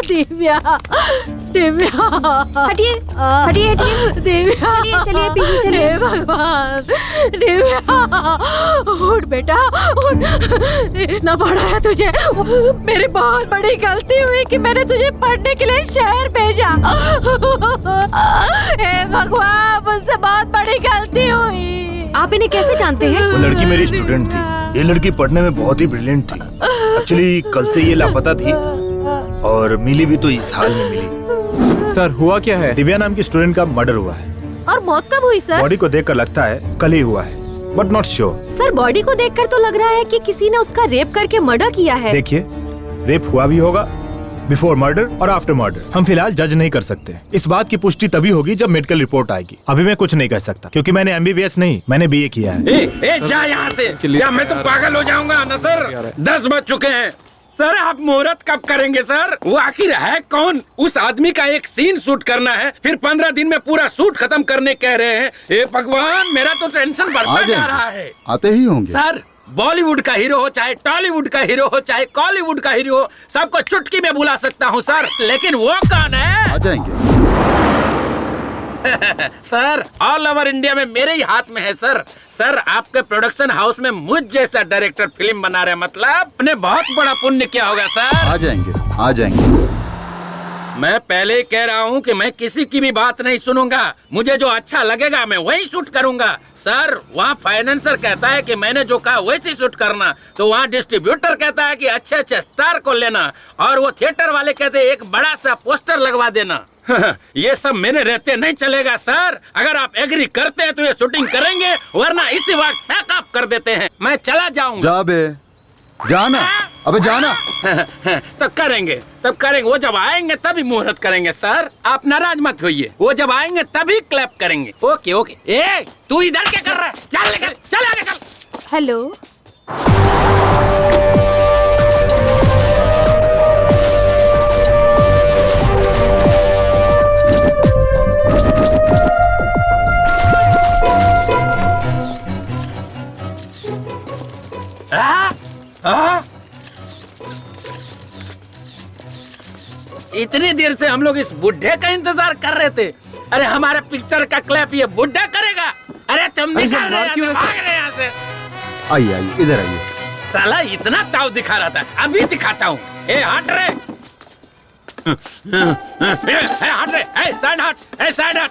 दिव्या, दिव्या, हटिए हटिए हटिए, दिव्या, चलिए चलिए पीछे चलिए। हे भगवान, दिव्या, उठ बेटा, उठ। इतना बड़ा है तुझे। मेरी बहुत बड़ी गलती हुई कि मैंने तुझे पढ़ने के लिए शहर भेजा। हे भगवान, मुझसे बहुत बड़ी गलती हुई। आप इन्हें कैसे जानते हैं? वो लड़की मेरी स्टूडेंट थी। ये लड़की पढ़ने में बहुत ही ब्रिलियंट थी। एक्चुअली कल से ये लापता थी और मिली भी तो इस हाल में मिली। सर हुआ क्या है? दिव्या नाम की स्टूडेंट का मर्डर हुआ है। और मौत कब हुई सर? बॉडी को देखकर लगता है कल ही हुआ है, but not sure. Sir body को देखकर तो लग रहा है कि किसी ने उसका रेप करके मर्डर किया है। देखिए, रेप हुआ भी होगा, बिफोर मर्डर और आफ्टर मर्डर। हम फिलहाल जज नहीं कर सकते। इस बात की पुष्टि तभी होगी जब मेडिकल रिपोर्ट आएगी। अभी मैं कुछ नहीं कह सकता क्योंकि मैंने MBBS नहीं, मैंने BA किया है। जा यहाँ से। क्या मैं तो पागल हो जाऊंगा ना सर? 10 बज चुके हैं सर। आप मुहूर्त कब करेंगे सर? वो आखिर है कौन? उस आदमी का एक सीन शूट करना है, फिर 15 दिन में पूरा शूट खत्म करने कह रहे हैं। ए भगवान, मेरा तो टेंशन बढ़ता जा रहा है। आते ही होंगे सर, बॉलीवुड का हीरो हो, चाहे टॉलीवुड का हीरो हो, चाहे कॉलीवुड का हीरो हो, सबको चुटकी में बुला सकता हूँ सर। लेकिन वो कौन है? आ जाएंगे सर, ऑल ओवर इंडिया में मेरे ही हाथ में है सर। सर, आपके प्रोडक्शन हाउस में मुझ जैसा डायरेक्टर फिल्म बना रहे, मतलब आपने बहुत बड़ा पुण्य किया होगा सर। आ जाएंगे आ जाएंगे। मैं पहले ही कह रहा हूँ कि मैं किसी की भी बात नहीं सुनूंगा। मुझे जो अच्छा लगेगा मैं वही शूट करूंगा। सर, वहाँ फाइनेंसर कहता है कि मैंने जो कहा वैसे शूट करना, तो वहाँ डिस्ट्रीब्यूटर कहता है कि अच्छे अच्छे स्टार को लेना, और वो थिएटर वाले कहते हैं एक बड़ा सा पोस्टर लगवा देना। ये सब मेरे रहते नहीं चलेगा सर। अगर आप एग्री करते हैं तो ये शूटिंग करेंगे, वरना इसी वक्त पैकअप कर देते हैं। मैं चला जाऊंगा। जा बे, जाना, अबे जाना। तो करेंगे, तब करेंगे। वो जब आएंगे तभी मुहूर्त करेंगे सर। आप नाराज मत होइए, वो जब आएंगे तभी क्लैप करेंगे। Okay okay. ए, तू इधर क्या कर रहा है? चल निकल, चल आगे चल। हेलो, इतनी देर से हम लोग इस बुढ़े का इंतजार कर रहे थे। अरे हमारे पिक्चर का क्लैप ये बुढ़ा करेगा? अरे तुम निकल रहे हो, भाग रहे यहाँ से। आइए आइए, इधर आइए। साला इतना ताव दिखा रहा था, अभी दिखाता हूँ। ए हट रे, हट रे, साइड हट, साइड हट।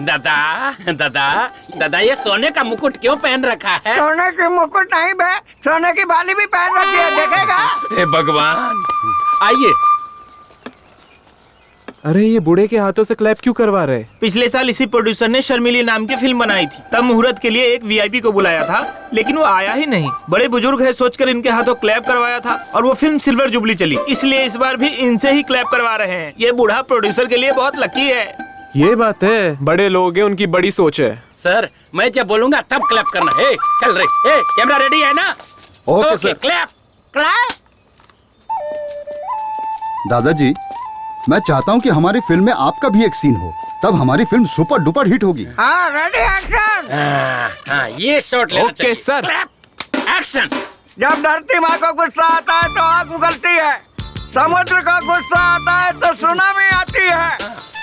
दादा दादा दादा, ये सोने का मुकुट क्यों पहन रखा है? सोने की मुकुट नहीं बे, सोने की बाली भी पहन रखी है, देखेगा? हे भगवान, आइए। अरे ये बूढ़े के हाथों से क्लैप क्यों करवा रहे? पिछले साल इसी प्रोड्यूसर ने शर्मिली नाम की फिल्म बनाई थी। तब मुहूर्त के लिए एक VIP को बुलाया था, लेकिन वो आया ही नहीं। बड़े बुजुर्ग है सोचकर इनके हाथों क्लैप करवाया था, और वो फिल्म सिल्वर जुबली चली। इसलिए इस बार भी इनसे ही क्लैप करवा रहे हैं। ये बूढ़ा प्रोड्यूसर के लिए बहुत लकी है। ये बात है, बड़े लोग हैं, उनकी बड़ी सोच है। सर, मैं जब बोलूंगा तब क्लैप करना है। चल रही, कैमरा रेडी है ना? Okay sir. Clap clap. दादाजी, मैं चाहता हूँ कि हमारी फिल्म में आपका भी एक सीन हो, तब हमारी फिल्म सुपर डुपर हिट होगी। हाँ, रेडी एक्शन। हाँ, ये शॉट लेना चाहिए। Okay sir. Clap action. जब धरती माँ को गुस्सा आता है तो आग उगलती है, समुद्र का गुस्सा आता है तो सुनामी आती है,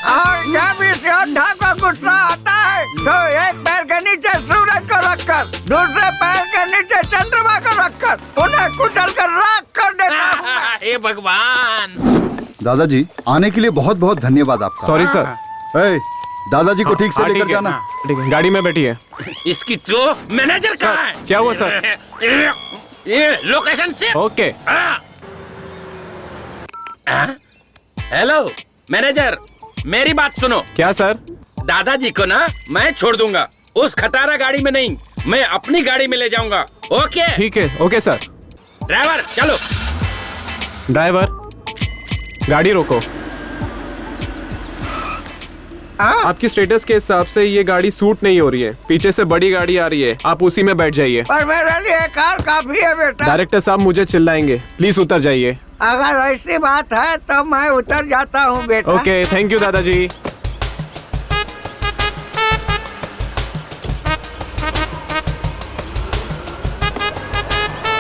और जब इस योद्धा को गुस्सा आता है तो एक पैर के नीचे सूरज को रखकर, दूसरे पैर के नीचे चंद्रमा को रखकर उन्हें कुचल कर राख कर देता है। हे भगवान। दादाजी, आने के लिए बहुत बहुत धन्यवाद आपका। Sorry sir. ए, दादाजी को ठीक से हाँ, लेकर ठीक है, जाना। ठीक है, गाड़ी में बैठिए। इसकी तो मैनेजर कहाँ है? क्या हुआ सर? ये लोकेशन से। ओके। हेलो मैनेजर, मेरी बात सुनो। क्या सर? दादाजी को ना मैं छोड़ दूंगा, उस खटारा गाड़ी में नहीं, मैं अपनी गाड़ी में ले जाऊंगा। ओके? ठीक है, ओके सर। ड्राइवर चलो। ड्राइवर, गाड़ी रोको। आपकी स्टेटस के हिसाब से ये गाड़ी सूट नहीं हो रही है। पीछे से बड़ी गाड़ी आ रही है, आप उसी में बैठ जाइए। पर मेरे लिए कार काफी है बेटा। डायरेक्टर साहब मुझे चिल्लाएंगे, प्लीज उतर जाइए। अगर ऐसी बात है तो मैं उतर जाता हूँ बेटा। ओके, थैंक यू दादाजी।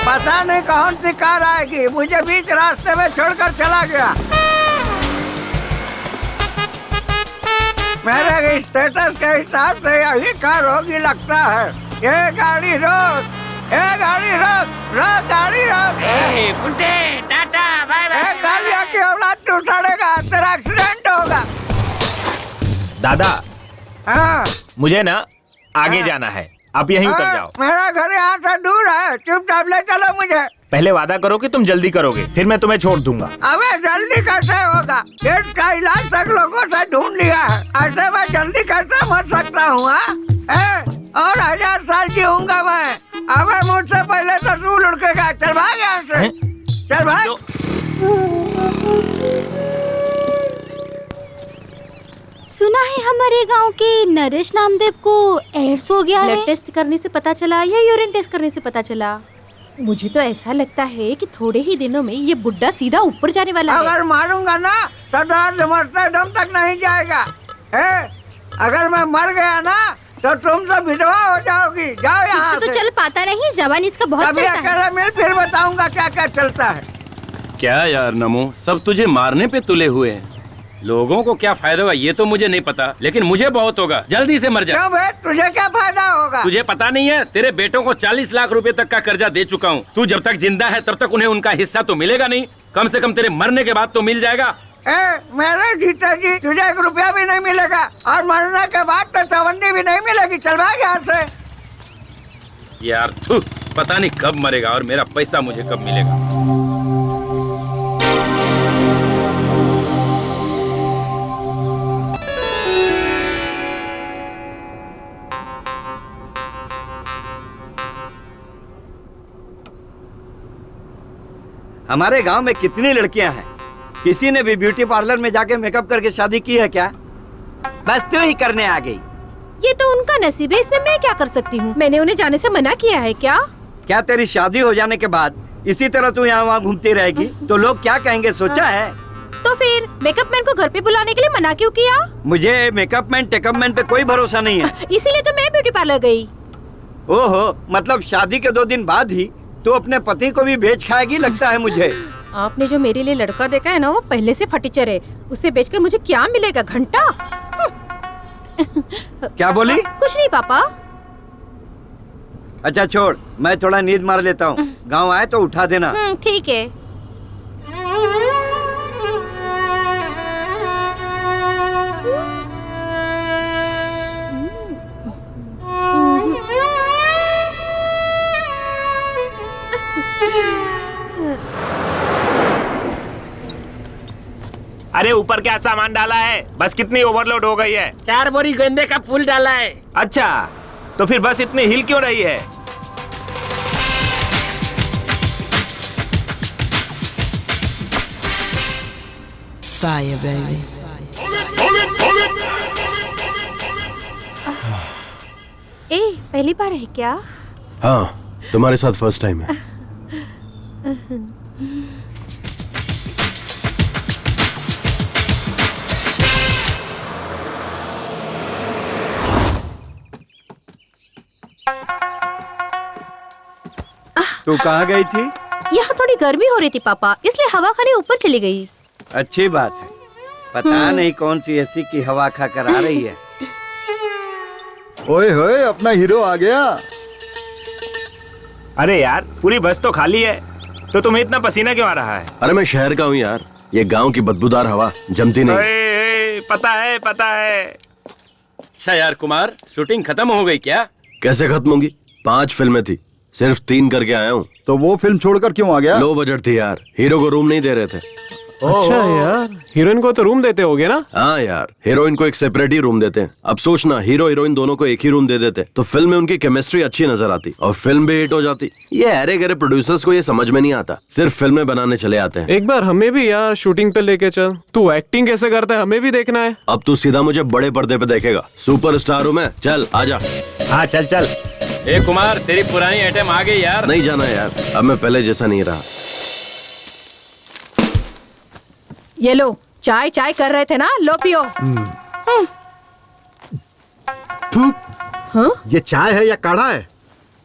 पता नहीं कौन सी कार आएगी, मुझे बीच रास्ते में छोड़कर चला गया। मेरे स्टेटस के हिसाब से यही कार होगी लगता है। ये गाड़ी रोक, ये गाड़ी रोक, रोक गाड़ी रोक। Kunte, tata, bye bye. गाड़िया की औलाद तू उठाड़ेगा, तेरा एक्सीडेंट होगा। दादा हाँ मुझे ना आगे जाना है, आप यहीं उतर जाओ। मेरा घर यहाँ से दूर है, चुपचाप ले चलो मुझे। पहले वादा करो कि तुम जल्दी करोगे, फिर मैं तुम्हें छोड़ दूंगा। अबे जल्दी कैसे होगा? पेट का इलाज तक लोगों से ढूंढ लिया है, ऐसे मैं जल्दी कैसे मर सकता हूँ? और 1000 साल जीऊंगा मैं। अबे मुझसे पहले तो तू लुढ़केगा। चल भाग यहाँ से, चल भाग। सुना है हमारे गांव के नरेश नामदेव को एड्स हो गया है। ब्लड टेस्ट करने से पता चला या यूरिन टेस्ट करने से पता चला? मुझे तो ऐसा लगता है कि थोड़े ही दिनों में ये बुड्ढा सीधा ऊपर जाने वाला है। अगर मारूंगा ना तो दर्द मरते दम तक नहीं जाएगा। अगर मैं मर गया ना तो तुम सब विधवा हो जाओगी। जाओ यहाँ तो चल पाता नहीं, जवान इसका बहुत कभी चलता है। अकेले मिल, फिर बताऊंगा क्या क्या चलता है। क्या यार नमो, सब तुझे मारने पे तुले हुए हैं। लोगों को क्या फायदा होगा ये तो मुझे नहीं पता, लेकिन मुझे बहुत होगा। जल्दी से मर जा। क्यों बे, तुझे क्या फायदा होगा? तुझे पता नहीं है, तेरे बेटों को 40 लाख रुपए तक का कर्जा दे चुका हूँ। तू जब तक जिंदा है तब तक उन्हें उनका हिस्सा तो मिलेगा नहीं, कम से कम तेरे मरने के बाद तो मिल जाएगा। मेरे जीता जी तुझे 1 रुपया भी नहीं मिलेगा, और मरने के बाद तो चवन्नी भी नहीं मिलेगी। चल भाग यहाँ से। यार थू, पता नहीं कब मरेगा और मेरा पैसा मुझे कब मिलेगा। हमारे गांव में कितनी लड़कियां हैं, किसी ने भी ब्यूटी पार्लर में जाके मेकअप करके शादी की है क्या? बस तू ही करने आ गई। ये तो उनका नसीब है, इसमें मैं क्या कर सकती हूँ? मैंने उन्हें जाने से मना किया है क्या? क्या तेरी शादी हो जाने के बाद इसी तरह तू यहाँ वहाँ घूमती रहेगी तो लोग क्या कहेंगे, सोचा है? तो फिर मेकअप मैन को घर पे बुलाने के लिए मना क्यों किया? मुझे मेकअप मैन टेकअप मैन पे कोई भरोसा नहीं है। इसीलिए तो मैं ब्यूटी पार्लर गई। ओहो, मतलब शादी के 2 दिन बाद ही तू अपने पति को भी बेच खाएगी लगता है मुझे। आपने जो मेरे लिए लड़का देखा है ना, वो पहले से फटीचर है। उसे बेचकर मुझे क्या मिलेगा? घंटा? क्या बोली? कुछ नहीं पापा। अच्छा छोड़, मैं थोड़ा नींद मार लेता हूँ। गाँव आए तो उठा देना। ठीक है। अरे ऊपर क्या सामान डाला है? बस कितनी ओवरलोड हो गई है? 4 बोरी गेंदे का फूल डाला है। अच्छा, तो फिर बस इतनी हिल क्यों रही है? Fire, baby. पहली बार है क्या? हाँ, तुम्हारे साथ फर्स्ट टाइम है। तू कहाँ गई थी? यहाँ थोड़ी गर्मी हो रही थी पापा, इसलिए हवा खाने ऊपर चली गई। अच्छी बात है। पता नहीं कौन सी एसी की हवा खा कर आ रही है। ओए होए, अपना हीरो आ गया। अरे यार, पूरी बस तो खाली है, तो तुम्हें इतना पसीना क्यों आ रहा है? अरे मैं शहर का हूँ यार, ये गांव की बदबूदार हवा जमती नहीं। पता है। अच्छा यार कुमार, शूटिंग खत्म हो गई क्या? कैसे खत्म होगी? 5 फिल्में थी, सिर्फ 3 करके आया हूँ। तो वो फिल्म छोड़कर क्यों आ गया? लो बजट थी यार, हीरो को रूम नहीं दे रहे थे। अच्छा यार, हीरोइन को तो रूम देते होगे ना? हाँ यार, हीरोइन को एक सेपरेट ही रूम देते हैं। अब सोचना, हीरो हीरोइन दोनों को एक ही रूम दे देते तो फिल्म में उनकी केमिस्ट्री अच्छी नजर आती और फिल्म भी हिट हो जाती। ये अरे गरे प्रोड्यूसर्स को ये समझ में नहीं आता, सिर्फ फिल्में बनाने चले आते हैं। एक बार हमें भी यार शूटिंग पे लेके चल। तू एक्टिंग कैसे करता है हमें भी देखना है। अब तू सीधा मुझे बड़े पर्दे पे देखेगा, सुपरस्टार हूँ मैं। चल आजा। हाँ चल। ए कुमार, तेरी पुरानी आइटम आ गई यार। नहीं जाना यार, अब मैं पहले जैसा नहीं रहा। ये लो, चाय कर रहे थे ना, लो पियो। हाँ? ये चाय है या काढ़ा है?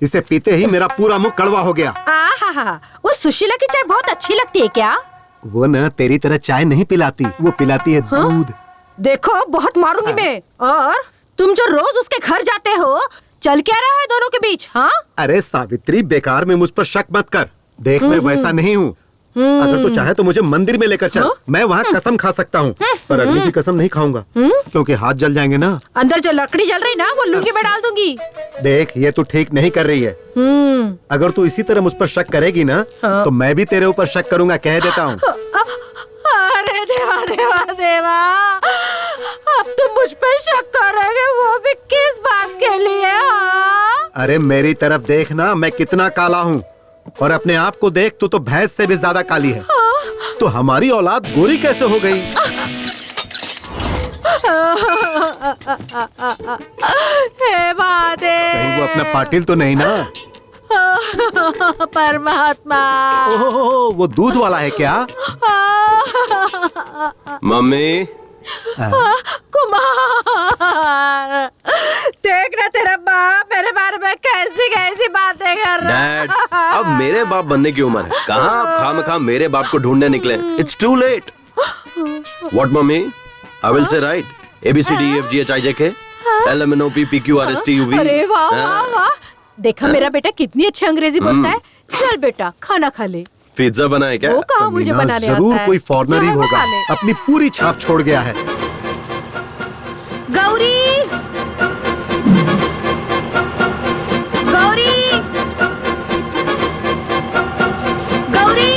इसे पीते ही मेरा पूरा मुंह कड़वा हो गया। आहा, वो सुशीला की चाय बहुत अच्छी लगती है क्या? वो न तेरी तरह चाय नहीं पिलाती, वो पिलाती है दूध। देखो बहुत मारूंगी मैं। और तुम जो रोज उसके घर जाते हो, चल क्या रहा है दोनों के बीच? हाँ अरे सावित्री, बेकार में मुझ पर शक मत कर। देख मैं वैसा नहीं हूँ। अगर तू चाहे तो मुझे मंदिर में लेकर चल, मैं वहाँ कसम खा सकता हूँ, पर अग्नि की कसम नहीं खाऊंगा क्योंकि हाथ जल जाएंगे ना। अंदर जो लकड़ी जल रही ना, वो लुंगी में डाल दूंगी। देख ये तू ठीक नहीं कर रही है। अगर तू इसी तरह मुझ पर शक करेगी ना, तो मैं भी तेरे ऊपर शक करूंगा, कह देता हूँ। अरे देवा देवा देवा, अब तुम मुझ पर शक करोगे, वो भी किस बात के लिए? अरे मेरी तरफ देख ना, मैं कितना काला हूँ, और अपने आप को देख, तू तो भैंस से भी ज्यादा काली है। तो हमारी औलाद गोरी कैसे हो गई? हे महादेव, कहीं वो अपना पाटिल तो नहीं ना? परमात्मा, ओह, वो दूध वाला है क्या? मम्मी कुमार, देख ना तेरा बाप मेरे बारे में कैसी कैसी बातें कर रहा है। डैड, अब मेरे बाप बनने की उम्र है, कहाँ आप खामखा मेरे बाप को ढूंढने निकले? It's too late. What mummy? I will say right ABCDEFGHIJK LMNOP PQRST UV। अरे वाह वाह वाह, देखा मेरा बेटा कितनी अच्छी अंग्रेजी बोलता है। चल बेटा खाना खा ले। पिज्जा बनाए क्या? वो कहाँ मुझे बनाने आता है? जरूर कोई फॉरेनर ही चाहे वो होगा, खा ले। अपनी पूरी छाप छोड़ गया है। गौरी, गौरी, गौरी।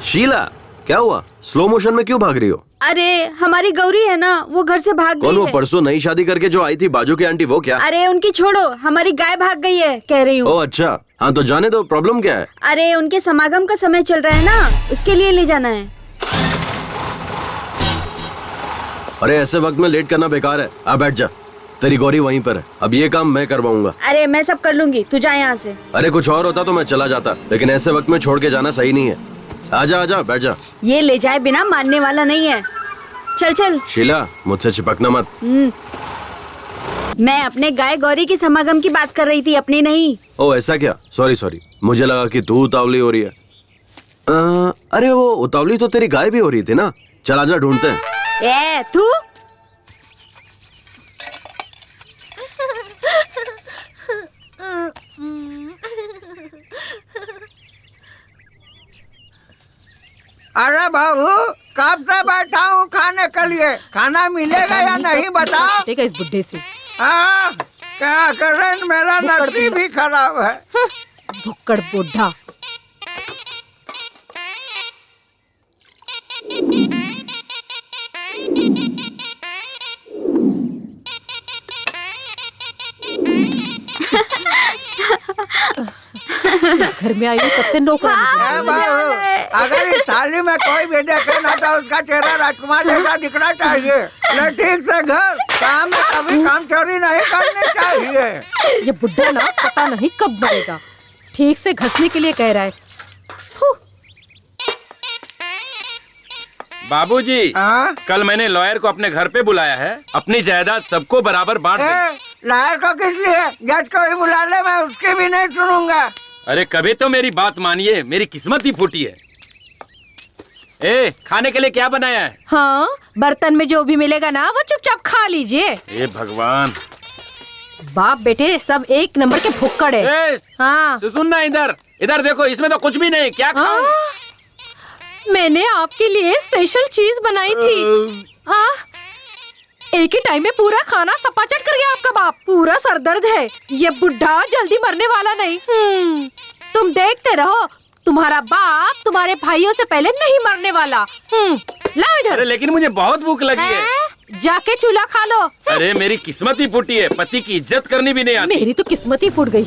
शीला, क्या हुआ? स्लो मोशन में क्यों भाग रही हो? अरे हमारी गौरी है ना, वो घर से भाग कौन? गई वो है। परसों नई शादी करके जो आई थी बाजू की आंटी, वो क्या? अरे उनकी छोड़ो, हमारी गाय भाग गई है कह रही हूँ। ओह अच्छा, हाँ तो जाने दो, प्रॉब्लम क्या है? अरे उनके समागम का समय चल रहा है ना, उसके लिए ले जाना है। अरे ऐसे वक्त में लेट करना बेकार है, आ बैठ जा, तेरी गौरी वहीं पर है, अब ये काम मैं करवाऊंगा। अरे मैं सब कर लूंगी, तू जा यहाँ से। अरे कुछ और होता तो मैं चला जाता, लेकिन ऐसे वक्त में छोड़ के जाना सही नहीं है। आजा आजा, बैठ जा। ये ले जाए बिना मानने वाला नहीं है। चल चल। शीला, मुझसे चिपकना मत। मैं अपने गाय गौरी की समागम की बात कर रही थी, अपनी नहीं। ओ ऐसा क्या? सॉरी सॉरी, मुझे लगा कि तू उतावली हो रही है। अरे वो उतावली तो तेरी गाय भी हो रही थी ना। चल आजा, ढूंढते हैं। ए तू अरे बाबू, कब से बैठा हूँ खाने के लिए, खाना मिलेगा या नहीं बताओ। ठीक है इस बुड्ढे से। क्या करें, मेरा नसीब भी खराब है। भुक्कड़ बुढ़ा। घर में आई हूँ तब से नौकरानी। अगर इस थाली में कोई भी देखे ना तो उसका चेहरा राजकुमार जैसा दिखना चाहिए। ठीक से घर काम में कभी काम चोरी नहीं करनी चाहिए। ये बुड्ढा ना पता नहीं कब मरेगा, ठीक से घसने के लिए कह रहा है। बाबूजी, कल मैंने लॉयर को अपने घर पे बुलाया है, अपनी जायदाद सबको बराबर बांट दे। लॉयर को किस लिए? जज को भी बुला ले, मैं उसकी भी नहीं सुनूंगा। अरे कभी तो मेरी बात मानिए, मेरी किस्मत ही फूटी है। खाने के लिए क्या बनाया है? हाँ, बर्तन में जो भी मिलेगा ना वो चुपचाप खा लीजिए। भगवान, बाप बेटे सब एक नंबर के भुक्कड़ है। हाँ सुनना, इधर इधर देखो, इसमें तो कुछ भी नहीं, क्या खाऊं? मैंने आपके लिए स्पेशल चीज बनाई थी। एक ही टाइम में पूरा खाना सपाचट कर गया आपका बाप। पूरा सरदर्द है, ये बुढ़ा जल्दी मरने वाला नहीं। तुम देखते रहो, तुम्हारा बाप तुम्हारे भाइयों से पहले नहीं मरने वाला। लाओ इधर। अरे लेकिन मुझे बहुत भूख लगी है। जाके चूल्हा खा लो। अरे मेरी किस्मत ही फूटी है, पति की इज्जत करनी भी नहीं आती। मेरी तो किस्मत ही फूट गई।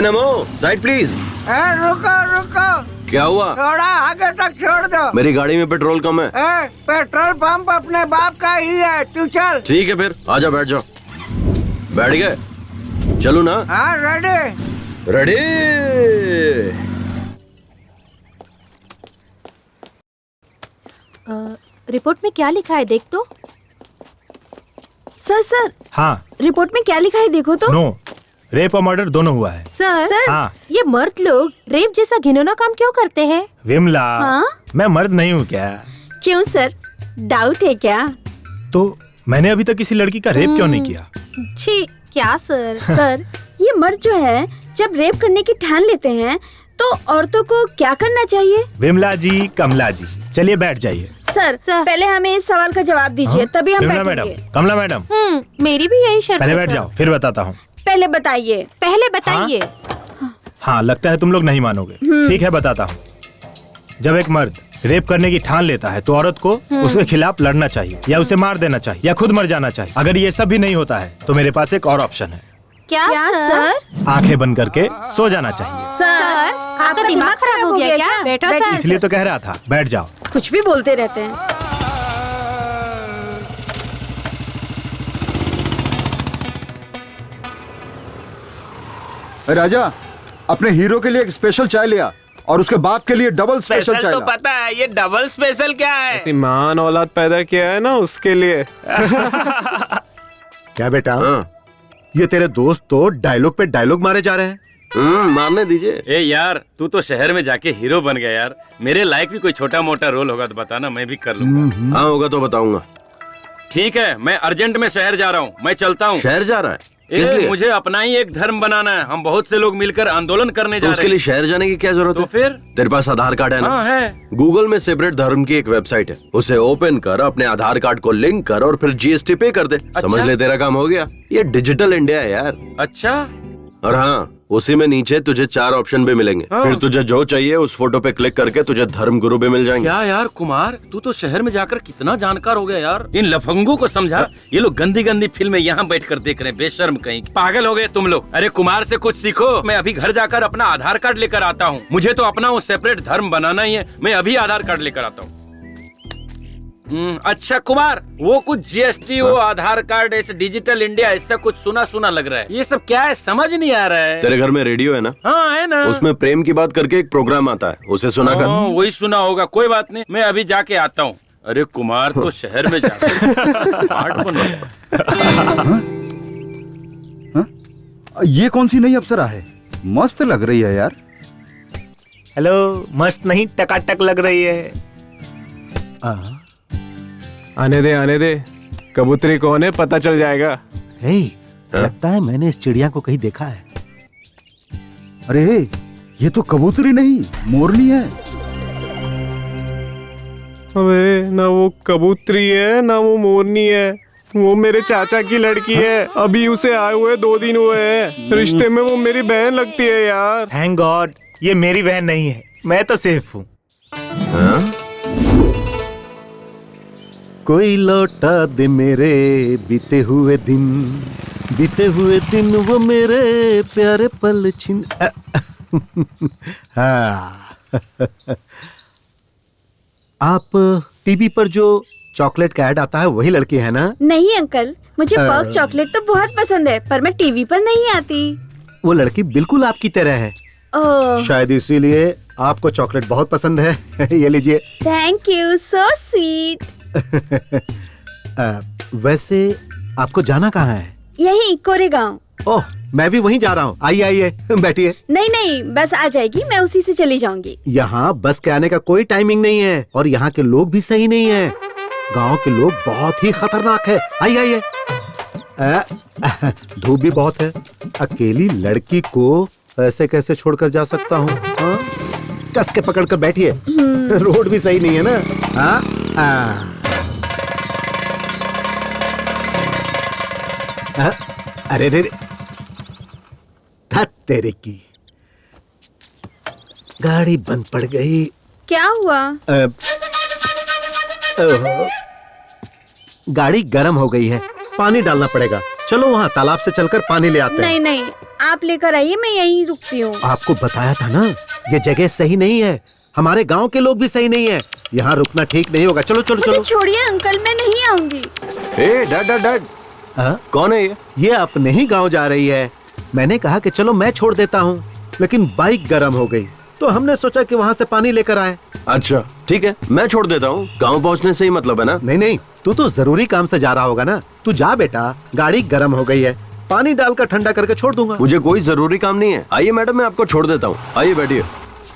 नमो, साइड प्लीज। रुको रुको, क्या हुआ? थोड़ा आगे तक छोड़ दो। मेरी गाड़ी में पेट्रोल कम है। पेट्रोल पंप अपने बाप का ही है, तू चल। ठीक है फिर, आजा बैठ जाओ। बैठ गए? चलूं ना? हाँ रेडी। रेडी। रिपोर्ट में क्या लिखा है देख तो। सर सर हाँ। रिपोर्ट में क्या लिखा है देखो तो। नो, रेप और मर्डर दोनों हुआ है। सर हाँ। ये मर्द लोग रेप जैसा घिनौना काम क्यों करते हैं? विमला, हाँ? मैं मर्द नहीं हूँ क्या? क्यों सर, डाउट है क्या? तो मैंने अभी तक किसी लड़की का रेप क्यों नहीं किया? छी, क्या सर? सर ये मर्द जो है जब रेप करने की ठान लेते हैं तो औरतों को क्या करना चाहिए? विमला जी, कमला जी, चलिए बैठ जाइए। सर पहले हमें इस सवाल का जवाब दीजिए, तभी हम विमला बैठेंगे। मैडम, कमला मैडम, मेरी भी यही शर्त पहले है, बैठ सर। जाओ, फिर बताता हूँ। पहले बताइए। पहले बताइए। हाँ, लगता है तुम लोग नहीं मानोगे। ठीक है, बताता हूँ। जब एक मर्द रेप करने की ठान लेता है तो औरत को उसके खिलाफ लड़ना चाहिए, या उसे मार देना चाहिए, या खुद मर जाना चाहिए। अगर ये सब भी नहीं होता है तो मेरे पास एक और ऑप्शन है। क्या सर? आंखें बंद करके सो जाना चाहिए। सर आपका दिमाग खराब हो गया क्या? बैठो सर। इसलिए तो कह रहा था, बैठ जाओ। कुछ भी बोलते रहते हैं। राजा, अपने हीरो के लिए एक स्पेशल चाय लिया और उसके बाप के लिए डबल स्पेशल चाय तो ला। पता है, ये डबल स्पेशल क्या है? ऐसी महान औलाद पैदा किया है ना उसके लिए। क्या बेटा, हाँ। ये तेरे दोस्त तो डायलॉग पे डायलॉग मारे जा रहे हैं। मारने दीजिए। ए यार, तू तो शहर में जाके हीरो बन गया यार। मेरे लायक भी कोई छोटा मोटा रोल होगा तो बताना, मैं भी कर लूंगा। हाँ होगा तो बताऊंगा। ठीक है, मैं अर्जेंट में शहर जा रहा हूँ, मैं चलता हूँ। शहर जा रहा है? ए, मुझे अपना ही एक धर्म बनाना है। हम बहुत से लोग मिलकर आंदोलन करने जा रहे हैं। उसके लिए शहर जाने की क्या जरूरत तो है? फिर तेरे पास आधार कार्ड है ना? हाँ है। गूगल में सेपरेट धर्म की एक वेबसाइट है, उसे ओपन कर, अपने आधार कार्ड को लिंक कर और फिर जीएसटी पे कर दे। समझ ले, तेरा काम हो गया। ये डिजिटल इंडिया है यार। अच्छा। और हाँ, उसी में नीचे तुझे 4 ऑप्शन भी मिलेंगे। फिर तुझे जो चाहिए उस फोटो पे क्लिक करके तुझे धर्म गुरु भी मिल जाएंगे। क्या यार कुमार, तू तो शहर में जाकर कितना जानकार हो गया यार। इन लफंगों को समझा। ये लोग गंदी गंदी फिल्में यहाँ बैठकर देख रहे हैं, बेशर्म कहीं। पागल हो गए तुम लोग। अरे कुमार से कुछ सीखो। मैं अभी घर जाकर अपना आधार कार्ड लेकर आता हूँ। मुझे तो अपना वो सेपरेट धर्म बनाना ही है। मैं अभी आधार कार्ड लेकर आता हूँ। अच्छा कुमार, वो कुछ जीएसटी, वो आधार कार्ड, ऐसे डिजिटल इंडिया, ऐसा कुछ सुना सुना लग रहा है। ये सब क्या है, समझ नहीं आ रहा है। तेरे घर में रेडियो है ना? हाँ है ना। उसमें प्रेम की बात करके एक प्रोग्राम आता है, उसे सुना कर। वही सुना होगा, कोई बात नहीं, मैं अभी जाके आता हूँ। अरे कुमार तो शहर में जाकर ये कौन सी नई अप्सरा है? मस्त लग रही है यार। हेलो, मस्त नहीं टकाटक लग रही है। आने दे, कबूतरी कौन है पता चल जाएगा। लगता है मैंने इस चिड़िया को कहीं देखा है। अरे ये तो कबूतरी नहीं, मोरनी है। अबे ना वो कबूतरी है ना वो मोरनी है, वो मेरे चाचा की लड़की है। अभी उसे आए हुए 2 दिन हुए हैं। रिश्ते में वो मेरी बहन लगती है यार। थैंक गॉड, ये मेरी बहन नहीं है, मैं तो सेफ हूँ। कोई लौटा दे मेरे बीते हुए दिन वो मेरे प्यारे पल छिन। हाँ। आप टीवी पर जो चॉकलेट का ऐड आता है वही लड़की है ना? नहीं अंकल, मुझे पर्क चॉकलेट तो बहुत पसंद है, पर मैं टीवी पर नहीं आती। वो लड़की बिल्कुल आपकी तरह है। शायद इसीलिए आपको चॉकलेट बहुत पसंद है। ये लीजिए। Thank you, so sweet. वैसे आपको जाना कहाँ है? यही कोरेगांव। ओह, मैं भी वहीं जा रहा हूँ। आइए बैठिए। नहीं, बस आ जाएगी, मैं उसी से चली जाऊंगी। यहाँ बस के आने का कोई टाइमिंग नहीं है और यहाँ के लोग भी सही नहीं है। गांव के लोग बहुत ही खतरनाक है। आइए। धूप भी बहुत है। अकेली लड़की को ऐसे कैसे छोड़कर जा सकता हूँ? कस के पकड़ कर बैठिए। रोड भी सही नहीं है ना। अरे रे, तेरे की गाड़ी बंद पड़ गई। क्या हुआ? गाड़ी गर्म हो गई है, पानी डालना पड़ेगा। चलो वहाँ तालाब से चलकर पानी ले आते हैं। नहीं, आप लेकर आइए, मैं यहीं रुकती हूँ। आपको बताया था ना, ये जगह सही नहीं है। हमारे गांव के लोग भी सही नहीं है, यहाँ रुकना ठीक नहीं होगा। चलो। छोड़िए अंकल, मैं नहीं आऊंगी। डैड, कौन है ये? ये अपने ही गांव जा रही है। मैंने कहा कि चलो मैं छोड़ देता हूँ, लेकिन बाइक गर्म हो गई तो हमने सोचा कि वहाँ से पानी लेकर आए। अच्छा ठीक है, मैं छोड़ देता हूँ। गांव पहुँचने से ही मतलब है ना? नहीं, तू तो जरूरी काम से जा रहा होगा ना। तू तू जा बेटा, गाड़ी गर्म हो गई है, पानी डालकर ठंडा करके छोड़ दूंगा। मुझे कोई जरूरी काम नहीं है। आइए मैडम, मैं आपको छोड़ देता हूँ। आइए बैठिए।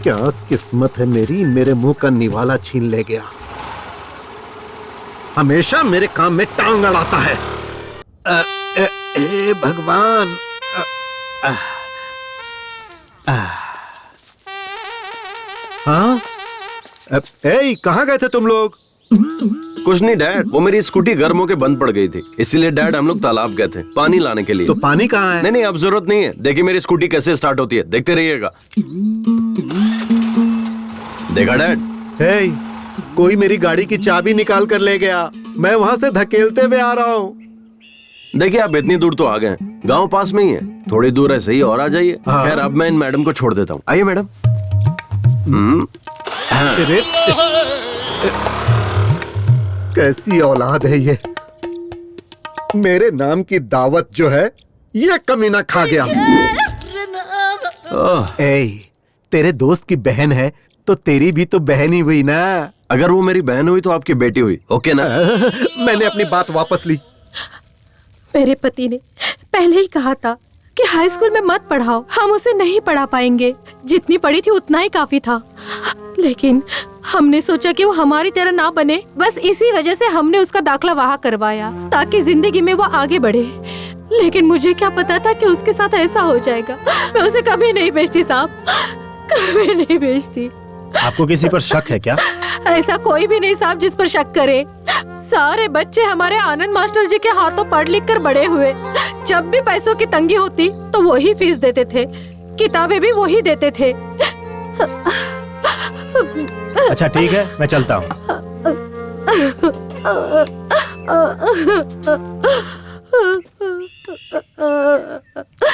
क्या किस्मत है मेरी, मेरे मुंह का निवाला छीन ले गया। हमेशा मेरे काम में टांग अड़ाता है। ए भगवान। हाँ, कहाँ गए थे तुम लोग? कुछ नहीं डैड, वो मेरी स्कूटी गर्म होके बंद पड़ गई थी, इसीलिए डैड हम लोग तालाब गए थे पानी लाने के लिए। तो पानी कहाँ है? नहीं नहीं, अब जरूरत नहीं है। देखिए मेरी स्कूटी कैसे स्टार्ट होती है, देखते रहिएगा। देखा डैड? कोई मेरी गाड़ी की चाबी निकाल कर ले गया, मैं वहाँ से धकेलते हुए आ रहा हूँ। देखिए आप इतनी दूर तो आ गए, गांव पास में ही है, थोड़ी दूर है सही, और आ जाइए। खैर अब मैं इन मैडम को छोड़ देता हूँ। आइए मैडम। कैसी औलाद है ये, मेरे नाम की दावत जो है ये कमीना खा गया। तेरे दोस्त की बहन है तो तेरी भी तो बहन ही हुई ना। अगर वो मेरी बहन हुई तो आपकी बेटी हुई, ओके ना? मैंने अपनी बात वापस ली। मेरे पति ने पहले ही कहा था कि हाई स्कूल में मत पढ़ाओ, हम उसे नहीं पढ़ा पाएंगे। जितनी पढ़ी थी उतना ही काफी था, लेकिन हमने सोचा कि वो हमारी तरह ना बने, बस इसी वजह से हमने उसका दाखिला वहाँ करवाया ताकि जिंदगी में वो आगे बढ़े। लेकिन मुझे क्या पता था कि उसके साथ ऐसा हो जाएगा। मैं उसे कभी नहीं भेजती साहब, कभी नहीं भेजती। आपको किसी पर शक है क्या? ऐसा कोई भी नहीं साहब जिस पर शक करे। सारे बच्चे हमारे आनंद मास्टर जी के हाथों पढ़ लिख कर बड़े हुए। जब भी पैसों की तंगी होती तो वही फीस देते थे, किताबें भी वही देते थे। अच्छा ठीक है, मैं चलता हूँ।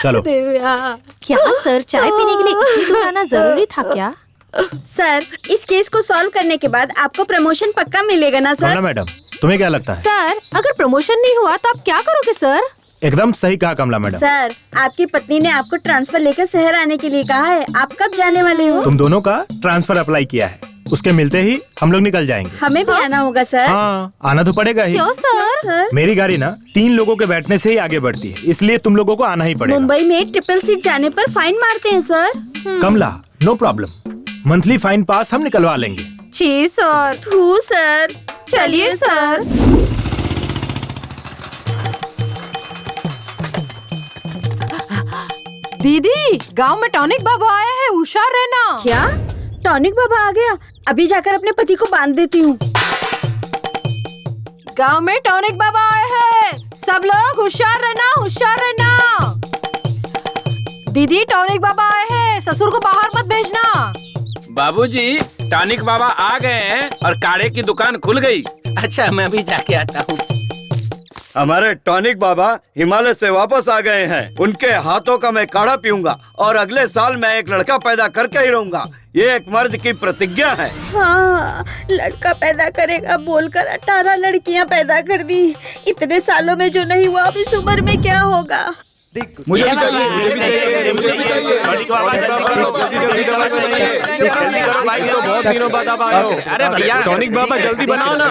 चलो। क्या सर, चाय पीने के लिए इतनी दूर आना जरूरी था क्या? सर, इस केस को सॉल्व करने के बाद आपको प्रमोशन पक्का मिलेगा ना सर? मैडम, तुम्हें क्या लगता है? सर, अगर प्रमोशन नहीं हुआ तो आप क्या करोगे सर? एकदम सही कहा कमला मैडम। सर, आपकी पत्नी ने आपको ट्रांसफर लेकर शहर आने के लिए कहा है। आप कब जाने वाले हो? तुम दोनों का ट्रांसफर अप्लाई किया है, उसके मिलते ही हम लोग निकल जाएंगे। हमें भी आना होगा सर। हाँ, आना तो पड़ेगा ही। क्यों सर? मेरी गाड़ी ना 3 लोगों के बैठने से ही आगे बढ़ती है, इसलिए तुम लोगों को आना ही पड़ेगा। मुंबई में ट्रिपल सीट जाने पर फाइन मारते हैं सर। कमला, नो प्रॉब्लम, मंथली फाइन पास हम निकलवा लेंगे। जी सर। थू सर। चलिए सर। दीदी, गांव में टॉनिक बाबा आए हैं, होशियार रहना। क्या? टॉनिक बाबा आ गया? अभी जाकर अपने पति को बांध देती हूँ। गांव में टॉनिक बाबा आए हैं, सब लोग होशियार रहना, होशियार रहना। दीदी, टॉनिक बाबा आए हैं, ससुर को बाहर मत भेजना। बाबूजी, टॉनिक बाबा आ गए हैं और काढ़े की दुकान खुल गई। अच्छा, मैं अभी जाके आता हूँ। हमारे टॉनिक बाबा हिमालय से वापस आ गए हैं। उनके हाथों का मैं काढ़ा पीऊंगा और अगले साल मैं एक लड़का पैदा करके ही रहूंगा। ये एक मर्द की प्रतिज्ञा है। हाँ, लड़का पैदा करेगा बोलकर 18 लड़कियां पैदा कर दी। इतने सालों में जो नहीं हुआ, अब इस उम्र में क्या होगा? मुझे भी चाहिए, मुझे भी चाहिए, मुझे भी चाहिए। बहुत दिनों बाद आप आए हो। अरे भैया, टॉनिक बाबा जल्दी बनाओ ना।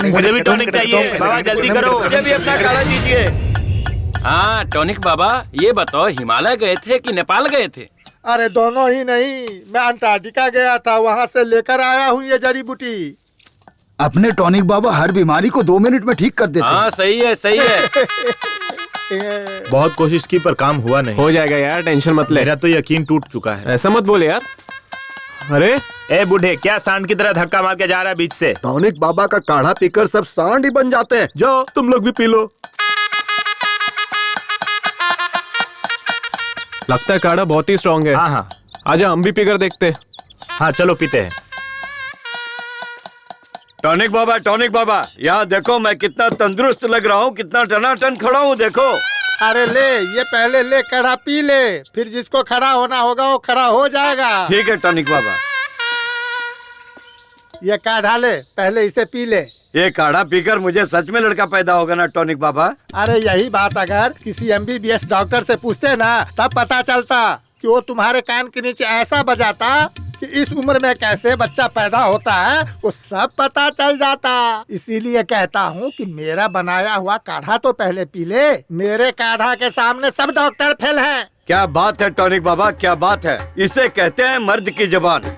मुझे भी टॉनिक चाहिए बाबा, जल्दी करो। मुझे भी अपना काढ़ा दीजिए। हाँ टॉनिक बाबा, ये बताओ हिमालय गए थे कि नेपाल गए थे? अरे दोनों ही नहीं, मैं अंटार्कटिका गया था, वहाँ से लेकर आया हूँ ये जड़ी बूटी। अपने टॉनिक बाबा हर बीमारी को 2 मिनट में ठीक कर देते हैं। हाँ सही है, सही है। बहुत कोशिश की पर काम हुआ नहीं। हो जाएगा यार, टेंशन मत ले। मेरा तो यकीन टूट चुका है। ऐसा मत बोले यार। अरे ए बूढ़े, क्या सांड की तरह धक्का मार के जा रहा है बीच से? टॉनिक बाबा का काढ़ा पीकर सब सांड ही बन जाते हैं। जाओ तुम लोग भी पी लो। लगता है काढ़ा बहुत ही स्ट्रांग है। हाँ हाँ, आजा हम भी पीकर देखते। हाँ चलो पीते हैं। टॉनिक बाबा, यहाँ देखो मैं कितना तंदुरुस्त लग रहा हूँ, कितना टनाटन खड़ा हूँ, देखो। अरे ले, ये पहले ले काढ़ा पी ले, फिर जिसको खड़ा होना होगा वो खड़ा हो जाएगा। ठीक है टॉनिक बाबा। ये काढ़ा ले, पहले इसे पी ले। ये काढ़ा पीकर मुझे सच में लड़का पैदा होगा ना टॉनिक बाबा? अरे यही बात अगर किसी MBBS डॉक्टर से पूछते ना, तब पता चलता कि वो तुम्हारे कान के नीचे ऐसा बजाता कि इस उम्र में कैसे बच्चा पैदा होता है वो सब पता चल जाता। इसीलिए कहता हूँ कि मेरा बनाया हुआ काढ़ा तो पहले पी ले। मेरे काढ़ा के सामने सब डॉक्टर फेल हैं। क्या बात है टॉनिक बाबा, क्या बात है। इसे कहते हैं मर्द की जबान।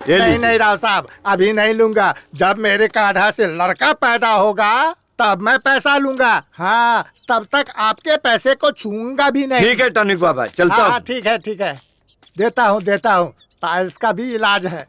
नहीं राव साहब, अभी नहीं लूंगा। जब मेरे काढ़ा से लड़का पैदा होगा तब मैं पैसा लूंगा। हाँ, तब तक आपके पैसे को छूंगा भी नहीं। ठीक है टॉनिक बाबा, चलता हूँ। ठीक है, देता हूँ। पाइल्स का भी इलाज है।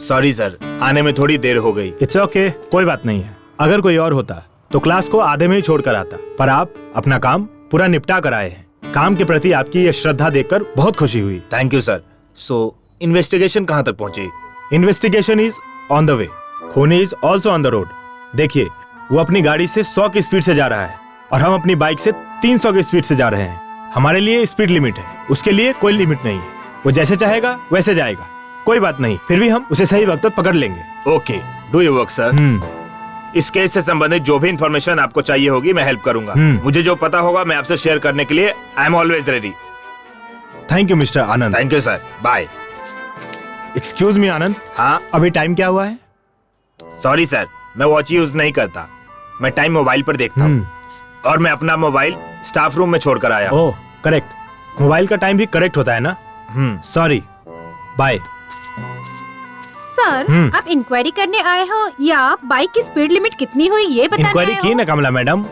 सॉरी सर, आने में थोड़ी देर हो गई। इट्स ओके, कोई बात नहीं है। अगर कोई और होता तो क्लास को आधे में ही छोड़ कर आता, पर आप अपना काम पूरा निपटा कर आए हैं। काम के प्रति आपकी ये श्रद्धा देखकर बहुत खुशी हुई। Thank you sir. So investigation कहाँ तक पहुँची? Investigation is on the way. खूनी is also on the road. देखिए, वो अपनी गाड़ी से 100 की स्पीड से जा रहा है और हम अपनी बाइक से 300 की स्पीड से जा रहे हैं। हमारे लिए स्पीड लिमिट है, उसके लिए कोई लिमिट नहीं है। वो जैसे चाहेगा वैसे जाएगा, कोई बात नहीं। फिर भी हम उसे सही वक्त पर पकड़ लेंगे। Okay, do your work sir. इस केस से संबंधित जो भी इंफॉर्मेशन आपको चाहिए होगी मैं हेल्प करूंगा। मुझे जो पता होगा मैं आपसे शेयर करने के लिए I am always ready. Thank you mister Anand. Thank you sir, bye. Excuse me Anand. हाँ, अभी टाइम क्या हुआ है? सॉरी सर, मैं वॉच यूज नहीं करता। मैं टाइम मोबाइल पर देखता हूँ और मैं अपना मोबाइल स्टाफ रूम में छोड़कर आया। Oh, correct. मोबाइल का टाइम भी करेक्ट होता है ना? Sorry, bye. सर, आप इंक्वायरी करने आए हो या आप बाइक की स्पीड लिमिट कितनी हुई ये बताने आए हो? इंक्वायरी की ना कमला मैडम।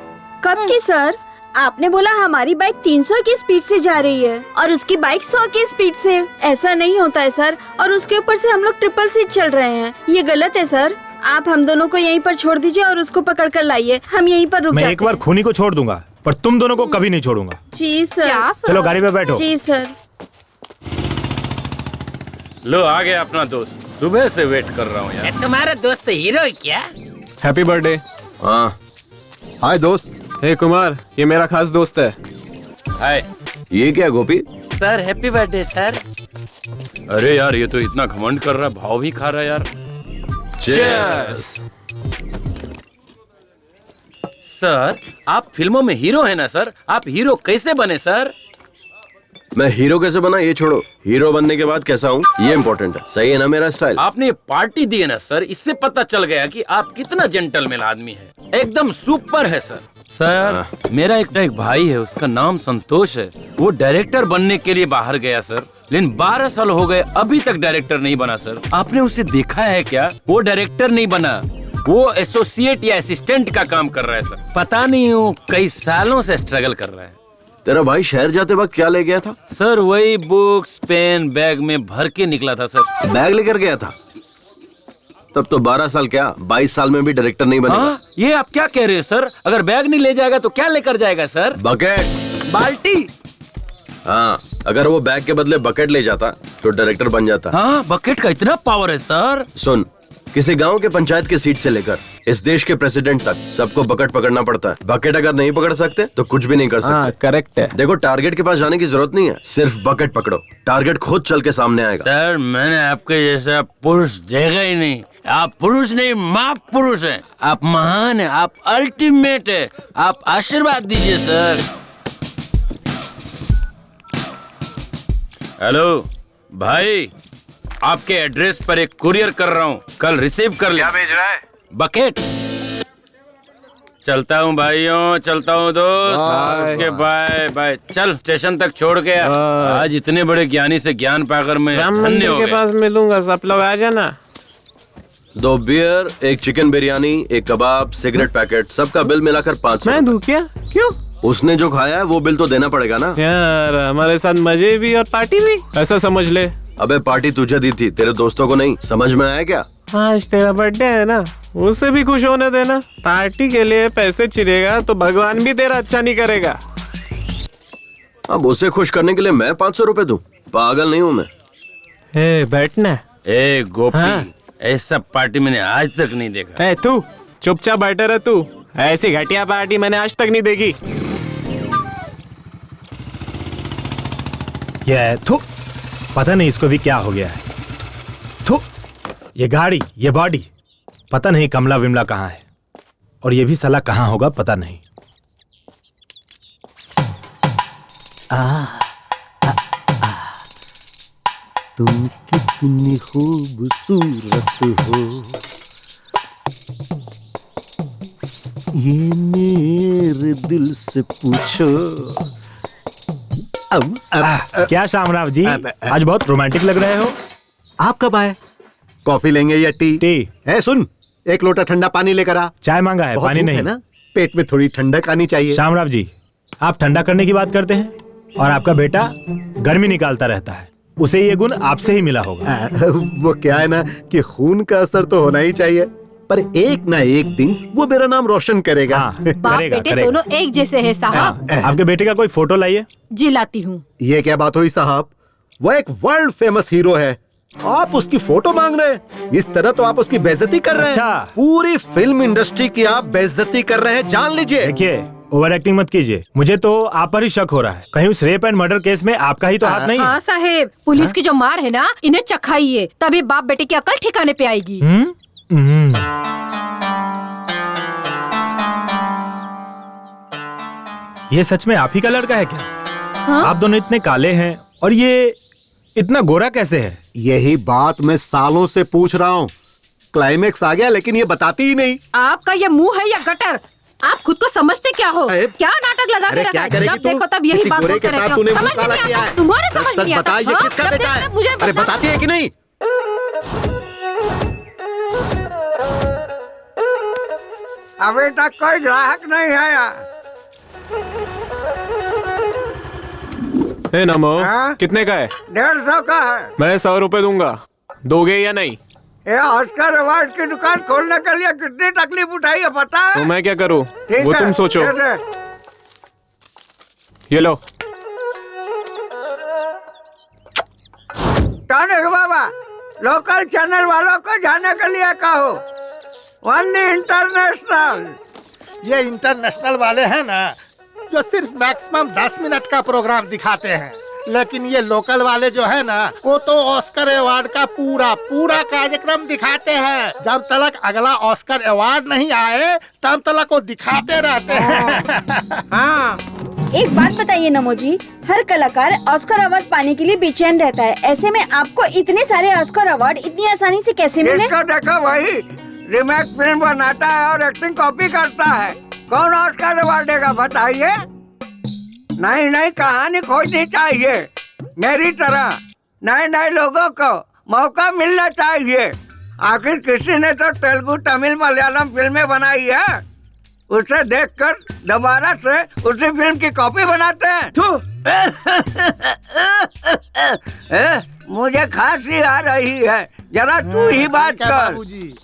कब की सर? आपने बोला हमारी बाइक 300 की स्पीड से जा रही है और उसकी बाइक 100 की स्पीड से। ऐसा नहीं होता है सर, और उसके ऊपर से हम लोग ट्रिपल सीट चल रहे हैं। ये गलत है सर। आप हम दोनों को यहीं पर छोड़ दीजिए और उसको पकड़ कर लाइए। हम यहीं पर रुक जाते हैं। मैं एक बार खूनी को छोड़ दूंगा, पर तुम दोनों को कभी नहीं छोड़ूंगा। जी सर। क्या सर? चलो गाड़ी पे बैठो। जी सर। लो, आ गया अपना दोस्त। सुबह से वेट कर रहा हूँ यार। तुम्हारा दोस्त हीरो है क्या? Happy birthday. हाँ, हाय दोस्त। हे कुमार, ये मेरा खास दोस्त है। हाय। ये क्या Gopi? Sir happy birthday sir. अरे यार, ये तो इतना घमंड कर रहा, भाव भी खा रहा यार। Cheers! सर, आप फिल्मों में हीरो है ना सर? आप हीरो कैसे बने सर? मैं हीरो कैसे बना ये छोड़ो, हीरो बनने के बाद कैसा हूँ ये इम्पोर्टेंट है। सही है ना मेरा स्टाइल? आपने पार्टी दी है ना सर, इससे पता चल गया कि आप कितना जेंटलमैन आदमी है। एकदम सुपर है सर। सर, मेरा एक भाई है, उसका नाम संतोष है। वो डायरेक्टर बनने के लिए बाहर गया सर, लेकिन 12 साल हो गए अभी तक डायरेक्टर नहीं बना सर। आपने उसे देखा है क्या? वो डायरेक्टर नहीं बना, वो एसोसिएट या असिस्टेंट का काम कर रहा है सर। पता नहीं वो कई सालों से स्ट्रगल कर रहा है। तेरा भाई शहर जाते वक्त क्या ले गया था? सर वही बुक्स पेन बैग में भर के निकला था सर। बैग लेकर गया था? तब तो 12 साल क्या 22 साल में भी डायरेक्टर नहीं बनेगा। ये आप क्या कह रहे हैं सर? अगर बैग नहीं ले जाएगा तो क्या लेकर जाएगा सर? बकेट। बाल्टी। हाँ, अगर वो बैग के बदले बकेट ले जाता तो डायरेक्टर बन जाता। हाँ, बकेट का इतना पावर है सर। सुन, किसी गांव के पंचायत की सीट से लेकर इस देश के प्रेसिडेंट तक सबको बकेट पकड़ना पड़ता है। बकेट अगर नहीं पकड़ सकते तो कुछ भी नहीं कर सकते। करेक्ट है। देखो, टारगेट के पास जाने की जरूरत नहीं है, सिर्फ बकेट पकड़ो, टारगेट खुद चल के सामने आएगा। सर, मैंने आपके जैसा पुरुष देखा ही नहीं। आप पुरुष नहीं, महापुरुष हैं। आप महान हैं, आप अल्टीमेट है। आप आशीर्वाद दीजिए सर। हेलो भाई, आपके एड्रेस पर एक कुरियर कर रहा हूँ, कल रिसीव कर लिया। क्या भेज रहा है? बकेट। चलता हूँ भाइयों, चलता हूँ दोस्त। Okay, bye bye. चल स्टेशन तक छोड़ के आज इतने बड़े ज्ञानी से ज्ञान पाकर मैं धन्य हो गया। के पास मिलूंगा, सब लोग आ जाना। 2 बियर, 1 चिकन बिरयानी, 1 कबाब, सिगरेट पैकेट, सबका बिल मिलाकर 500। मैं दूं क्या? क्यों? उसने जो खाया है वो बिल तो देना पड़ेगा ना यार। हमारे साथ मजे भी और पार्टी भी, ऐसा समझ ले। अबे पार्टी तुझे दी थी, तेरे दोस्तों को नहीं। समझ में आया क्या? आज तेरा बर्थडे है ना, उसे भी खुश होने देना। पार्टी के लिए पैसे चिरेगा तो भगवान भी तेरा अच्छा नहीं करेगा। अब उसे खुश करने के लिए मैं 500 रुपए दूं? पागल नहीं हूँ मैं। बैठना। ए गोपी, ऐसा पार्टी मैंने आज तक नहीं देखा। तू चुपचाप बैठा रह। तू ऐसी घटिया पार्टी मैंने आज तक नहीं देखी। किया है। थू, पता नहीं इसको भी क्या हो गया है। थू, ये गाड़ी, ये बॉडी, पता नहीं कमला विमला कहाँ है, और ये भी साला कहाँ होगा पता नहीं। तुम कितनी खूबसूरत हो, ये मेरे दिल से पूछो। क्या शामराव जी, आज बहुत रोमांटिक लग रहे हो। आप कब आए? कॉफी लेंगे या टी? टी। सुन, एक लोटा ठंडा पानी लेकर आ। चाय मांगा है, पानी नहीं है ना, पेट में थोड़ी ठंडक आनी चाहिए। शामराव जी, आप ठंडा करने की बात करते हैं और आपका बेटा गर्मी निकालता रहता है। उसे ये गुण आपसे ही मिला होगा। वो क्या है ना कि खून का असर तो होना ही चाहिए, पर एक ना एक दिन वो मेरा नाम रोशन करेगा। बाप बेटे दोनों एक जैसे हैं साहब। आपके बेटे का कोई फोटो लाइए। जी लाती हूँ। ये क्या बात हुई साहब, वो एक वर्ल्ड फेमस हीरो है, आप उसकी फोटो मांग रहे हैं? इस तरह तो आप उसकी बेइज्जती कर रहे हैं। पूरी फिल्म इंडस्ट्री की आप बेइज्जती कर रहे हैं, जान लीजिए। देखिए, ओवर एक्टिंग मत कीजिए, मुझे तो आप पर ही शक हो रहा है। कहीं उस रेप एंड मर्डर केस में आपका ही तो हाथ नहीं है? हाँ साहेब, पुलिस की जो मार है ना, इन्हें चखाइए, तभी बाप बेटे की अकल ठिकाने पे आएगी। ये सच में आप ही का लड़का है क्या? हाँ? आप दोनों इतने काले हैं और ये इतना गोरा कैसे है? यही बात मैं सालों से पूछ रहा हूँ। क्लाइमेक्स आ गया लेकिन ये बताती ही नहीं। आपका ये मुंह है या गटर? आप खुद को समझते क्या हो? क्या नाटक लगा के रखा है? जब देखो तब यही बात करते रहते हो। समझ में नहीं आता, तुम्हारे समझ नहीं आता। ये किसका बेटा है? मुझे अरे बताती है कि नहीं? अभी तक कोई ग्राहक नहीं आया। ए नमो, कितने का है? 150 का है। मैं 100 रुपए दूंगा, दोगे या नहीं? ये ऑस्कर अवार्ड की दुकान खोलने के लिए कितनी तकलीफ उठाई है पता है? तो मैं क्या करूं? ठीक वो है, तुम सोचो। दे दे। ये लो। टॉनिक बाबा, लोकल चैनल वालों को जाने के लिए कहो, वन्नी इंटरनेशनल। ये इंटरनेशनल वाले हैं ना, जो सिर्फ मैक्सिमम 10 मिनट का प्रोग्राम दिखाते हैं, लेकिन ये लोकल वाले जो है ना, वो तो ऑस्कर अवार्ड का पूरा कार्यक्रम दिखाते हैं। जब तक अगला ऑस्कर अवार्ड नहीं आए तब तक वो दिखाते रहते हैं। हाँ। एक बात बताइए नमो जी, हर कलाकार ऑस्कर अवार्ड पाने के लिए बेचैन रहता है, ऐसे में आपको इतने सारे ऑस्कर अवार्ड इतनी आसानी से कैसे मिले? इसको देखो भाई, रीमेक फिल्म बनाता है और एक्टिंग कॉपी करता है, कौन ऑस्कर अवार्ड देगा बताइए? नहीं, कहानी खोजनी चाहिए। मेरी तरह नए लोगों को मौका मिलना चाहिए। आखिर किसी ने तो तेलुगु, तमिल, मलयालम फिल्में बनाई है, उसे देखकर दोबारा से उसी फिल्म की कॉपी बनाते हैं। मुझे खांसी आ रही है, जरा तू ही बात कर। बाबूजी,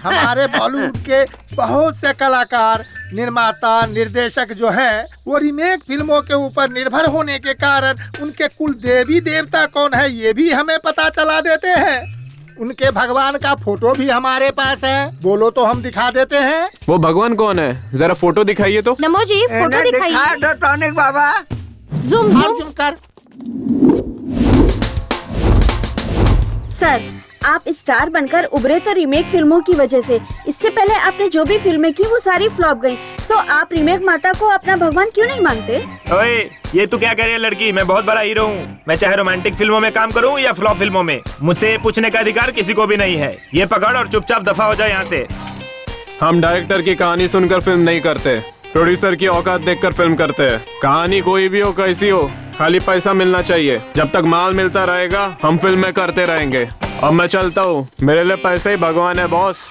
हमारे बॉलीवुड के बहुत से कलाकार, निर्माता, निर्देशक जो हैं, वो रीमेक फिल्मों के ऊपर निर्भर होने के कारण उनके कुल देवी देवता कौन है ये भी हमें पता चला देते हैं। उनके भगवान का फोटो भी हमारे पास है, बोलो तो हम दिखा देते हैं। वो भगवान कौन है? जरा फोटो दिखाइए तो। नमो जी, फोटो दिखाइए। दिखा दो टॉनिक बाबा। ज़ूम कर। सर, आप स्टार बनकर उभरे तो रीमेक फिल्मों की वजह से। इससे पहले आपने जो भी फिल्में की वो सारी फ्लॉप गयी, तो आप रीमेक माता को अपना भगवान क्यों नहीं मानते? ओए, ये तू क्या कह रही है लड़की? मैं बहुत बड़ा हीरो हूँ। मैं चाहे रोमांटिक फिल्मों में काम करूँ या फ्लॉप फिल्मों में, मुझसे पूछने का अधिकार किसी को भी नहीं है। ये पकड़ और चुपचाप दफा हो जाए यहाँ से। हम डायरेक्टर की कहानी सुनकर फिल्म नहीं करते, प्रोड्यूसर की औकात देखकर फिल्म करते हैं। कहानी कोई भी हो, कैसी हो, खाली पैसा मिलना चाहिए। जब तक माल मिलता रहेगा हम फिल्में करते रहेंगे। अब मैं चलता हूँ, मेरे लिए पैसे ही भगवान है बॉस।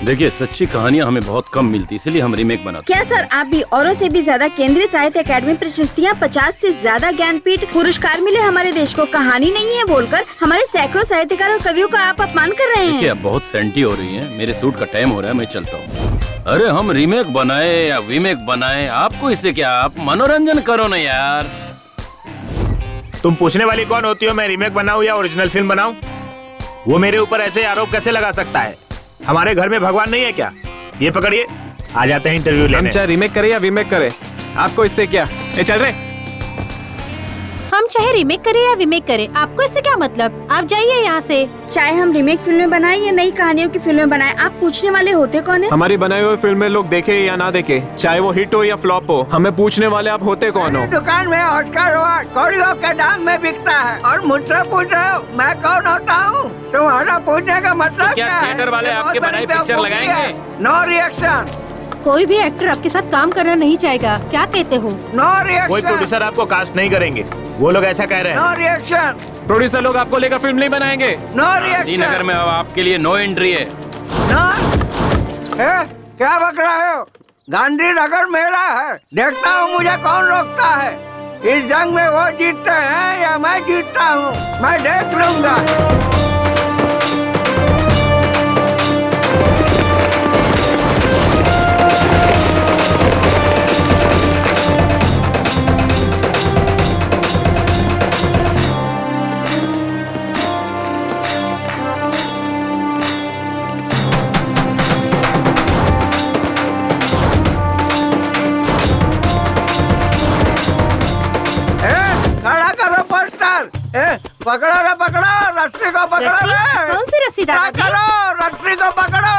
देखिए, सच्ची कहानियाँ हमें बहुत कम मिलती, इसलिए हम रीमेक बनाते। क्या सर, आप भी औरों से भी ज्यादा केंद्रीय साहित्य अकादमी प्रशस्तियाँ, 50 से ज्यादा ज्ञानपीठ पुरस्कार मिले हमारे देश को, कहानी नहीं है बोलकर हमारे सैकड़ों साहित्यकार और कवियों का आप अपमान कर रहे हैं। देखिए, अब बहुत सेंटी हो रही है, मेरे सूट का टाइम हो रहा है, मैं चलता हूँ। अरे हम रीमेक बनाए या वीमेक बनाए, आपको इससे क्या? आप मनोरंजन करो ना यार। तुम पूछने वाली कौन होती हो? मैं रीमेक बनाऊं या ओरिजिनल फिल्म बनाऊं? वो मेरे ऊपर ऐसे आरोप कैसे लगा सकता है? हमारे घर में भगवान नहीं है क्या? ये पकड़िए, आ जाते हैं इंटरव्यू लेने। हम चाहे रीमेक करे या वीमेक करे, आपको इससे क्या? चल रहे। हम चाहे रीमेक करें या रीमेक करें, आपको इससे क्या मतलब? आप जाइए यहाँ से। चाहे हम रीमेक फिल्में बनाएं या नई कहानियों की फिल्में बनाएं, आप पूछने वाले होते कौन है? हमारी बनाई हुई फिल्में लोग देखे या ना देखे, चाहे वो हिट हो या फ्लॉप हो, हमें पूछने वाले आप होते कौन हो? दुकान में ऑस्कर अवार्ड कौड़ियों के दाम में बिकता है और मुझसे पूछ रहे हो मैं कौन होता हूँ? तुम्हारा पूछने का मतलब तो क्या थिएटर वाले आपके बनाई पिक्चर लगाएंगे? No reaction. कोई भी एक्टर आपके साथ काम करना नहीं चाहेगा, क्या कहते हो? No reaction. कोई प्रोड्यूसर आपको कास्ट नहीं करेंगे, वो लोग ऐसा कह रहे हैं। No reaction. प्रोड्यूसर लोग आपको लेकर फिल्म नहीं बनाएंगे। No reaction. नगर में अब आपके लिए नो एंट्री है। क्या बक रहे हो? गांधीनगर मेरा है, देखता हूँ मुझे कौन रोकता है। इस जंग में वो जीतते हैं या मैं जीतता हूँ, मैं देख लूंगा। पकड़ो रे पकड़ो, रस्सी को पकड़ो रे। कौन सी रस्सी दादाजी? रस्सी को पकड़ो।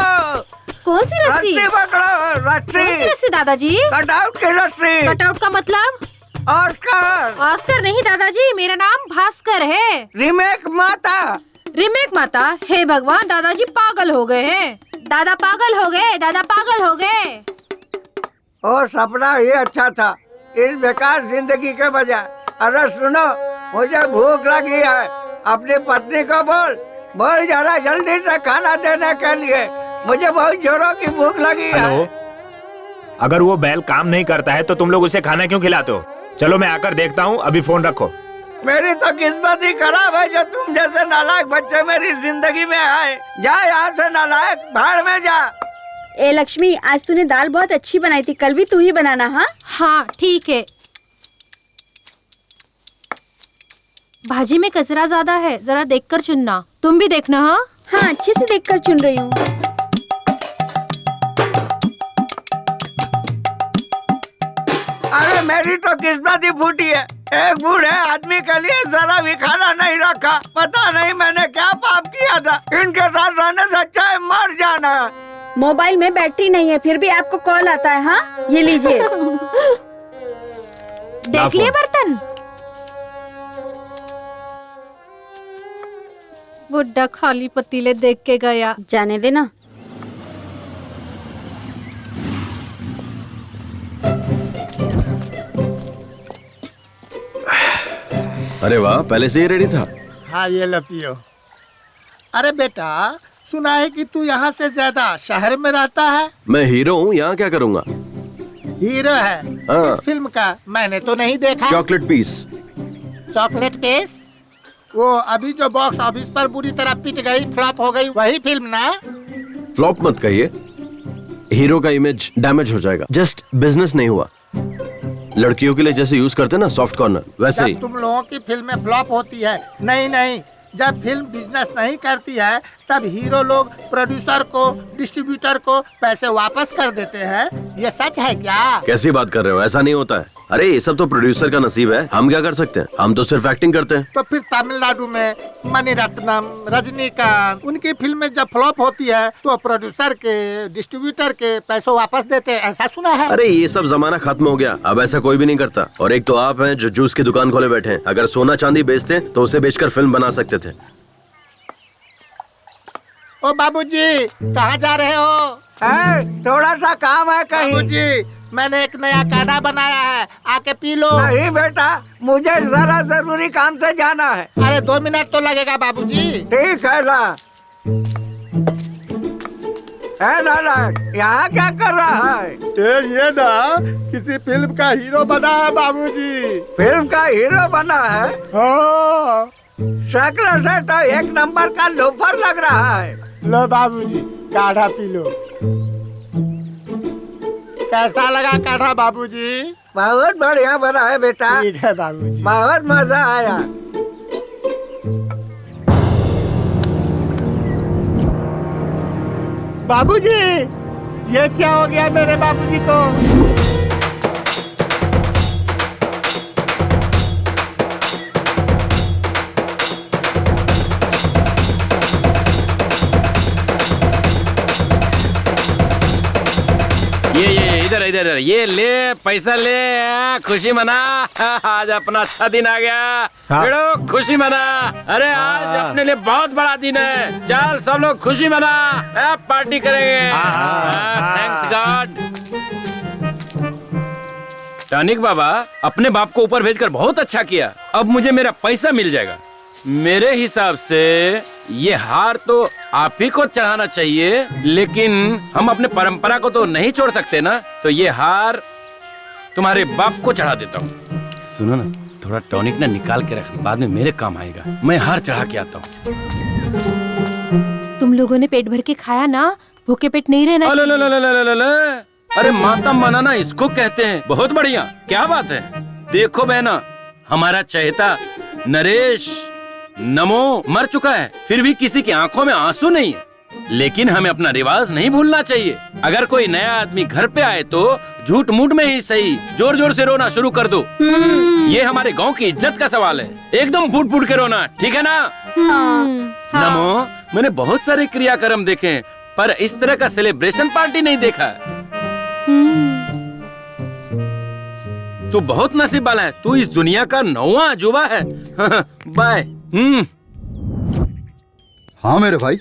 कौन सी रस्सी? रस्सी पकड़ो, रस्सी। कौन सी रस्सी दादाजी? कटआउट की रस्सी। कटआउट का मतलब? ऑस्कर। ऑस्कर नहीं दादाजी, मेरा नाम भास्कर है। रीमेक माता। रीमेक माता? हे भगवान, दादाजी पागल हो गए हैं। दादा पागल हो गए, दादा पागल हो गए। ओ सपना ही अच्छा था इस बेकार जिंदगी के बजाय। अरे सुनो, मुझे भूख लगी है, अपनी पत्नी को बोल जरा जल्दी से खाना देने के लिए, मुझे बहुत जोरों की भूख लगी है। हेलो, अगर वो बैल काम नहीं करता है तो तुम लोग उसे खाना क्यों खिलाते हो? चलो मैं आकर देखता हूँ, अभी फोन रखो। मेरी तो किस्मत ही खराब है जो तुम जैसे नालायक बच्चे मेरी जिंदगी में आए। जा यहाँ से नालायक, भाड़ में जा। ए लक्ष्मी, आज तूने दाल बहुत अच्छी बनाई थी, कल भी तू ही बनाना। हाँ हाँ ठीक है। भाजी में कचरा ज्यादा है, जरा देखकर चुनना। तुम भी देखना। हाँ हाँ, अच्छे से देखकर चुन रही हूँ। अरे मेरी तो किस्मत ही फूटी है, एक बूढ़े आदमी के लिए जरा भी खाना नहीं रखा। पता नहीं मैंने क्या पाप किया था, इनके साथ रहने से अच्छा है मर जाना। मोबाइल में बैटरी नहीं है, फिर भी आपको कॉल आता है। हाँ ये लीजिए। देख लिए बर्तन? बुड्ढा खाली पतीले देख के गया। जाने देना। अरे वाह, पहले से ही रेडी था। हाँ ये लो पियो। अरे बेटा, सुना है कि तू यहाँ से ज्यादा शहर में रहता है। मैं हीरो हूँ, यहाँ क्या करूँगा? हीरो है हाँ। इस फिल्म का? मैंने तो नहीं देखा। Chocolate piece. Chocolate piece? वो अभी जो बॉक्स ऑफिस पर बुरी तरह पिट गई, फ्लॉप हो गई, वही फिल्म ना? फ्लॉप मत कहिए, हीरो का इमेज डैमेज हो जाएगा। जस्ट बिजनेस नहीं हुआ। लड़कियों के लिए जैसे यूज करते ना सॉफ्ट कॉर्नर, वैसे ही। तुम लोगों की फिल्में फ्लॉप होती है। नहीं, जब फिल्म बिजनेस नहीं करती है तब हीरो लोग प्रोड्यूसर को, डिस्ट्रीब्यूटर को पैसे वापस कर देते हैं। ये सच है क्या? कैसी बात कर रहे हो? ऐसा नहीं होता है। अरे ये सब तो प्रोड्यूसर का नसीब है, हम क्या कर सकते हैं? हम तो सिर्फ एक्टिंग करते हैं। तो फिर तमिलनाडु में मणिरत्नम, रजनीकांत, उनकी फिल्में जब फ्लॉप होती है तो प्रोड्यूसर के, डिस्ट्रीब्यूटर के पैसों वापस देते हैं, ऐसा सुना है। अरे ये सब जमाना खत्म हो गया, अब ऐसा कोई भी नहीं करता। और एक तो आप हैं जो जूस की दुकान खोले बैठे हैं। अगर सोना चांदी बेचते तो उसे बेचकर फिल्म बना सकते थे। ओ बाबूजी, कहाँ जा रहे हो? थोड़ा सा काम है कहीं। बाबूजी, मैंने एक नया काढ़ा बनाया है, आके पी लो। नहीं बेटा, मुझे जरा जरूरी काम से जाना है। अरे 2 मिनट तो लगेगा बाबूजी। ठीक है ला। लाला, यहाँ क्या कर रहा है? ये ना किसी फिल्म का हीरो बना है बाबूजी। फिल्म का हीरो बना है? हाँ। शक्ल से तो एक नंबर का लोफर लग रहा है। लो बाबूजी, काढ़ा पी लो। कैसा लगा काढ़ा बाबूजी? बहुत बढ़िया बना है बेटा। ठीक है बाबूजी। बहुत मजा आया। बाबूजी, ये क्या हो गया मेरे बाबूजी को? इधर इधर इधर, ये ले पैसा ले, खुशी मना। आज अपना अच्छा दिन आ गया। भिड़ो खुशी मना। अरे आज अपने लिए बहुत बड़ा दिन है। चल सब लोग खुशी मना, पार्टी करेंगे। Thanks God. टॉनिक बाबा, अपने बाप को ऊपर भेजकर बहुत अच्छा किया। अब मुझे मेरा पैसा मिल जाएगा। मेरे हिसाब से ये हार तो आप ही को चढ़ाना चाहिए, लेकिन हम अपने परंपरा को तो नहीं छोड़ सकते ना। तो ये हार तुम्हारे बाप को चढ़ा देता हूँ। सुनो ना, थोड़ा टॉनिक ना निकाल के रखना, बाद में मेरे काम आएगा। मैं हार चढ़ा के आता हूँ। तुम लोगों ने पेट भर के खाया ना, भूखे पेट नहीं रहना चाहिए। अरे मातम बनाना इसको कहते हैं। बहुत बढ़िया, क्या बात है। देखो बहना, हमारा चहेता नरेश नमो मर चुका है, फिर भी किसी की आंखों में आंसू नहीं है। लेकिन हमें अपना रिवाज नहीं भूलना चाहिए। अगर कोई नया आदमी घर पे आए तो झूठ मूठ में ही सही जोर जोर से रोना शुरू कर दो। ये हमारे गांव की इज्जत का सवाल है। एकदम फूट फूट के रोना, ठीक है ना? नमो, मैंने बहुत सारे क्रियाक्रम देखे हैं, पर इस तरह का सेलिब्रेशन पार्टी नहीं देखा। तू बहुत नसीब वाला है। तू इस दुनिया का 9वां अजूबा है। बाय। हाँ मेरे भाई,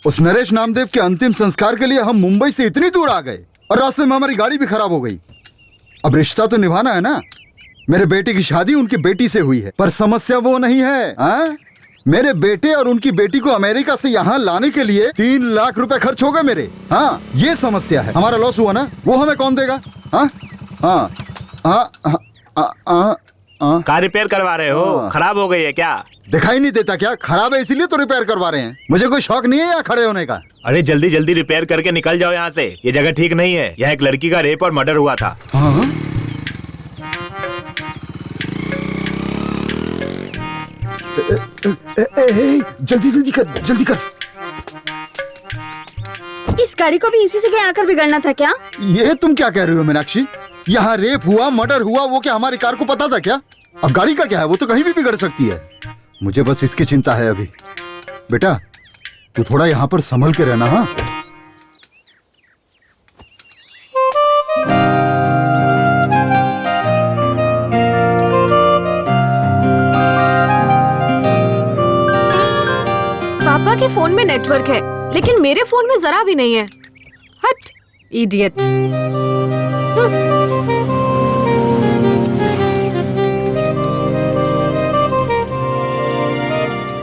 उस नरेश नामदेव के अंतिम संस्कार के लिए हम मुंबई से इतनी दूर आ गए और रास्ते में हमारी गाड़ी भी खराब हो गई। अब रिश्ता तो निभाना है ना। मेरे बेटे की शादी उनकी बेटी से हुई है, पर समस्या वो नहीं है। मेरे बेटे और उनकी बेटी को अमेरिका से यहाँ लाने के लिए 3 लाख रुपए खर्च हो गए मेरे। हाँ, ये समस्या है। हमारा लॉस हुआ ना, वो हमें कौन देगा? हाँ हाँ कार रिपेयर करवा रहे हो? खराब हो गई है क्या? दिखाई नहीं देता क्या? खराब है इसीलिए तो रिपेयर करवा रहे हैं। मुझे कोई शौक नहीं है यहाँ खड़े होने का। अरे जल्दी जल्दी रिपेयर करके निकल जाओ यहाँ से। ये जगह ठीक नहीं है। यहाँ एक लड़की का रेप और मर्डर हुआ था। जल्दी जल्दी कर, जल्दी कर। इस गाड़ी को भी इसी जगह आकर बिगड़ना था क्या? ये तुम क्या कह रही हो मीनाक्षी? यहाँ रेप हुआ, मर्डर हुआ, वो क्या हमारी कार को पता था क्या? अब गाड़ी का क्या है, वो तो कहीं भी बिगड़ सकती है। मुझे बस इसकी चिंता है अभी। बेटा तू थोड़ा यहाँ पर संभल के रहना। हाँ, पापा के फोन में नेटवर्क है, लेकिन मेरे फोन में जरा भी नहीं है। हट, इडियट।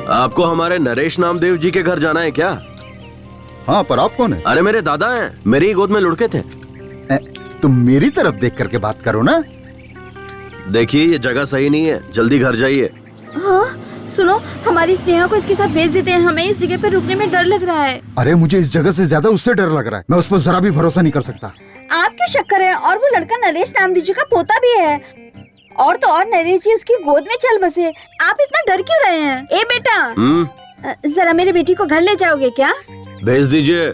आपको हमारे नरेश नामदेव जी के घर जाना है क्या? हाँ, पर आप कौन है? अरे मेरे दादा हैं, मेरी गोद में लुढ़के थे। तुम मेरी तरफ देख करके बात करो ना। देखिए ये जगह सही नहीं है, जल्दी घर जाइए। हाँ, सुनो, हमारी स्नेहा को इसके साथ भेज देते हैं। हमें इस जगह पर रुकने में डर लग रहा है। अरे मुझे इस जगह से ज्यादा उससे डर लग रहा है। मैं उस पर जरा भी भरोसा नहीं कर सकता। आप क्यों शक कर रहे हैं? और वो लड़का नरेश नामदेव जी का पोता भी है। और तो और नरेश जी उसकी गोद में चल बसे। आप इतना डर क्यों रहे हैं? ए बेटा, जरा मेरी बेटी को घर ले जाओगे क्या? भेज दीजिए।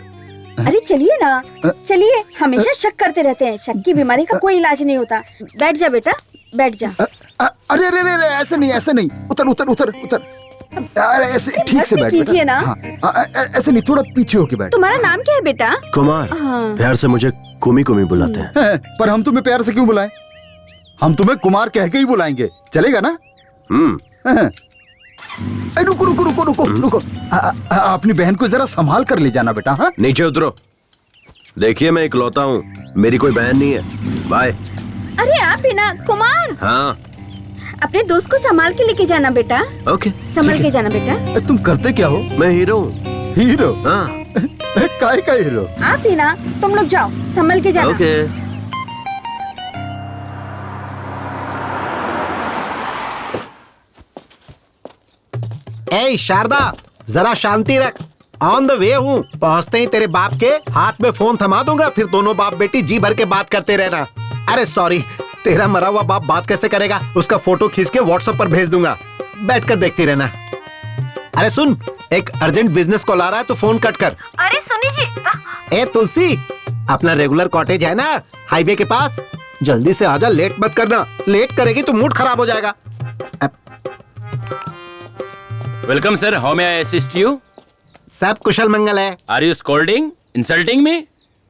अरे चलिए ना, चलिए। हमेशा शक करते रहते हैं। शक की बीमारी का कोई इलाज नहीं होता। बैठ जा बेटा, बैठ जा। अरे अरे अरे, ऐसे नहीं, ऐसे नहीं। उतर उतर उतर उतर। अरे ऐसे ठीक से बैठ कीजिए ना। हाँ, ऐसे नहीं, थोड़ा पीछे होके बैठ। तुम्हारा नाम क्या है बेटा? कुमार। प्यार से मुझे कुमी कुमी बुलाते हैं। पर हम तुम्हें प्यार से क्यों बुलाएं? हम तुम्हें कुमार कह के ही बुलाएंगे, चलेगा ना? रुको रुको रुको रुको रुको। अपनी बहन को जरा संभाल कर ले जाना बेटा। हाँ, नीचे उतरो। देखिए मैं इकलौता हूँ, मेरी कोई बहन नहीं है। बाय। अरे आप ही ना कुमार। हाँ, अपने दोस्त को संभाल के लेके जाना बेटा। ओके, संभाल के जाना बेटा। तुम करते क्या हो? मैं हीरो हूँ। हीरो? हाँ। काय का हीरो? आप ही ना, तुम लोग जाओ, संभल के जाना। ओके। ए शारदा, जरा शांति रख। ऑन द वे हूँ। पहुँचते ही तेरे बाप के हाथ में फोन थमा दूंगा, फिर दोनों बाप बेटी जी भर के बात करते रहना। अरे सॉरी, तेरा मरा हुआ बाप बात कैसे करेगा? उसका फोटो खींच के व्हाट्सएप पर भेज दूंगा, बैठकर देखती रहना। अरे सुन, एक अर्जेंट बिजनेस कॉल आ रहा है, तो फोन कट कर। अरे सुनी जी। ए तुलसी, अपना रेगुलर कॉटेज है ना हाईवे के पास, जल्दी से आजा, लेट मत करना। लेट करेगी तो मूड खराब हो जाएगा। Welcome sir, how may I assist you? सब कुशल मंगल है। Are you scolding, insulting me?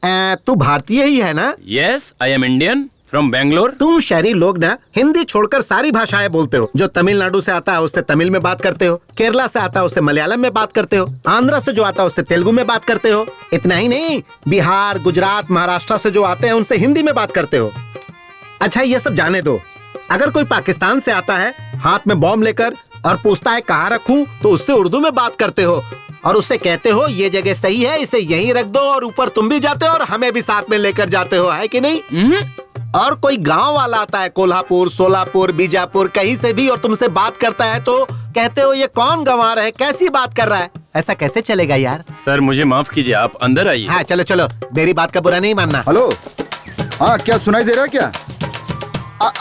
तू भारतीय ही है ना? Yes, I am Indian from Bangalore. तुम शहरी लोग ना हिंदी छोड़कर सारी भाषाएं बोलते हो। जो तमिलनाडु से आता है उससे तमिल में बात करते हो, केरला से आता है उससे मलयालम में बात करते हो, आंध्र से जो आता है उससे तेलुगु में बात करते हो। इतना ही नहीं, बिहार, गुजरात, महाराष्ट्र से जो आते हैं उनसे हिंदी में बात करते हो। अच्छा ये सब जाने दो, अगर कोई पाकिस्तान से आता है हाथ में बॉम्ब लेकर और पूछता है कहाँ रखूं, तो उससे उर्दू में बात करते हो और उससे कहते हो ये जगह सही है, इसे यहीं रख दो, और ऊपर तुम भी जाते हो और हमें भी साथ में लेकर जाते हो, है कि नहीं? और कोई गांव वाला आता है कोल्हापुर, सोलापुर, बीजापुर, कहीं से भी, और तुमसे बात करता है तो कहते हो ये कौन गंवार है, कैसी बात कर रहा है। ऐसा कैसे चलेगा यार? सर मुझे माफ कीजिए, आप अंदर आइए। हाँ चलो चलो, मेरी बात का बुरा नहीं मानना। हेलो, हाँ क्या सुनाई दे रहा है क्या?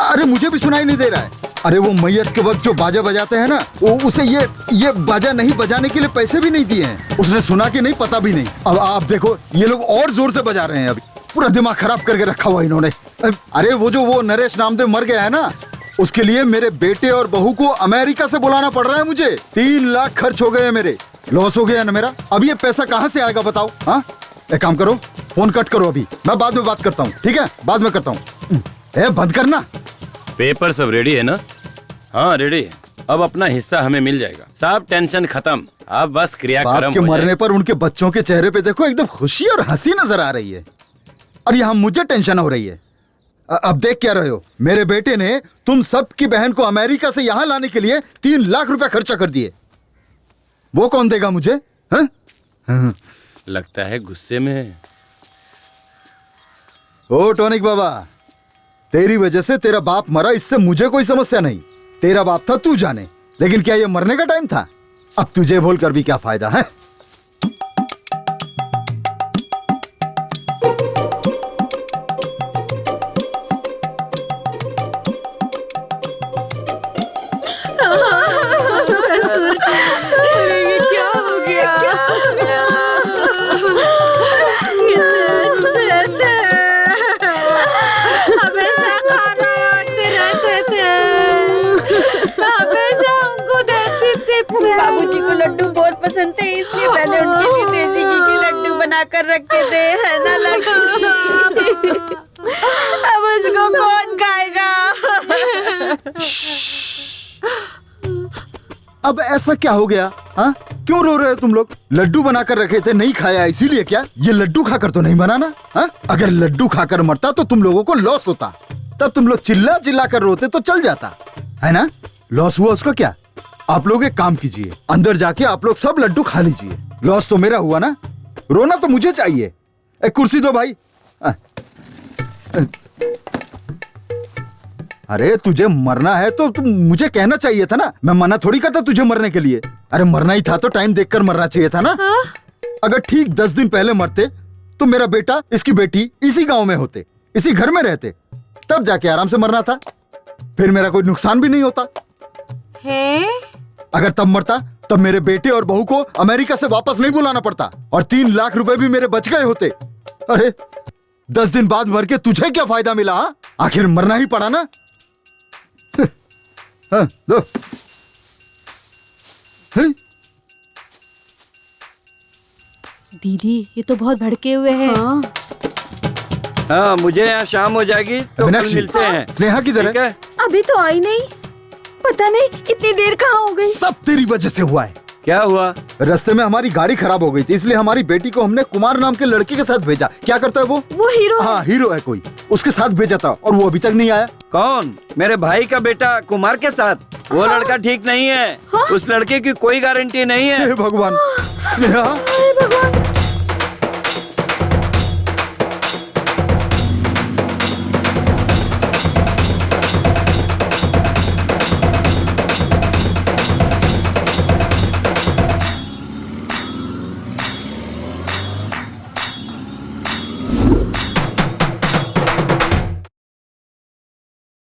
अरे मुझे भी सुनाई नहीं दे रहा है। अरे वो मैयत के वक्त जो बाजा बजाते हैं ना, वो उसे ये बाजा नहीं बजाने के लिए पैसे भी नहीं दिए हैं। उसने सुना कि नहीं पता भी नहीं। अब आप देखो ये लोग और जोर से बजा रहे हैं, अभी पूरा दिमाग खराब करके रखा हुआ इन्होंने। अरे वो नरेश नामदेव मर गया है ना, उसके लिए मेरे बेटे और बहू को अमेरिका से बुलाना पड़ रहा है मुझे। 3 लाख खर्च हो गए, मेरे लॉस हो गया ना मेरा। अब ये पैसा कहाँ से आएगा बताओ? हाँ एक काम करो, फोन कट करो, अभी मैं बाद में बात करता हूँ, ठीक है? बाद में करता हूँ। बंद करना। पेपर सब रेडी है ना? हाँ रेडी है। अब अपना हिस्सा हमें मिल जाएगा। सब टेंशन खत्म, अब बस क्रियाक्रम के मरने पर उनके बच्चों के चेहरे पे देखो एकदम खुशी और हंसी नजर आ रही है, और यहाँ मुझे टेंशन हो रही है। अब देख क्या रहे हो, मेरे बेटे ने तुम सब की बहन को अमेरिका से यहाँ लाने के लिए 3 लाख रुपया खर्चा कर दिए। वो कौन देगा मुझे? हाँ? लगता है गुस्से में। ओ टॉनिक बाबा, तेरी वजह से तेरा बाप मरा, इससे मुझे कोई समस्या नहीं। तेरा बाप था तू जाने, लेकिन क्या ये मरने का टाइम था? अब तुझे बोलकर भी क्या फायदा है? क्या हो गया? हमेशा खाना आते रहते थे, हमेशा उनको देती थी। बाबूजी को लड्डू बहुत पसंद थे, इसलिए मैंने उनके लिए देसी घी के लड्डू बनाकर रखे थे, है ना लड्डू? अब उसको कौन खाएगा? अब ऐसा क्या हो गया? हाँ क्यों रो रहे हो तुम लोग? लड्डू बनाकर रखे थे, नहीं खाया इसीलिए क्या? ये लड्डू खाकर तो नहीं बनाना। हाँ अगर लड्डू खाकर मरता तो तुम लोगों को लॉस होता, तब तुम लोग चिल्ला चिल्ला कर रोते तो चल जाता, है ना? लॉस हुआ उसको क्या? आप लोग एक काम कीजिए, अंदर जाके आप लोग सब लड्डू खा लीजिए। लॉस तो मेरा हुआ ना, रोना तो मुझे चाहिए। एक कुर्सी दो भाई। अरे तुझे मरना है तो तुम मुझे कहना चाहिए था ना, मैं मना थोड़ी करता तुझे मरने के लिए। अरे मरना ही था तो टाइम देखकर मरना चाहिए था ना। हाँ? अगर ठीक 10 दिन पहले मरते तो मेरा बेटा, इसकी बेटी इसी गांव में होते, इसी घर में रहते, तब जाके आराम से मरना था, फिर मेरा कोई नुकसान भी नहीं होता है? अगर तब मरता तब मेरे बेटे और बहू को अमेरिका से वापस नहीं बुलाना पड़ता, और 3 लाख रुपए भी मेरे बच गए होते। अरे 10 दिन बाद मर के तुझे क्या फायदा मिला? हा? आखिर मरना ही पड़ा ना। हाँ, लो। दीदी ये तो बहुत भड़के हुए हैं। हाँ मुझे यहाँ शाम हो जाएगी तो कल मिलते हैं। स्नेहा किधर है? अभी तो आई नहीं, पता नहीं इतनी देर कहाँ हो गई। सब तेरी वजह से हुआ है। क्या हुआ? रास्ते में हमारी गाड़ी खराब हो गई थी, इसलिए हमारी बेटी को हमने कुमार नाम के लड़के के साथ भेजा। क्या करता है वो? हीरो। हाँ हीरो है कोई, उसके साथ भेजा था और वो अभी तक नहीं आया। कौन? मेरे भाई का बेटा कुमार के साथ? वो लड़का ठीक नहीं है। उस लड़के की कोई गारंटी नहीं है। हे भगवान। स्नेहा,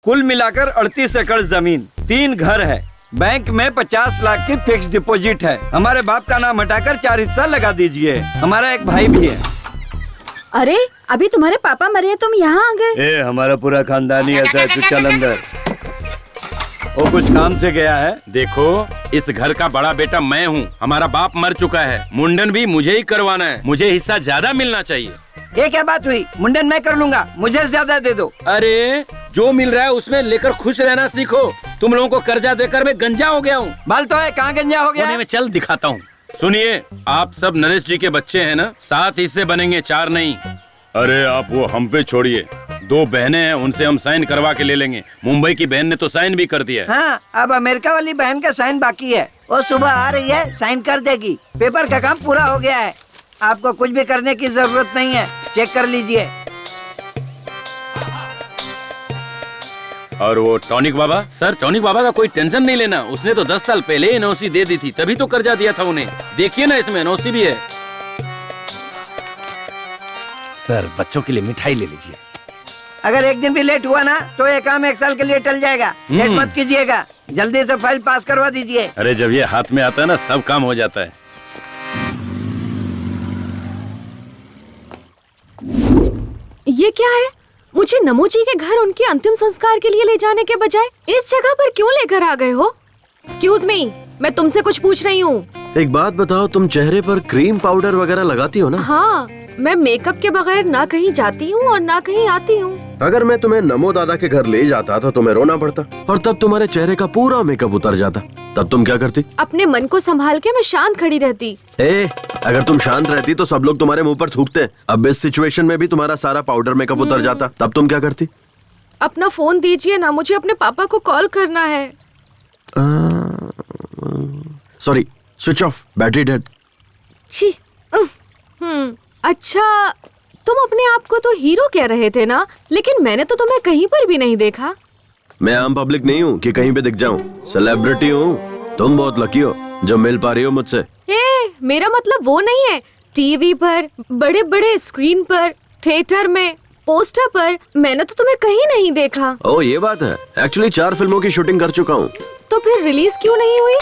कुल मिलाकर 38 एकड़ जमीन, 3 घर है, बैंक में 50 लाख की फिक्स डिपॉजिट है। हमारे बाप का नाम हटाकर 4 हिस्सा लगा दीजिए। हमारा एक भाई भी है। अरे अभी तुम्हारे पापा मरे तुम यहाँ आ गए? हमारा पूरा खानदान ही ऐसा है, तू चल अंदर। वो कुछ काम से गया है। देखो इस घर का बड़ा बेटा मैं हूँ, हमारा बाप मर चुका है, मुंडन भी मुझे ही करवाना है, मुझे हिस्सा ज्यादा मिलना चाहिए। ये क्या बात हुई? मुंडन मैं कर लूंगा, मुझे ज्यादा दे दो। अरे जो मिल रहा है उसमें लेकर खुश रहना सीखो। तुम लोगों को कर्जा देकर मैं गंजा हो गया हूँ। बाल तो है, कहाँ गंजा हो गया? कोने में चल दिखाता हूँ। सुनिए, आप सब नरेश जी के बच्चे हैं ना, 7 हिस्से बनेंगे, 4 नहीं। अरे आप वो हम पे छोड़िए, 2 बहनें हैं, उनसे हम साइन करवा के ले लेंगे। मुंबई की बहन ने तो साइन भी कर दिया है। हाँ, अब अमेरिका वाली बहन का साइन बाकी है, वो सुबह आ रही है, साइन कर देगी। पेपर का काम पूरा हो गया है, आपको कुछ भी करने की जरूरत नहीं है, चेक कर लीजिए। और वो टॉनिक बाबा, सर टॉनिक बाबा का कोई टेंशन नहीं लेना, उसने तो 10 साल पहले एनओसी दे दी थी, तभी तो कर्जा दिया था उन्हें। देखिए ना, इसमें एनओसी भी है। सर बच्चों के लिए मिठाई ले लीजिए। अगर एक दिन भी लेट हुआ ना तो ये काम 1 साल के लिए टल जाएगा। लेट मत कीजिएगा, जल्दी से फाइल पास करवा दीजिए। अरे जब ये हाथ में आता है ना, सब काम हो जाता है। ये क्या है? मुझे नमो जी के घर उनके अंतिम संस्कार के लिए ले जाने के बजाय इस जगह पर क्यों लेकर आ गए हो? एक्सक्यूज मी, मैं तुमसे कुछ पूछ रही हूँ। एक बात बताओ, तुम चेहरे पर क्रीम पाउडर वगैरह लगाती हो ना? हाँ, मैं मेकअप के बगैर ना कहीं जाती हूँ और ना कहीं आती हूँ। अगर मैं तुम्हें नमो दादा के घर ले जाता तो तुम्हें रोना पड़ता और तब तुम्हारे चेहरे का पूरा मेकअप उतर जाता, तब तुम क्या करती? अपने मन को संभाल के मैं शांत खड़ी रहती। अगर तुम शांत रहती तो सब लोग तुम्हारे मुंह पर थूकते। अब इस सिचुएशन में भी तुम्हारा सारा पाउडर मेकअप उतर जाता, तब तुम क्या करती? अपना फोन दीजिए ना, मुझे अपने पापा को कॉल करना है। Sorry, switch off, battery dead. छी। अच्छा, तुम अपने आप को तो हीरो कह रहे थे ना, लेकिन मैंने तो तुम्हें कहीं पर भी नहीं देखा। मैं आम पब्लिक नहीं हूँ कि कहीं पे दिख जाऊँ, सेलिब्रिटी हूँ। तुम बहुत लकी हो जो मिल पा रही हो मुझसे। मेरा मतलब वो नहीं है। टीवी पर, बड़े बड़े स्क्रीन पर, थिएटर में, पोस्टर पर, मैंने तो तुम्हें कहीं नहीं देखा। ओह, ये बात है। एक्चुअली 4 फिल्मों की शूटिंग कर चुका हूँ। तो फिर रिलीज क्यों नहीं हुई?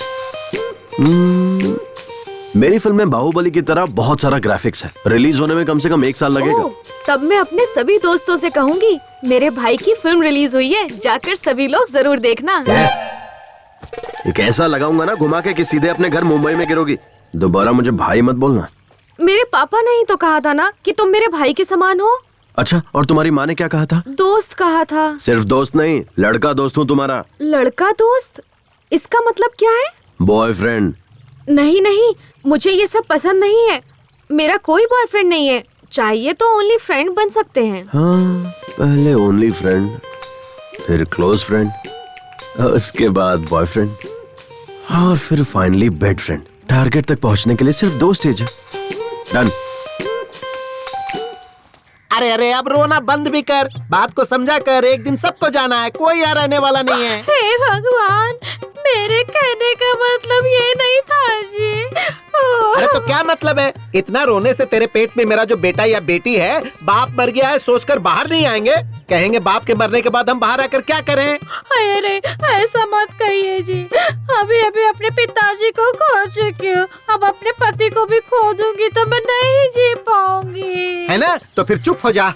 मेरी फिल्म में बाहुबली की तरह बहुत सारा ग्राफिक्स है, रिलीज होने में कम से कम 1 साल लगेगा। तब मैं अपने सभी दोस्तों से कहूँगी, मेरे भाई की फिल्म रिलीज हुई है, जाकर सभी लोग जरूर देखना। ये कैसा लगाऊंगा ना घुमा के कि सीधे अपने घर मुंबई में गिरोगी। दोबारा मुझे भाई मत बोलना। मेरे पापा ने ही तो कहा था ना कि तुम मेरे भाई के समान हो। अच्छा, और तुम्हारी माँ ने क्या कहा था? दोस्त कहा था। सिर्फ दोस्त नहीं, लड़का दोस्त हूँ तुम्हारा। लड़का दोस्त? इसका मतलब क्या है? बॉयफ्रेंड। नहीं नहीं, मुझे ये सब पसंद नहीं है। मेरा कोई बॉयफ्रेंड नहीं है, चाहिए तो ओनली फ्रेंड बन सकते हैं। हाँ, पहले ओनली फ्रेंड, फिर क्लोज फ्रेंड, उसके बाद बॉयफ्रेंड, और फिर फाइनली बेड फ्रेंड। टारगेट तक पहुंचने के लिए सिर्फ 2 स्टेज है। डन। अरे अरे, अब रोना बंद भी कर, बात को समझा कर। एक दिन सबको जाना है, कोई यहाँ रहने वाला नहीं है। हे भगवान, मेरे कहने का मतलब ये नहीं था जी। अरे तो क्या मतलब है? इतना रोने से तेरे पेट में मेरा जो बेटा या बेटी है, बाप मर गया है सोचकर बाहर नहीं आएंगे? कहेंगे बाप के मरने के बाद हम बाहर आकर क्या करें? अरे ऐसा मत कहिए जी, अभी अभी अपने पिताजी को खो चुकी हूँ, अब अपने पति को भी खो दूंगी तो मैं नहीं जी पाऊंगी। है ना? तो फिर चुप हो जा।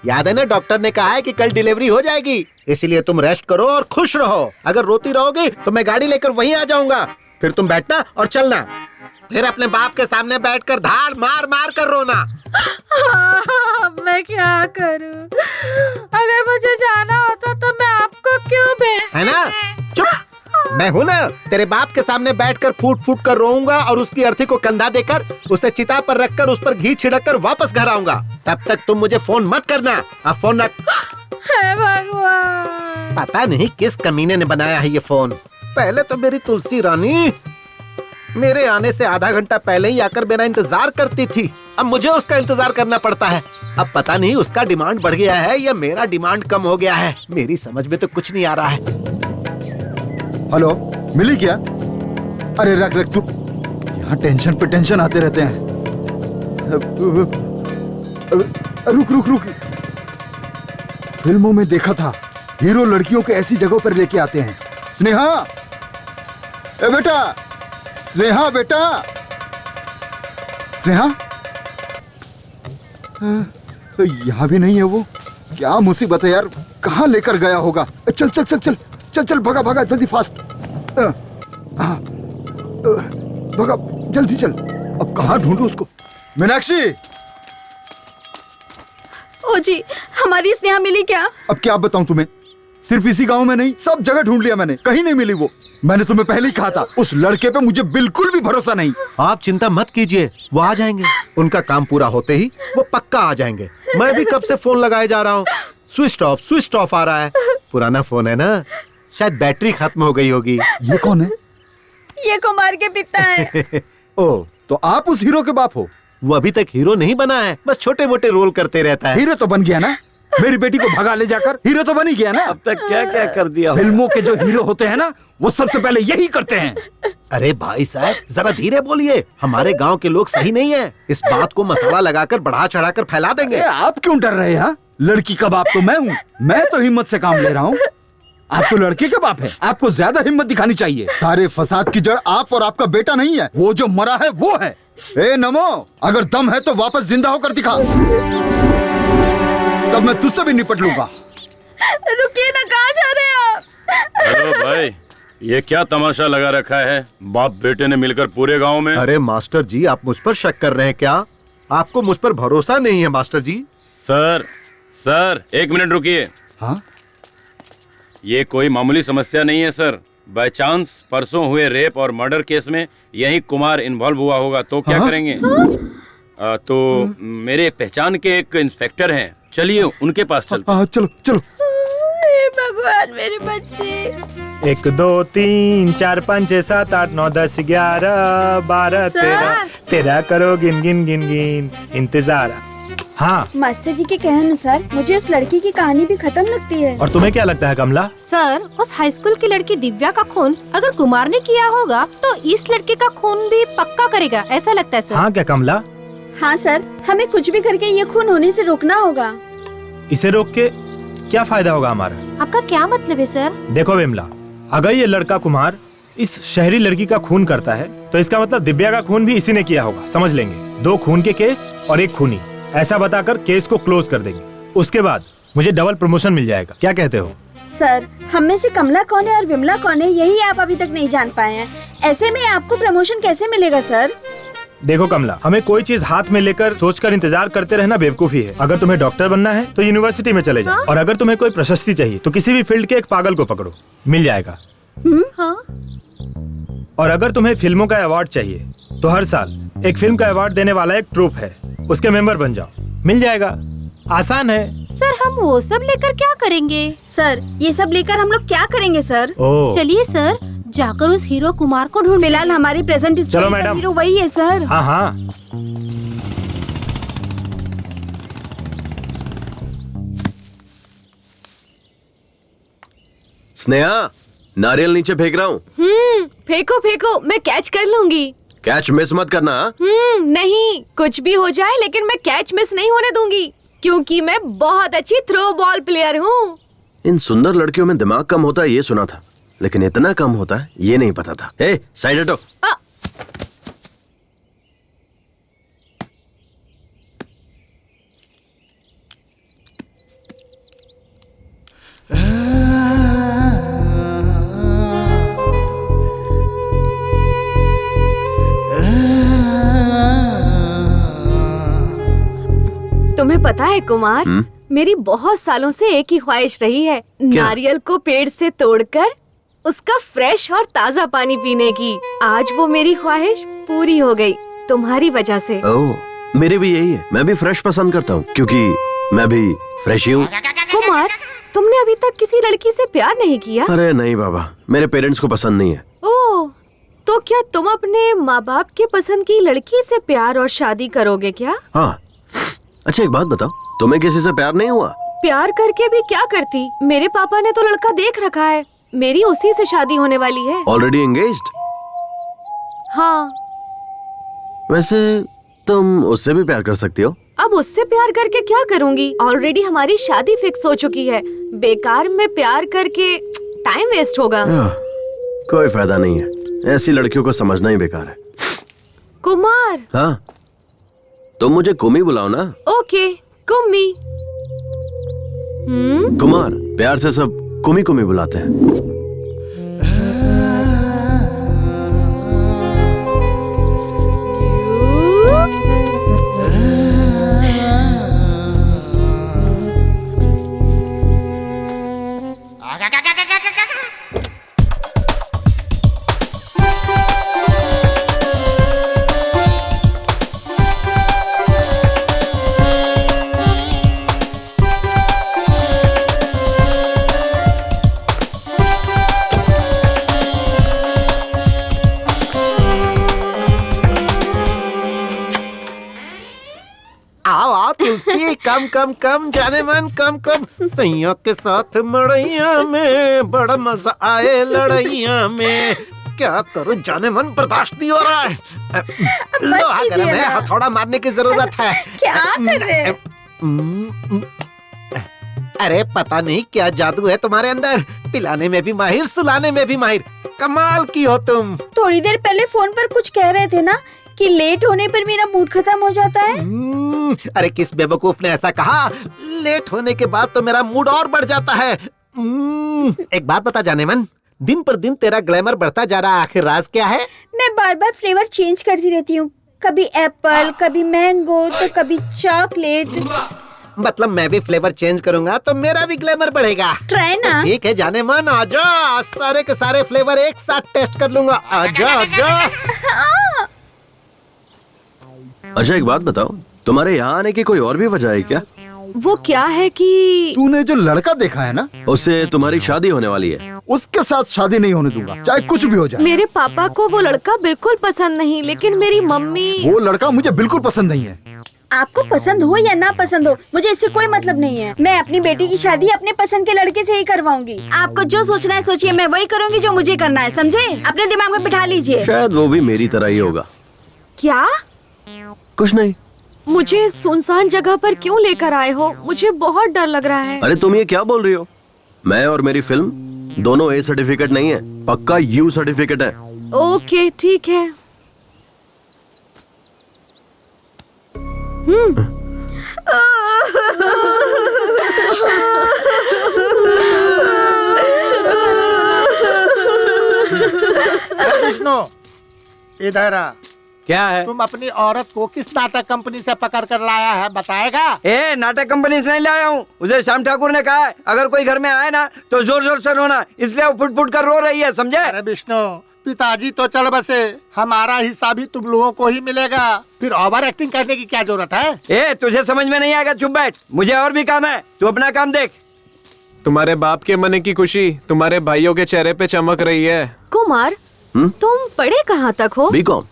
याद है ना, डॉक्टर ने कहा है कि कल डिलीवरी हो जाएगी, इसलिए तुम रेस्ट करो और खुश रहो। अगर रोती रहोगी तो मैं गाड़ी लेकर वहीं आ जाऊंगा, फिर तुम बैठना और चलना, फिर अपने बाप के सामने बैठकर धाड़ मार मार कर रोना। मैं क्या करूं? अगर मुझे जाना होता तो मैं आपको क्यों है ना? चुप। मैं हूँ ना, तेरे बाप के सामने बैठकर फूट फूट कर रोऊंगा और उसकी अर्थी को कंधा देकर उसे चिता पर रखकर उस पर घी छिड़क कर वापस घर आऊंगा। तब तक तुम मुझे फोन मत करना। अब फोन रख। हे भगवान, पता नहीं किस कमीने ने बनाया है ये फोन। पहले तो मेरी तुलसी रानी मेरे आने से आधा घंटा पहले ही आकर मेरा इंतजार करती थी, अब मुझे उसका इंतजार करना पड़ता है। अब पता नहीं उसका डिमांड बढ़ गया है या मेरा डिमांड कम हो गया है, मेरी समझ में तो कुछ नहीं आ रहा है। हेलो, मिली क्या? अरे रख रख, तू यहाँ टेंशन पे टेंशन आते रहते हैं। रुक रुक रुक, फिल्मों में देखा था हीरो लड़कियों को ऐसी जगहों पर लेके आते हैं। स्नेहा, ए बेटा, स्नेहा बेटा, स्नेहा, यहाँ भी नहीं है वो। क्या मुसीबत है यार, कहाँ लेकर गया होगा? चल चल चल चल चल चल, भगा भगा जल्दी, फास्ट। भगा जल्दी चल। अब कहाँ ढूंढूं उसको? मीनाक्षी, ओ जी, हमारी स्नेहा मिली क्या? अब क्या बताऊं तुम्हें, सिर्फ इसी गांव में नहीं, सब जगह ढूंढ लिया मैंने, कहीं नहीं मिली वो। मैंने तुम्हें पहले ही कहा था, उस लड़के पे मुझे बिल्कुल भी भरोसा नहीं। आप चिंता मत कीजिए, वो आ जाएंगे। उनका काम पूरा होते ही वो पक्का आ जाएंगे। मैं भी कब से फोन लगाए जा रहा हूँ, स्विच ऑफ आ रहा है। पुराना फोन है ना, शायद बैटरी खत्म हो गई होगी। ये कौन है? ये कुमार के पिता है। ओ, तो आप उस हीरो के बाप हो? वो अभी तक हीरो नहीं बना है, बस छोटे मोटे रोल करते रहता है। हीरो तो बन गया ना, मेरी बेटी को भगा ले जाकर हीरो तो बन ही गया ना। अब तक क्या क्या कर दिया। फिल्मों के जो हीरो होते हैं ना, वो सबसे पहले यही करते हैं। अरे भाई साहब, जरा धीरे बोलिए, हमारे गांव के लोग सही नहीं है। इस बात को मसाला लगाकर बढ़ा चढ़ाकर फैला देंगे। आप क्यों डर रहे हैं? लड़की का बाप तो मैं हूँ, मैं तो हिम्मत से काम ले रहा हूँ। आप तो लड़के का बाप है, आपको ज्यादा हिम्मत दिखानी चाहिए। सारे फसाद की जड़ आप और आपका बेटा नहीं है, वो जो मरा है वो है। ए नमो, अगर दम है तो वापस जिंदा होकर दिखा, तब मैं तुझसे भी निपट लूंगा। रुकिए ना, कहाँ जा रहे हैं आप? हेलो भाई, ये क्या तमाशा लगा रखा है? बाप बेटे ने मिलकर पूरे गांव में। अरे मास्टर जी, आप मुझ पर शक कर रहे हैं क्या? आपको मुझ पर भरोसा नहीं है मास्टर जी? सर 1 मिनट रुकिए। हाँ? ये कोई मामूली समस्या नहीं है सर। बाय चांस परसों हुए रेप और मर्डर केस में यही कुमार इन्वॉल्व हुआ होगा, तो क्या करेंगे? तो मेरे पहचान के एक इंस्पेक्टर हैं, चलिए उनके पास चलते हैं। चलो चलो। भगवान, मेरे बच्चे। 1 2 3 4 5 6 7 8 9 10 11 12 13 करो गिन गिन गिन गिन इंतजार। हाँ मास्टर जी के कहने अनुसार मुझे उस लड़की की कहानी भी खत्म लगती है। और तुम्हें क्या लगता है कमला? सर, उस हाई स्कूल की लड़की दिव्या का खून अगर कुमार ने किया होगा तो इस लड़के का खून भी पक्का करेगा, ऐसा लगता है सर। हाँ क्या कमला? हाँ सर, हमें कुछ भी करके ये खून होने से रोकना होगा। इसे रोक के क्या फायदा होगा हमारा? आपका क्या मतलब है सर? देखो विमला, अगर ये लड़का कुमार इस शहरी लड़की का खून करता है तो इसका मतलब दिव्या का खून भी इसी ने किया होगा, समझ लेंगे। 2 खून के केस और 1 खूनी, ऐसा बताकर केस को क्लोज कर देंगे। उसके बाद मुझे डबल प्रमोशन मिल जाएगा, क्या कहते हो? सर, हम में से कमला कौन है और विमला कौन है, यही आप अभी तक नहीं जान पाए हैं। ऐसे में आपको प्रमोशन कैसे मिलेगा सर? देखो कमला, हमें कोई चीज हाथ में लेकर सोचकर इंतजार करते रहना बेवकूफी है। अगर तुम्हें डॉक्टर बनना है तो यूनिवर्सिटी में चले जाओ, और अगर तुम्हें कोई प्रशस्ति चाहिए तो किसी भी फील्ड के एक पागल को पकड़ो, मिल जाएगा। हाँ? और अगर तुम्हें फिल्मों का अवार्ड चाहिए तो हर साल एक फिल्म का अवार्ड देने वाला एक ट्रूप है, उसके मेंबर बन जाओ, मिल जाएगा। आसान है। सर, हम वो सब लेकर क्या करेंगे? सर, ये सब लेकर हम लोग क्या करेंगे सर? चलिए सर, जाकर उस हीरो कुमार को ढूंढ। फिलहाल हमारी प्रेजेंट चलो मैडम, हीरो वही है सर। हाँ हाँ। स्नेहा, नारियल नीचे फेंक रहा हूँ। फेंको फेंको, मैं कैच कर लूंगी। कैच मिस मत करना। नहीं, कुछ भी हो जाए लेकिन मैं कैच मिस नहीं होने दूंगी, क्योंकि मैं बहुत अच्छी थ्रो बॉल प्लेयर हूँ। इन सुंदर लड़कियों में दिमाग कम होता है ये सुना था, लेकिन इतना कम होता है ये नहीं पता था। ए, साइड हटो। तुम्हें पता है कुमार, मेरी बहुत सालों से एक ही ख्वाहिश रही है, नारियल को पेड़ से तोड़कर उसका फ्रेश और ताज़ा पानी पीने की। आज वो मेरी ख्वाहिश पूरी हो गई तुम्हारी वजह से। ओह, मेरे भी यही है, मैं भी फ्रेश पसंद करता हूँ क्योंकि मैं भी फ्रेश ही हूँ। कुमार, तुमने अभी तक किसी लड़की से प्यार नहीं किया? अरे नहीं बाबा, मेरे पेरेंट्स को पसंद नहीं है। ओह, तो क्या तुम अपने माँ बाप के पसंद की लड़की से प्यार और शादी करोगे क्या? हाँ। अच्छा एक बात बताओ, तुम्हें किसी से प्यार नहीं हुआ? प्यार करके भी क्या करती, मेरे पापा ने तो लड़का देख रखा है, मेरी उसी से शादी होने वाली है। Already engaged? हाँ। वैसे तुम उससे भी प्यार कर सकती हो। अब उससे प्यार करके क्या करूँगी, ऑलरेडी हमारी शादी फिक्स हो चुकी है, बेकार में प्यार करके टाइम वेस्ट होगा। कोई फायदा नहीं है, ऐसी लड़कियों को समझना ही बेकार है। कुमार। हाँ, तुम मुझे कुमी बुलाओ ना। ओके, कुमी। कुमार, प्यार से सब कुमी कुमी बुलाते हैं। आओ आओ तुलसी, कम कम कम जाने मन, कम कम। सैया के साथ मड़ैया में बड़ा मजा आए लड़ैया में। क्या करूं जाने मन, बर्दाश्त नहीं हो रहा है। लोहा गर्म है, हथौड़ा मारने की जरूरत है। क्या कर रहे हैं? अरे पता नहीं क्या जादू है तुम्हारे अंदर, पिलाने में भी माहिर, सुलाने में भी माहिर। कमाल की हो तुम। थोड़ी देर पहले फोन पर कुछ कह रहे थे ना कि लेट होने पर मेरा मूड खत्म हो जाता है। अरे किस बेवकूफ ने ऐसा कहा? लेट होने के बाद तो मेरा मूड और बढ़ जाता है। एक बात बता जाने मन, दिन पर दिन तेरा ग्लैमर बढ़ता जा रहा है, आखिर राज क्या है? मैं बार बार फ्लेवर चेंज करती रहती हूँ, कभी एप्पल, कभी मैंगो, तो कभी चॉकलेट। मतलब मैं भी फ्लेवर चेंज करूंगा तो मेरा भी ग्लैमर बढ़ेगा। ट्राई ना। ठीक है जाने मन, आजा, सारे के सारे फ्लेवर एक साथ टेस्ट कर लूंगा। आजा आजा। अच्छा एक बात बताओ, तुम्हारे यहाँ आने की कोई और भी वजह है क्या? वो क्या है कि तूने जो लड़का देखा है ना, उससे तुम्हारी शादी होने वाली है। उसके साथ शादी नहीं होने दूंगा, चाहे कुछ भी हो जाए। मेरे पापा को वो लड़का बिल्कुल पसंद नहीं, लेकिन मेरी मम्मी। वो लड़का मुझे बिल्कुल पसंद नहीं है। आपको पसंद हो या ना पसंद हो, मुझे इससे कोई मतलब नहीं है। मैं अपनी बेटी की शादी अपने पसंद के लड़के से ही करवाऊंगी। आपको जो सोचना है सोचिए, मैं वही करूंगी जो मुझे करना है, समझे? अपने दिमाग में बिठा लीजिए। शायद वो भी मेरी तरह ही होगा। क्या? कुछ नहीं। मुझे सुनसान जगह पर क्यों लेकर आए हो? मुझे बहुत डर लग रहा है। अरे तुम ये क्या बोल रही हो? मैं और मेरी फिल्म दोनों ए सर्टिफिकेट नहीं है, पक्का यू सर्टिफिकेट है। ओके ठीक है। विष्णु इधर आ। क्या है? तुम अपनी औरत को किस नाटक कंपनी से पकड़ कर लाया है, बताएगा? ए, नाटक कंपनी से नहीं लाया हूँ। उसे श्याम ठाकुर ने कहा है अगर कोई घर में आए ना तो जोर जोर से रोना, इसलिए वो फुट फुट कर रो रही है, समझे? अरे विष्णु, पिताजी तो चल बसे, हमारा हिस्सा भी तुम लोगों को ही मिलेगा, फिर ओवर एक्टिंग करने की क्या जरूरत है? ए, तुझे समझ में नहीं आएगा, चुप बैठ, मुझे और भी काम है, तू अपना काम देख। तुम्हारे बाप के मन की खुशी तुम्हारे भाइयों के चेहरे पे चमक रही है। कुमार, तुम पढ़े कहाँ तक हो? बीकॉम।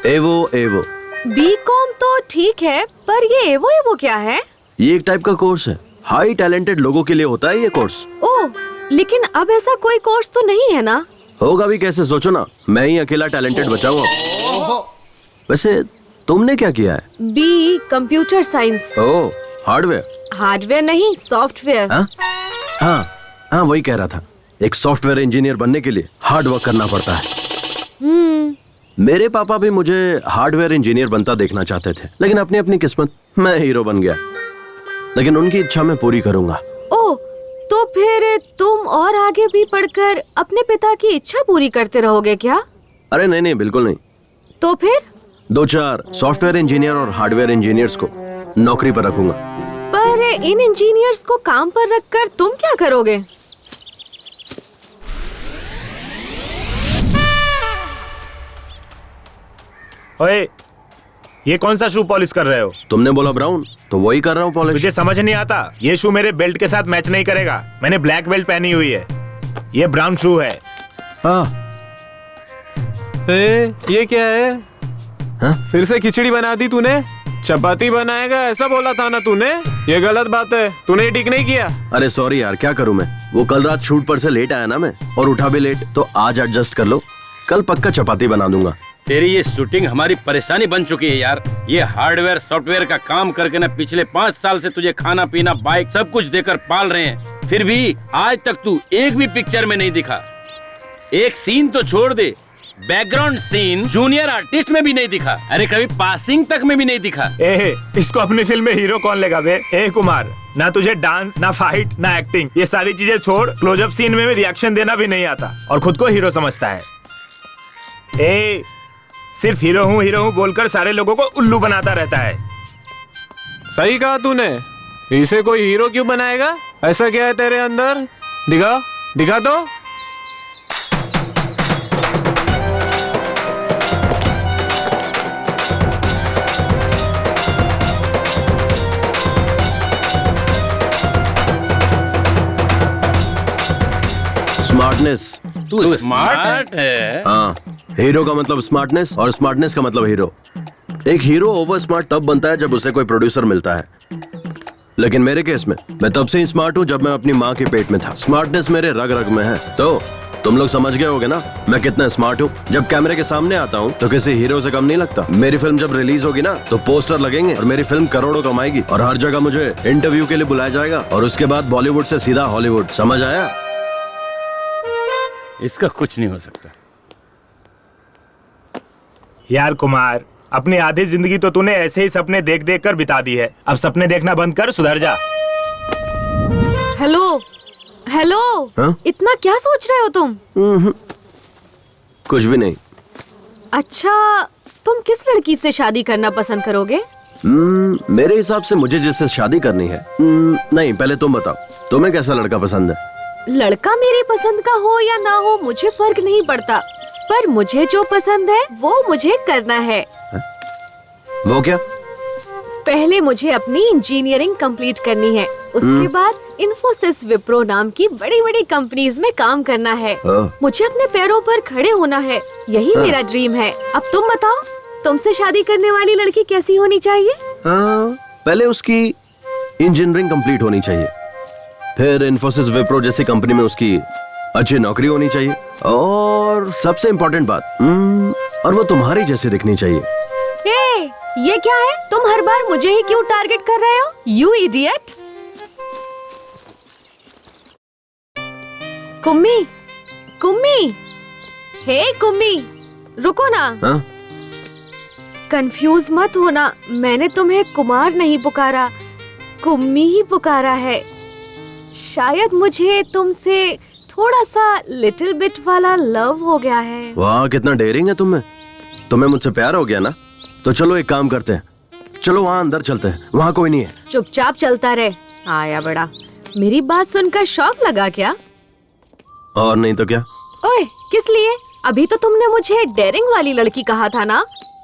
एवो एवो। बीकॉम तो ठीक है, पर ये एवो एवो क्या है? ये एक टाइप का कोर्स है, हाई टैलेंटेड लोगों के लिए होता है ये कोर्स। ओह, लेकिन अब ऐसा कोई कोर्स तो नहीं है ना? होगा भी कैसे, सोचो ना, मैं ही अकेला टैलेंटेड बचा हूँ। वैसे तुमने क्या किया है? B computer science. Oh, hardware. Hardware नहीं, सॉफ्टवेयर। हाँ, वही कह रहा था। एक सॉफ्टवेयर इंजीनियर बनने के लिए हार्ड वर्क करना पड़ता है। मेरे पापा भी मुझे हार्डवेयर इंजीनियर बनता देखना चाहते थे, लेकिन अपनी अपनी किस्मत, मैं हीरो बन गया। लेकिन उनकी इच्छा मैं पूरी करूंगा। ओह, तो फिर तुम और आगे भी पढ़कर अपने पिता की इच्छा पूरी करते रहोगे क्या? अरे नहीं नहीं, बिल्कुल नहीं। तो फिर 2-4 सॉफ्टवेयर इंजीनियर और हार्डवेयर इंजीनियर्स को नौकरी पर रखूंगा। पर इन इंजीनियर्स को काम पर रखकर तुम क्या करोगे? ओए, ये कौन सा शू पॉलिश कर रहे हो? तुमने बोला ब्राउन, तो वही कर रहा हूँ पॉलिश। मुझे समझ नहीं आता, ये शू मेरे बेल्ट के साथ मैच नहीं करेगा। मैंने ब्लैक बेल्ट पहनी हुई है, ये ब्राउन शू है। हाँ। ये क्या है? हाँ? फिर से खिचड़ी बना दी तूने? चपाती बनाएगा ऐसा बोला था ना तूने? ये गलत बात है, तूने ठीक नहीं किया। अरे सॉरी यार, क्या करूँ मैं, वो कल रात शूट पर से लेट आया ना मैं, और उठा भी लेट, तो आज एडजस्ट कर लो, कल पक्का चपाती बना दूंगा। तेरी ये शूटिंग हमारी परेशानी बन चुकी है यार। ये हार्डवेयर सॉफ्टवेयर का काम करके ना पिछले 5 साल से तुझे खाना पीना बाइक सब कुछ देकर पाल रहे हैं, फिर भी आज तक तू एक भी पिक्चर में नहीं दिखा। एक सीन तो छोड़ दे, बैकग्राउंड सीन जूनियर आर्टिस्ट में भी नहीं दिखा। अरे कभी पासिंग तक में भी नहीं दिखा। इसको अपनी फिल्म में हीरो कौन लेगा बे? कुमार, ना तुझे डांस, ना फाइट, ना एक्टिंग, ये सारी चीजें छोड़, क्लोजअप सीन में रिएक्शन देना भी नहीं आता और खुद को हीरो समझता है। सिर्फ हीरो हूँ बोलकर सारे लोगों को उल्लू बनाता रहता है। सही कहा तूने, इसे कोई हीरो क्यों बनाएगा? ऐसा क्या है तेरे अंदर? दिखा तो। स्मार्टनेस। तू स्मार्ट है? हाँ, हीरो का मतलब स्मार्टनेस और स्मार्टनेस का मतलब हीरो। एक हीरो ओवर स्मार्ट तब बनता है जब उसे कोई प्रोड्यूसर मिलता है, लेकिन मेरे केस में मैं तब से ही स्मार्ट हूँ जब मैं अपनी माँ के पेट में था। स्मार्टनेस मेरे रग रग में है। तो तुम लोग समझ गए होगे ना मैं कितना स्मार्ट हूँ। जब कैमरे के सामने आता हूँ तो किसी हीरो से कम नहीं लगता। मेरी फिल्म जब रिलीज होगी ना तो पोस्टर लगेंगे और मेरी फिल्म करोड़ों कमाएगी और हर जगह मुझे इंटरव्यू के लिए बुलाया जाएगा और उसके बाद बॉलीवुड से सीधा हॉलीवुड। समझ आया? इसका कुछ नहीं हो सकता। यार कुमार, अपनी आधी जिंदगी तो तूने ऐसे ही सपने देख देख कर बिता दी है। अब सपने देखना बंद कर, सुधर जा। हेलो हेलो, इतना क्या सोच रहे हो तुम? कुछ भी नहीं। अच्छा, तुम किस लड़की से शादी करना पसंद करोगे? मेरे हिसाब से मुझे जिससे शादी करनी है। नहीं, पहले तुम बताओ, तुम्हें कैसा लड़का पसंद है? लड़का मेरे पसंद का हो या ना हो मुझे फर्क नहीं पड़ता, पर मुझे जो पसंद है वो मुझे करना है। वो क्या? पहले मुझे अपनी इंजीनियरिंग कंप्लीट करनी है, उसके बाद इन्फोसिस विप्रो नाम की बड़ी बड़ी कंपनीज में काम करना है। मुझे अपने पैरों पर खड़े होना है, यही मेरा ड्रीम है। अब तुम बताओ, तुमसे शादी करने वाली लड़की कैसी होनी चाहिए? पहले उसकी इंजीनियरिंग कंप्लीट होनी चाहिए, फिर इन्फोसिस विप्रो जैसी कंपनी में उसकी अच्छी नौकरी होनी चाहिए, और सबसे इम्पोर्टेंट बात, और वो तुम्हारी जैसी दिखनी चाहिए। ये क्या है? तुम हर बार मुझे ही क्यों टारगेट कर रहे हो? You idiot! Kummi, Kummi, hey Kummi, रुको ना। कंफ्यूज मत होना, मैंने तुम्हें कुमार नहीं पुकारा, कुम्मी ही पुकारा है। शायद मुझे तुमसे थोड़ा सा लिटिल बिट वाला लव हो गया है। वाह, कितना डेयरिंग है तुम्हें मुझसे प्यार हो गया ना? तो चलो एक काम करते हैं, चलो वहाँ अंदर चलते हैं, वहाँ कोई नहीं है। चुपचाप चलता रहे, आया बड़ा। मेरी बात सुनकर शौक लगा क्या? और नहीं तो क्या? ओए, किस लिए? अभी तो तुमने मुझे डेयरिंग वाली लड़की कहा था ना,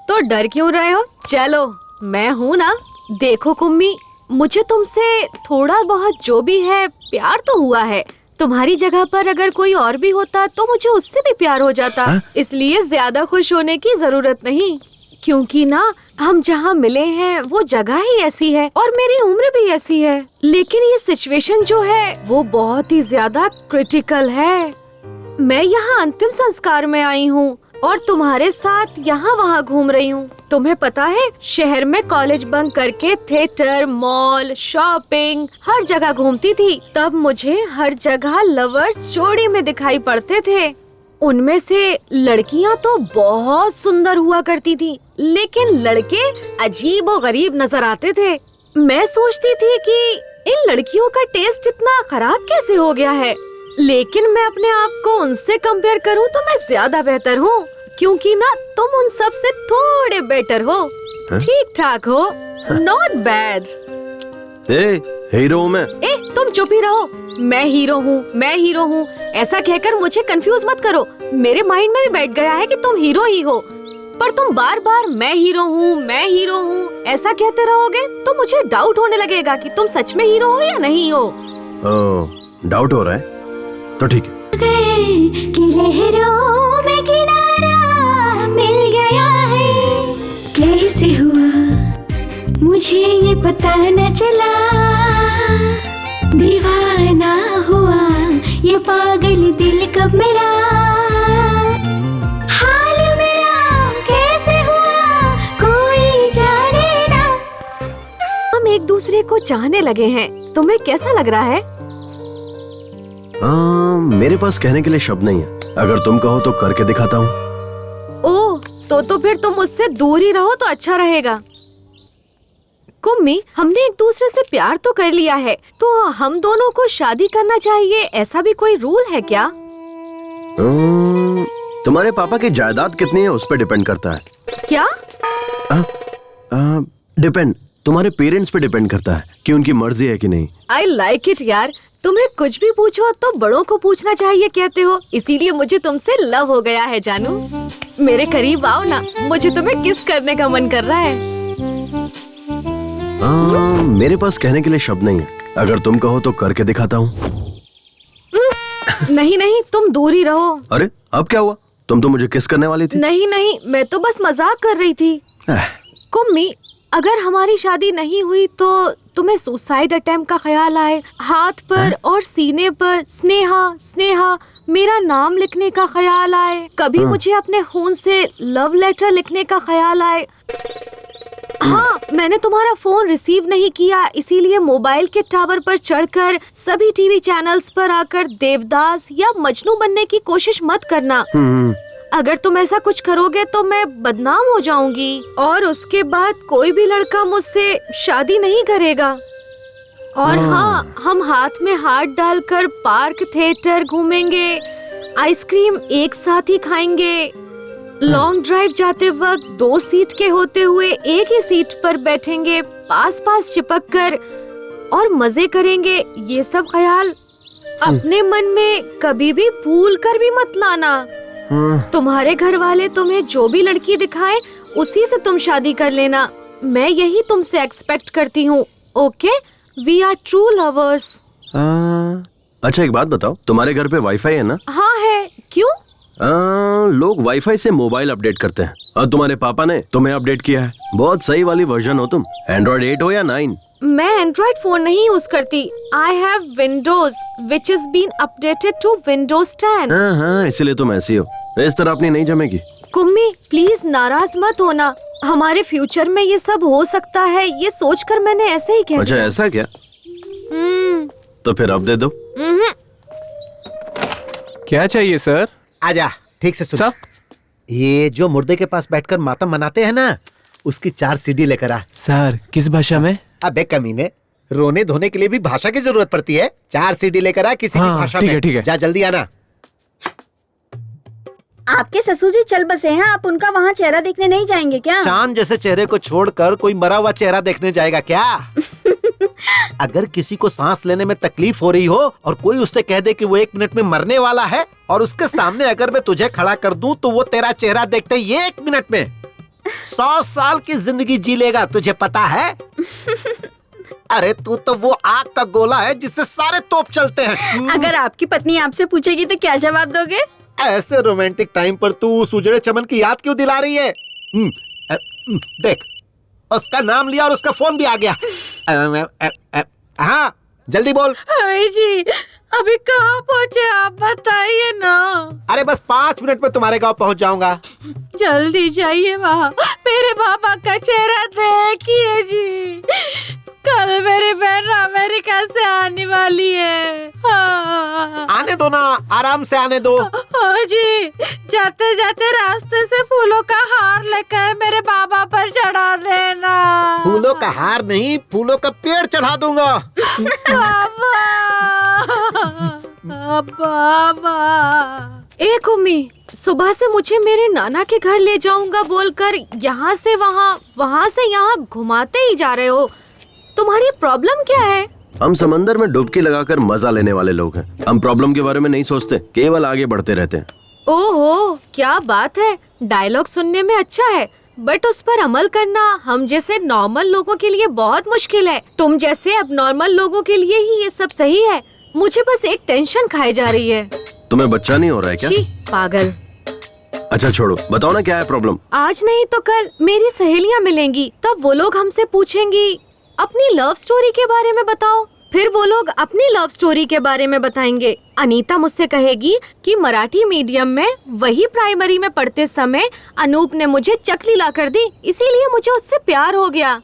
तो डर क्यों रहे हो? चलो, मैं हूँ ना। देखो कुम्मी, मुझे तुमसे थोड़ा बहुत जो भी है प्यार तो हुआ है। तुम्हारी जगह पर अगर कोई और भी होता तो मुझे उससे भी प्यार हो जाता। इसलिए ज्यादा खुश होने की जरूरत नहीं, क्योंकि ना हम जहाँ मिले हैं वो जगह ही ऐसी है और मेरी उम्र भी ऐसी है। लेकिन ये सिचुएशन जो है वो बहुत ही ज्यादा क्रिटिकल है। मैं यहाँ अंतिम संस्कार में आई हूँ और तुम्हारे साथ यहाँ वहाँ घूम रही हूँ। तुम्हें पता है, शहर में कॉलेज बंक करके थिएटर, मॉल, शॉपिंग हर जगह घूमती थी। तब मुझे हर जगह लवर्स जोड़ी में दिखाई पड़ते थे। उनमें से लड़कियां तो बहुत सुंदर हुआ करती थी, लेकिन लड़के अजीब और गरीब नजर आते थे। मैं सोचती थी कि इन लड़कियों का टेस्ट इतना खराब कैसे हो गया है, लेकिन मैं अपने आप को उनसे कंपेयर करूं तो मैं ज्यादा बेहतर हूँ, क्योंकि ना तुम उन सब से थोड़े बेटर हो, ठीक ठाक हो, नॉट बैड। हीरो मैं। तुम चुप ही रहो। मैं हीरो हूँ, मैं हीरो हूँ, ऐसा कहकर मुझे कंफ्यूज मत करो। मेरे माइंड में भी बैठ गया है कि तुम हीरो ही हो, पर तुम बार बार मैं हीरो हूँ, मैं हीरो हूँ ऐसा कहते रहोगे तो मुझे डाउट होने लगेगा कि तुम सच में हीरो हो या नहीं हो। डाउट हो रहा है तो ठीक है। कि लहरों में किनारा मिल गया है, कैसे हुआ मुझे ये पता न चला, दीवाना हुआ ये पागल दिल कब मेरा, हाल मेरा कैसे हुआ कोई जाने ना। हम एक दूसरे को चाहने लगे हैं, तुम्हें कैसा लग रहा है? मेरे पास कहने के लिए शब्द नहीं है, अगर तुम कहो तो करके दिखाता हूँ। ओह, तो फिर तुम मुझसे दूर ही रहो तो अच्छा रहेगा। कुम्मी, हमने एक दूसरे से प्यार तो कर लिया है, तो हम दोनों को शादी करना चाहिए, ऐसा भी कोई रूल है क्या? तुम्हारे पापा की जायदाद कितनी है उस पर डिपेंड करता है। क्या? डिपेंड, तुम्हारे पेरेंट्स पे डिपेंड करता है कि उनकी मर्जी है कि नहीं। आई लाइक इट यार, तुम्हें कुछ भी पूछो तो बड़ों को पूछना चाहिए कहते हो, इसीलिए मुझे तुमसे लव हो गया है जानू। मेरे करीब आओ ना, मुझे तुम्हें किस करने का मन कर रहा है। मेरे पास कहने के लिए शब्द नहीं है, अगर तुम कहो तो करके दिखाता हूँ। नहीं नहीं, तुम दूर ही रहो। अरे अब क्या हुआ? तुम तो मुझे किस करने वाली थी। नहीं नहीं, मैं तो बस मजाक कर रही थी। कुम्मी, अगर हमारी शादी नहीं हुई तो तुम्हें सुसाइड अटेम्प्ट का ख्याल आए, हाथ पर और सीने पर स्नेहा स्नेहा मेरा नाम लिखने का ख्याल आए, कभी मुझे अपने खून से लव लेटर लिखने का ख्याल आए। हाँ, मैंने तुम्हारा फोन रिसीव नहीं किया, इसीलिए मोबाइल के टावर पर चढ़कर सभी टीवी चैनल्स पर आकर देवदास या मजनू बनने की कोशिश मत करना। अगर तुम ऐसा कुछ करोगे तो मैं बदनाम हो जाऊंगी और उसके बाद कोई भी लड़का मुझसे शादी नहीं करेगा। और हाँ, हम हाथ में हाथ डालकर पार्क थिएटर घूमेंगे, आइसक्रीम एक साथ ही खाएंगे, लॉन्ग ड्राइव जाते वक्त 2 सीट के होते हुए एक ही सीट पर बैठेंगे, पास पास चिपक कर और मजे करेंगे। ये सब ख्याल अपने मन में कभी भी भूल कर भी मत लाना। तुम्हारे घर वाले तुम्हें जो भी लड़की दिखाए उसी से तुम शादी कर लेना। मैं यही तुमसे एक्सपेक्ट करती हूँ। Okay, we are true lovers. अच्छा एक बात बताओ, तुम्हारे घर पे वाईफाई है ना? हाँ है। क्यों? लोग वाईफाई से मोबाइल अपडेट करते हैं और तुम्हारे पापा ने तुम्हें अपडेट किया है। बहुत सही वाली वर्जन हो तुम, एंड्रॉइड 8 हो या 9? मैं एंड्रॉइड फोन नहीं यूज करती। I have Windows which is been updated to Windows 10। हाँ, इसीलिए तुम ऐसी हो। इस तरह अपनी नहीं जमेगी। कुम्मी प्लीज नाराज मत होना, हमारे फ्यूचर में ये सब हो सकता है, ये सोचकर मैंने ऐसे ही कह दिया। अच्छा ऐसा क्या? तो फिर अब दे दो। क्या चाहिए सर? आजा, ठीक से सुन। ये जो मुर्दे के पास बैठकर मातम मनाते हैं ना, उसकी 4 CD लेकर आ। सर किस भाषा में? अबे कमीने, रोने धोने के लिए भी भाषा की जरूरत पड़ती है। 4 CD लेकर आ किसी भी भाषा में। ठीक है। जा जल्दी आना। आपके ससुर जी चल बसे हैं, आप उनका वहाँ चेहरा देखने नहीं जाएंगे क्या? चांद जैसे चेहरे को छोड़कर कोई मरा हुआ चेहरा देखने जाएगा क्या? अगर किसी को सांस लेने में तकलीफ हो रही हो और कोई उससे कह दे कि वो 1 मिनट में मरने वाला है और उसके सामने अगर मैं तुझे खड़ा कर दूं तो वो तेरा चेहरा देखते ही 1 मिनट में 100 साल की जिंदगी जी लेगा, तुझे पता है? अरे तू तो वो आग का गोला है जिससे सारे तोप चलते हैं। अगर आपकी पत्नी आपसे पूछेगी तो क्या जवाब दोगे? ऐसे रोमांटिक टाइम पर तू उस उजड़े चमन की याद क्यों दिला रही है? देख, उसका नाम लिया और उसका फोन भी आ गया। हाँ जल्दी बोल। जी अभी कहाँ पहुँचे आप बताइए ना। अरे बस 5 मिनट में तुम्हारे गांव पहुँच जाऊंगा। जल्दी जाइए वहाँ, मेरे पापा का चेहरा देखिए जी। कल मेरी बहन अमेरिका से आने वाली है। हाँ। आने दो ना, आराम से आने दो। जी जाते जाते रास्ते से फूलों का हार लेकर मेरे बाबा पर चढ़ा देना। फूलों का हार नहीं, फूलों का पेड़ चढ़ा दूंगा। बाबा ए कुम्मी, सुबह से मुझे मेरे नाना के घर ले जाऊंगा बोलकर यहाँ से वहाँ से यहाँ घुमाते ही जा रहे हो। तुम्हारी प्रॉब्लम क्या है? हम समंदर में डुबकी लगाकर मजा लेने वाले लोग हैं। हम प्रॉब्लम के बारे में नहीं सोचते, केवल आगे बढ़ते रहते हैं। ओहो, क्या बात है। डायलॉग सुनने में अच्छा है, बट उस पर अमल करना हम जैसे नॉर्मल लोगों के लिए बहुत मुश्किल है। तुम जैसे अब नॉर्मल लोगों के लिए ही ये सब सही है। मुझे बस एक टेंशन खाई जा रही है। तुम्हें बच्चा नहीं हो रहा है क्या? पागल। अच्छा छोड़ो, बताओ ना क्या है प्रॉब्लम। आज नहीं तो कल मेरी सहेलियाँ मिलेंगी, तब वो लोग हमसे पूछेंगी अपनी लव स्टोरी के बारे में बताओ। फिर वो लोग अपनी लव स्टोरी के बारे में बताएंगे। अनीता मुझसे कहेगी कि मराठी मीडियम में वही प्राइमरी में पढ़ते समय अनूप ने मुझे चकली ला कर दी, इसीलिए मुझे उससे प्यार हो गया।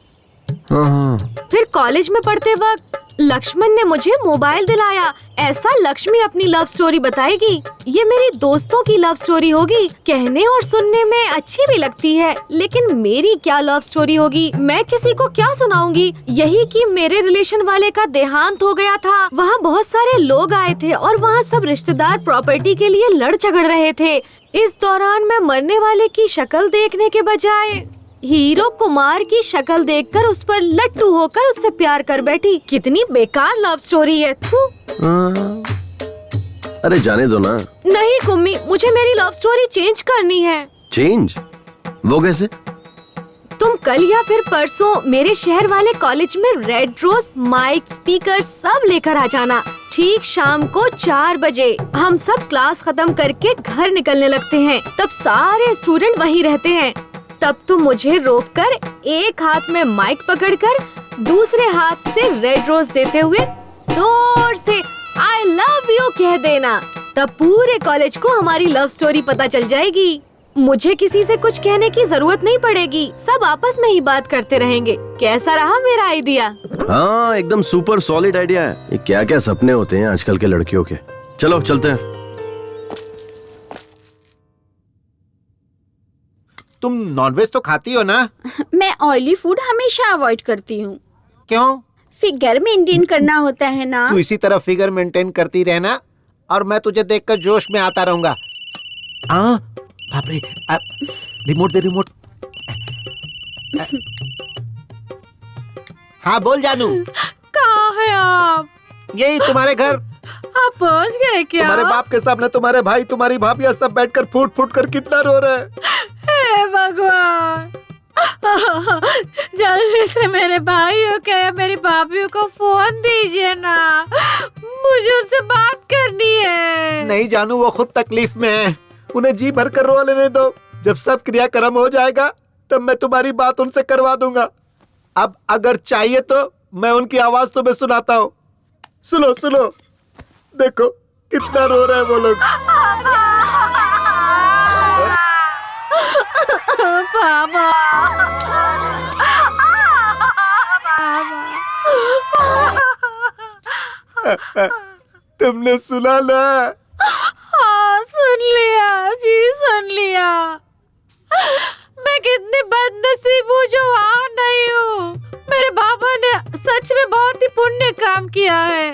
फिर कॉलेज में पढ़ते वक्त लक्ष्मण ने मुझे मोबाइल दिलाया। ऐसा लक्ष्मी अपनी लव स्टोरी बताएगी। ये मेरी दोस्तों की लव स्टोरी होगी, कहने और सुनने में अच्छी भी लगती है, लेकिन मेरी क्या लव स्टोरी होगी? मैं किसी को क्या सुनाऊंगी? यही कि मेरे रिलेशन वाले का देहांत हो गया था। वहाँ बहुत सारे लोग आए थे और वहाँ सब रिश्तेदार प्रॉपर्टी के लिए लड़ झगड़ रहे थे। इस दौरान मैं मरने वाले की शक्ल देखने के बजाय हीरो कुमार की शक्ल देखकर उस पर लट्टू होकर उससे प्यार कर बैठी। कितनी बेकार लव स्टोरी है। अरे जाने दो ना। नहीं कुम्मी, मुझे मेरी लव स्टोरी चेंज करनी है। चेंज? वो कैसे? तुम कल या फिर परसों मेरे शहर वाले कॉलेज में रेड रोज माइक स्पीकर सब लेकर आ जाना। ठीक शाम को 4 बजे हम सब क्लास खत्म करके घर निकलने लगते हैं। तब सारे स्टूडेंट वहीं रहते हैं। तब तुम मुझे रोककर एक हाथ में माइक पकड़कर दूसरे हाथ से रेड रोज देते हुए जोर से आई लव यू कह देना। तब पूरे कॉलेज को हमारी लव स्टोरी पता चल जाएगी। मुझे किसी से कुछ कहने की जरूरत नहीं पड़ेगी, सब आपस में ही बात करते रहेंगे। कैसा रहा मेरा आइडिया? हाँ, एकदम सुपर सॉलिड आइडिया है। ये क्या क्या सपने होते हैं आजकल के लड़कियों के। चलो चलते हैं। तुम नॉनवेज तो खाती हो ना? मैं ऑयली फूड हमेशा अवॉइड करती हूँ। क्यों? फिगर मेंटेन करना होता है ना। तू इसी तरह फिगर मेंटेन करती रहना और मैं तुझे देखकर जोश में आता रहूंगा। हाँ, बाप रे, रिमोट दे रिमोट। हाँ बोल जानू। कहाँ है आप? यही तुम्हारे घर। आप पहुँच गए क्या? तुम्हारे बाप के सामने तुम्हारे भाई तुम्हारी भाभी सब बैठकर फूट फूट कर कितना रो रहे हैं। हे भगवान, जल्दी से मेरे भाइयों के या मेरी भाभीयों को फोन दीजिए ना, मुझे उनसे बात करनी है। नहीं जानू, वो खुद तकलीफ में है, उन्हें जी भर कर रो लेने दो। जब सब क्रियाक्रम हो जाएगा तब मैं तुम्हारी बात उनसे करवा दूंगा। अब अगर चाहिए तो मैं उनकी आवाज तुम्हें सुनाता हूँ। सुनो सुनो, देखो कितना रो रहे हैं वो लोग। बाबा, तुमने सुना ना? हाँ सुन लिया जी, सुन लिया। मैं कितनी बदनसीब हूँ जो वहाँ नहीं हूँ। मेरे बाबा ने सच में बहुत ही पुण्य काम किया है।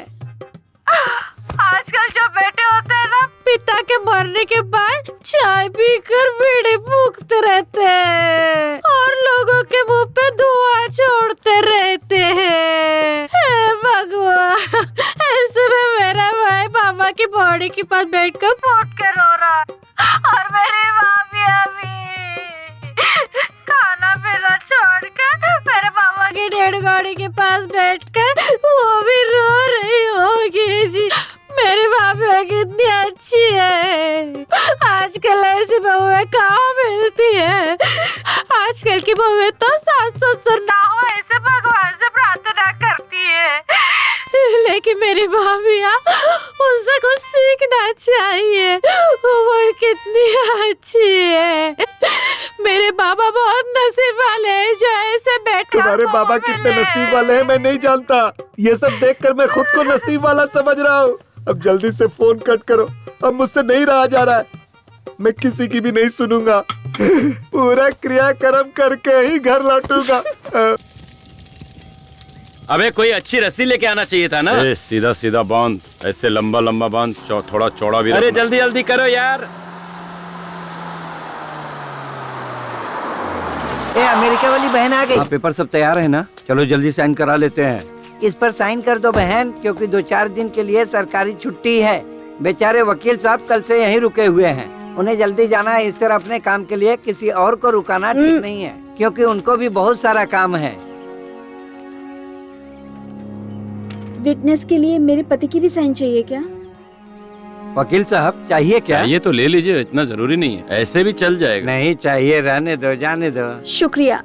आजकल जो बेटे होते हैं ना, पिता के मरने के बाद चाय पीकर बीड़ी फूकते रहते हैं और लोगों के मुंह पे धुआं छोड़ते रहते हैं। हे भगवान, ऐसे में मेरा भाई पापा की बॉडी के पास बैठकर फूट के रो रहा और मेरी भाभी अभी खाना पीना छोड़कर मेरे पापा की डेड बॉडी के पास बैठकर वो भी रो रही होगी जी। मेरी भाभी कितनी अच्छी है। आजकल ऐसी बहुएं कहाँ मिलती है। आजकल की बहुएं तो सास ससुर ना हो ऐसे भगवान से प्रार्थना करती है, लेकिन मेरी भाभियाँ उससे कुछ सीखना चाहिए। वो कितनी अच्छी है। मेरे बाबा बहुत नसीब वाले हैं जो ऐसे बैठ। तुम्हारे बाबा कितने नसीब वाले हैं मैं नहीं जानता। ये सब देखकर मैं खुद को नसीब वाला समझ रहा हूँ। अब जल्दी से फोन कट करो, अब मुझसे नहीं रहा जा रहा है। मैं किसी की भी नहीं सुनूंगा, पूरा क्रियाक्रम करके ही घर लौटूंगा। अबे कोई अच्छी रस्सी लेके आना चाहिए था ना। सीधा सीधा बांध, ऐसे लंबा लंबा बांध, थोड़ा चौड़ा भी। अरे जल्दी जल्दी करो यार। ए, अमेरिका वाली बहन आ गई। पेपर सब तैयार है ना? चलो जल्दी साइन करा लेते हैं। इस पर साइन कर दो बहन, क्योंकि 2-4 दिन के लिए सरकारी छुट्टी है। बेचारे वकील साहब कल से यहीं रुके हुए हैं, उन्हें जल्दी जाना है। इस तरह अपने काम के लिए किसी और को रुकाना ठीक नहीं है, क्योंकि उनको भी बहुत सारा काम है। विटनेस के लिए मेरे पति की भी साइन चाहिए क्या? वकील साहब चाहिए क्या? चाहिए तो ले लीजिए, इतना जरूरी नहीं है, ऐसे भी चल जाएगा। नहीं चाहिए, रहने दो, जाने दो। शुक्रिया।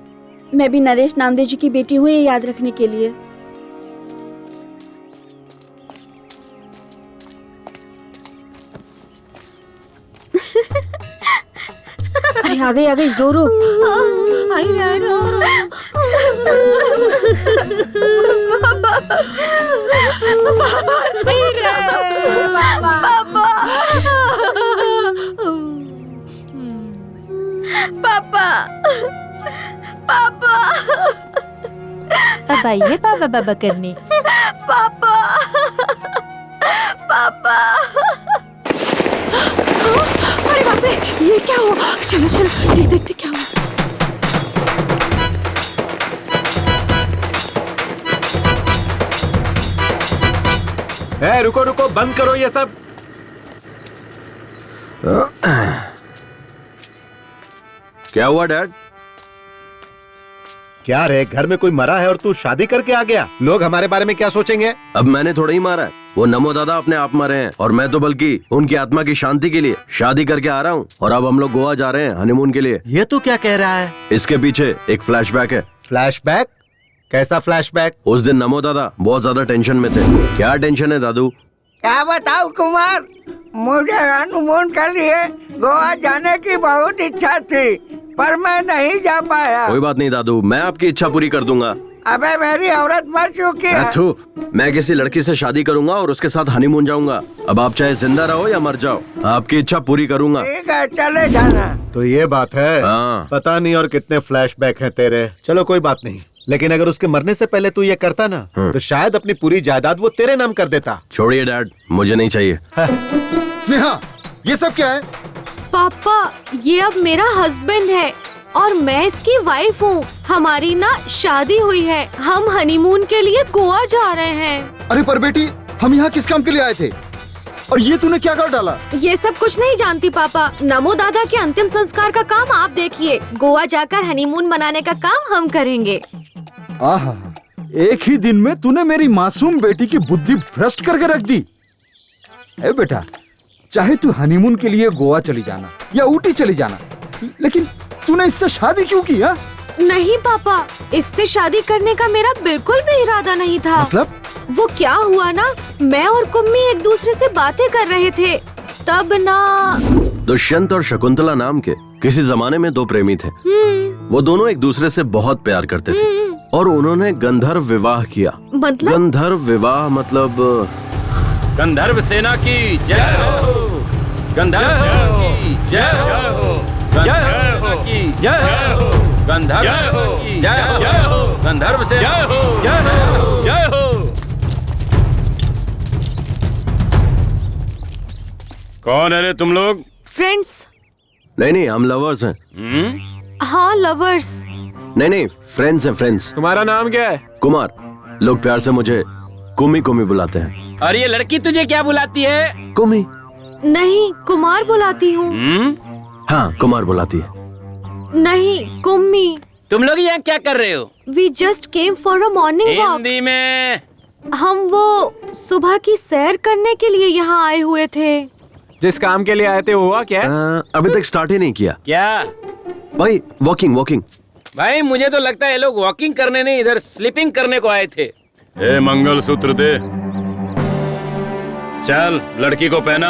मैं भी नरेश नामदेव जी की बेटी हूँ, ये याद रखने के लिए। अरे आ गई रो रो। पापा पापा अब आइए पापा बाबा करने। पापा पापा। अरे बाप रे, ये क्या हुआ? चलो चलो देखते क्या हुआ। रुको रुको, बंद करो ये सब। क्या हुआ डैड? क्या रे, घर में कोई मरा है और तू शादी करके आ गया? लोग हमारे बारे में क्या सोचेंगे? अब मैंने थोड़ा ही मारा है, वो नमो दादा अपने आप मरे हैं और मैं तो बल्कि उनकी आत्मा की शांति के लिए शादी करके आ रहा हूँ और अब हम लोग गोवा जा रहे हैं हनीमून के लिए। ये तो क्या कह रहा है? इसके पीछे एक फ्लैशबैक है। फ्लैशबैक? कैसा फ्लैशबैक? उस दिन नमो दादा बहुत ज्यादा टेंशन में थे। क्या टेंशन है दादू? क्या बताऊं कुमार, मुझे हनीमून के लिए गोवा जाने की बहुत इच्छा थी पर मैं नहीं जा पाया। कोई बात नहीं दादू, मैं आपकी इच्छा पूरी कर दूंगा। अबे मेरी औरत मर चुकी है। मैं किसी लड़की से शादी करूंगा और उसके साथ हनीमून जाऊंगा। अब आप चाहे जिंदा रहो या मर जाओ, आपकी इच्छा पूरी करूंगा। ठीक है, चले जाना। तो ये बात है। हाँ। पता नहीं और कितने फ्लैशबैक हैं तेरे। चलो कोई बात नहीं, लेकिन अगर उसके मरने से पहले तू ये करता ना तो शायद अपनी पूरी जायदाद वो तेरे नाम कर देता। छोड़िए डैड, मुझे नहीं चाहिए। स्नेहा, ये सब क्या है? पापा, ये अब मेरा हस्बैंड है और मैं इसकी वाइफ हूँ। हमारी ना शादी हुई है, हम हनीमून के लिए गोवा जा रहे हैं। अरे पर बेटी, हम यहाँ किस काम के लिए आए थे और ये तूने क्या कर डाला? ये सब कुछ नहीं जानती पापा। नमो दादा के अंतिम संस्कार का काम आप देखिए, गोवा जाकर हनीमून मनाने का काम हम करेंगे। आहा, एक ही दिन में तूने मेरी मासूम बेटी की बुद्धि भ्रष्ट करके रख दी। ए बेटा, चाहे तू हनीमून के लिए गोवा चली जाना या ऊटी चली जाना, लेकिन तूने इससे शादी क्यों की? हा? नहीं पापा, इससे शादी करने का मेरा बिल्कुल भी इरादा नहीं था। मतलब? वो क्या हुआ ना, मैं और कुम्मी एक दूसरे से बातें कर रहे थे, तब ना दुष्यंत और शकुंतला नाम के किसी जमाने में दो प्रेमी थे। वो दोनों एक दूसरे से बहुत प्यार करते थे और उन्होंने गंधर्व विवाह किया। मतलब? गंधर्व विवाह मतलब गंधर्व सेना की जय हो, गंधर्व सेना की जय हो, गंधर्व की जय हो, गंधर्व की जय हो, गंधर्व सेना की जय हो, जय हो। कौन है रे तुम लोग? फ्रेंड्स। नहीं, हम लवर्स हैं। हाँ, लवर्स। नहीं, फ्रेंड्स हैं, फ्रेंड्स। तुम्हारा नाम क्या है? कुमार। लोग प्यार से मुझे कुमी कुमी बुलाते हैं। और ये लड़की तुझे क्या बुलाती है? कुमी। नहीं, कुमार बुलाती हूँ। हाँ, कुमार बुलाती है। नहीं, कुम्मी। तुम लोग यहाँ क्या कर रहे हो? We just came for a morning walk। Hindi में। हम वो सुबह की सैर करने के लिए यहाँ आए हुए थे। जिस काम के लिए आए थे हुआ क्या? अभी तक स्टार्ट ही नहीं किया। क्या भाई? वॉकिंग। भाई मुझे तो लगता है ये लोग वॉकिंग करने नहीं, इधर स्लीपिंग करने को आए थे। ए मंगलसूत्र दे। चल लड़की को पहना।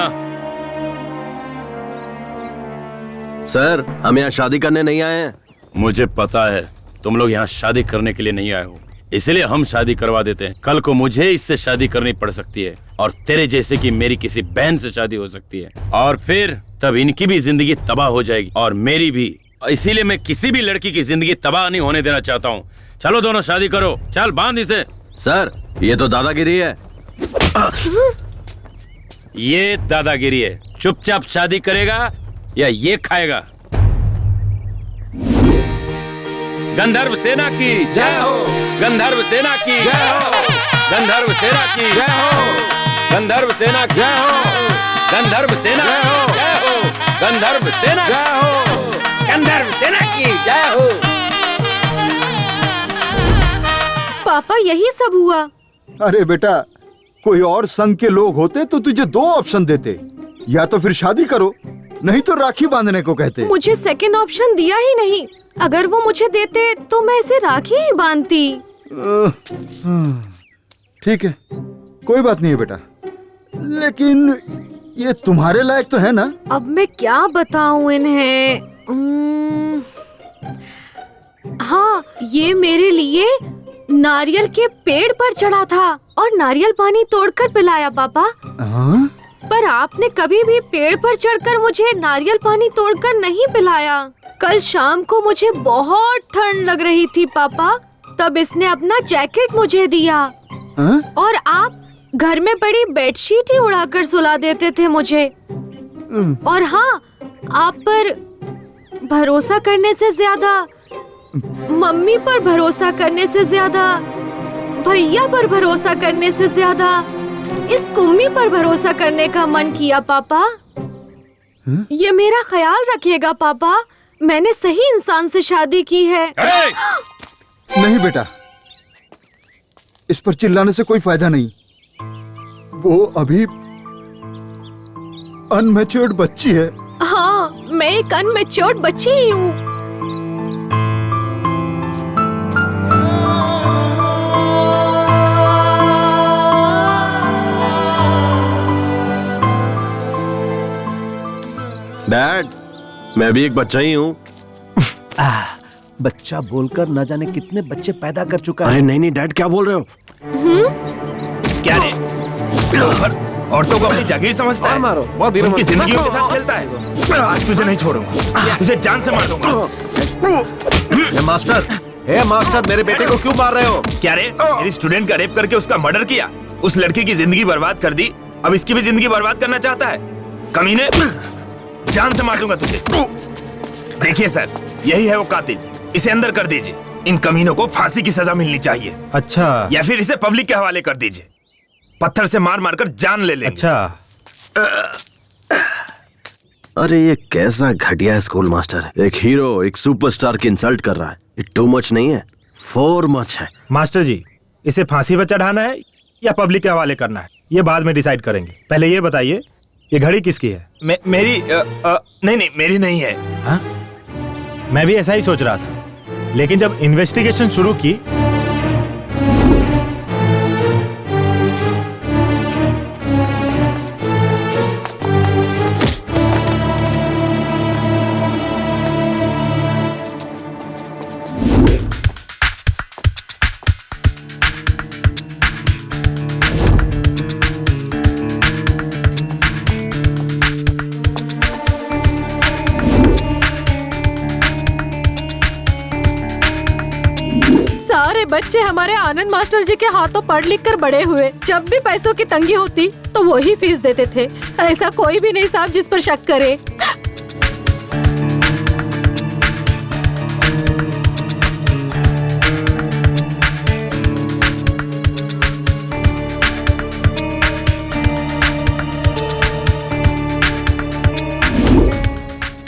सर, हम यहाँ शादी करने नहीं आए हैं। मुझे पता है तुम लोग यहाँ शादी करने के लिए नहीं आए हो, इसलिए हम शादी करवा देते हैं। कल को मुझे इससे शादी करनी पड़ सकती है और तेरे जैसे कि मेरी किसी बहन से शादी हो सकती है और फिर तब इनकी भी जिंदगी तबाह हो जाएगी और मेरी भी। इसीलिए मैं किसी भी लड़की की जिंदगी तबाह नहीं होने देना चाहता हूँ। चलो दोनों शादी करो, चल बांध इसे। सर, ये तो दादागिरी है। ये दादागिरी है। चुपचाप शादी करेगा या ये खाएगा? गंधर्व सेना की जय हो, गंधर्व सेना की जय हो, गंधर्व सेना की जय हो, गंधर्व सेना की जय हो, गंधर्व सेना की जय हो, गंधर्व सेना जय हो, गंधर्व सेना की जय हो। पापा, यही सब हुआ। अरे बेटा, कोई और संघ के लोग होते तो तुझे दो ऑप्शन देते, या तो फिर शादी करो, नहीं तो राखी बांधने को कहते। मुझे सेकंड ऑप्शन दिया ही नहीं। अगर वो मुझे देते तो मैं इसे राखी ही बांधती। ठीक है, कोई बात नहीं है बेटा, लेकिन ये तुम्हारे लायक तो है ना? अब मैं क्या बताऊं इन्हें। हाँ, ये मेरे लिए नारियल के पेड़ पर चढ़ा था और नारियल पानी तोड़कर पिलाया पापा। पर आपने कभी भी पेड़ पर चढ़कर मुझे नारियल पानी तोड़कर नहीं पिलाया। कल शाम को मुझे बहुत ठंड लग रही थी पापा, तब इसने अपना जैकेट मुझे दिया। और आप घर में पड़ी बेडशीट ही उड़ाकर सुला देते थे मुझे। और हाँ, आप पर भरोसा करने से ज्यादा, मम्मी पर भरोसा करने से ज्यादा, भैया पर भरोसा करने से ज्यादा इस कुम्मी पर भरोसा करने का मन किया पापा। ये मेरा ख्याल रखिएगा पापा, मैंने सही इंसान से शादी की है। नहीं बेटा, इस पर चिल्लाने से कोई फायदा नहीं। वो अभी अनमैच्योर्ड बच्ची है। हाँ, मैं एक अनमैच्योर्ड बच्ची ही हूँ। डैड, मैं भी एक बच्चा ही हूँ। बच्चा बोलकर न जाने कितने बच्चे पैदा कर चुका है। अरे नहीं नहीं डैड, क्या बोल रहे हो? क्या रे? औरतों को अपनी जागीर समझता है? मारो, बहुत उनकी जिंदगियों के साथ खेलता है। आज तुझे नहीं छोड़ूंगा, तुझे जान से मार दूंगा। मास्टर, मेरे बेटे को क्यों मार रहे हो? क्या रे? मेरी स्टूडेंट का रेप करके उसका मर्डर किया, उस लड़की की जिंदगी बर्बाद कर दी, अब इसकी भी जिंदगी बर्बाद करना चाहता है? कमीने, जान से मार दूंगा तुझे। देखिए सर, यही है वो कातिल, इसे अंदर कर दीजिए। इन कमीनों को फांसी की सजा मिलनी चाहिए। अच्छा। या फिर इसे पब्लिक के हवाले कर दीजिए, पत्थर से मार मार कर जान ले लेंगे। अच्छा। अरे ये कैसा घटिया स्कूल मास्टर है। एक हीरो एक सुपरस्टार की इंसल्ट कर रहा है। ये टू मच नहीं है, फोर मच है। मास्टर जी, इसे फांसी पर चढ़ाना है या पब्लिक के हवाले करना है, ये बाद में डिसाइड करेंगे। पहले ये बताइए, ये घड़ी किसकी है? मेरी नहीं, मेरी नहीं है। हाँ? मैं भी ऐसा ही सोच रहा था, लेकिन जब इन्वेस्टिगेशन शुरू की बच्चे हमारे आनंद मास्टर जी के हाथों पढ़ लिख कर बड़े हुए। जब भी पैसों की तंगी होती तो वही फीस देते थे। ऐसा कोई भी नहीं साहब जिस पर शक करे।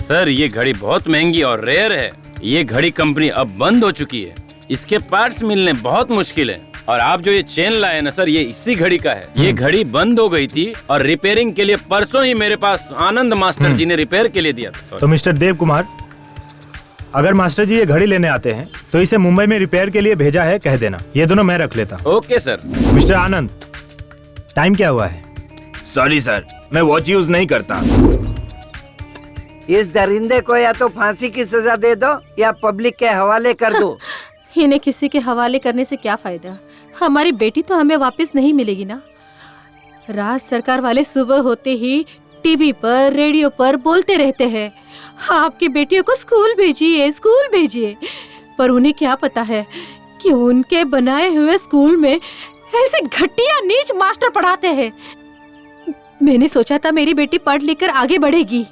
सर, ये घड़ी बहुत महंगी और रेयर है। ये घड़ी कंपनी अब बंद हो चुकी है, इसके पार्ट्स मिलने बहुत मुश्किल है। और आप जो ये चेन लाए ना सर, ये इसी घड़ी का है। ये घड़ी बंद हो गई थी और रिपेयरिंग के लिए परसों ही मेरे पास आनंद मास्टर जी ने रिपेयर के लिए दिया था। तो मिस्टर देव कुमार, अगर मास्टर जी ये घड़ी लेने आते हैं तो इसे मुंबई में रिपेयर के लिए भेजा है, कह देना। ये दोनों मैं रख लेता। Okay sir. मिस्टर आनंद, टाइम क्या हुआ है? सॉरी सर, मैं वॉच यूज नहीं करता। इस दरिंदे को या तो फांसी की सजा दे दो या पब्लिक के हवाले कर दो। इन्हें किसी के हवाले करने से क्या फायदा? हमारी बेटी तो हमें वापस नहीं मिलेगी ना। राज सरकार वाले सुबह होते ही टीवी पर रेडियो पर बोलते रहते हैं, आपकी बेटियों को स्कूल भेजिए, स्कूल भेजिए। पर उन्हें क्या पता है कि उनके बनाए हुए स्कूल में ऐसे घटिया नीच मास्टर पढ़ाते हैं। मैंने सोचा था मेरी बेटी पढ़ लिख कर आगे बढ़ेगी,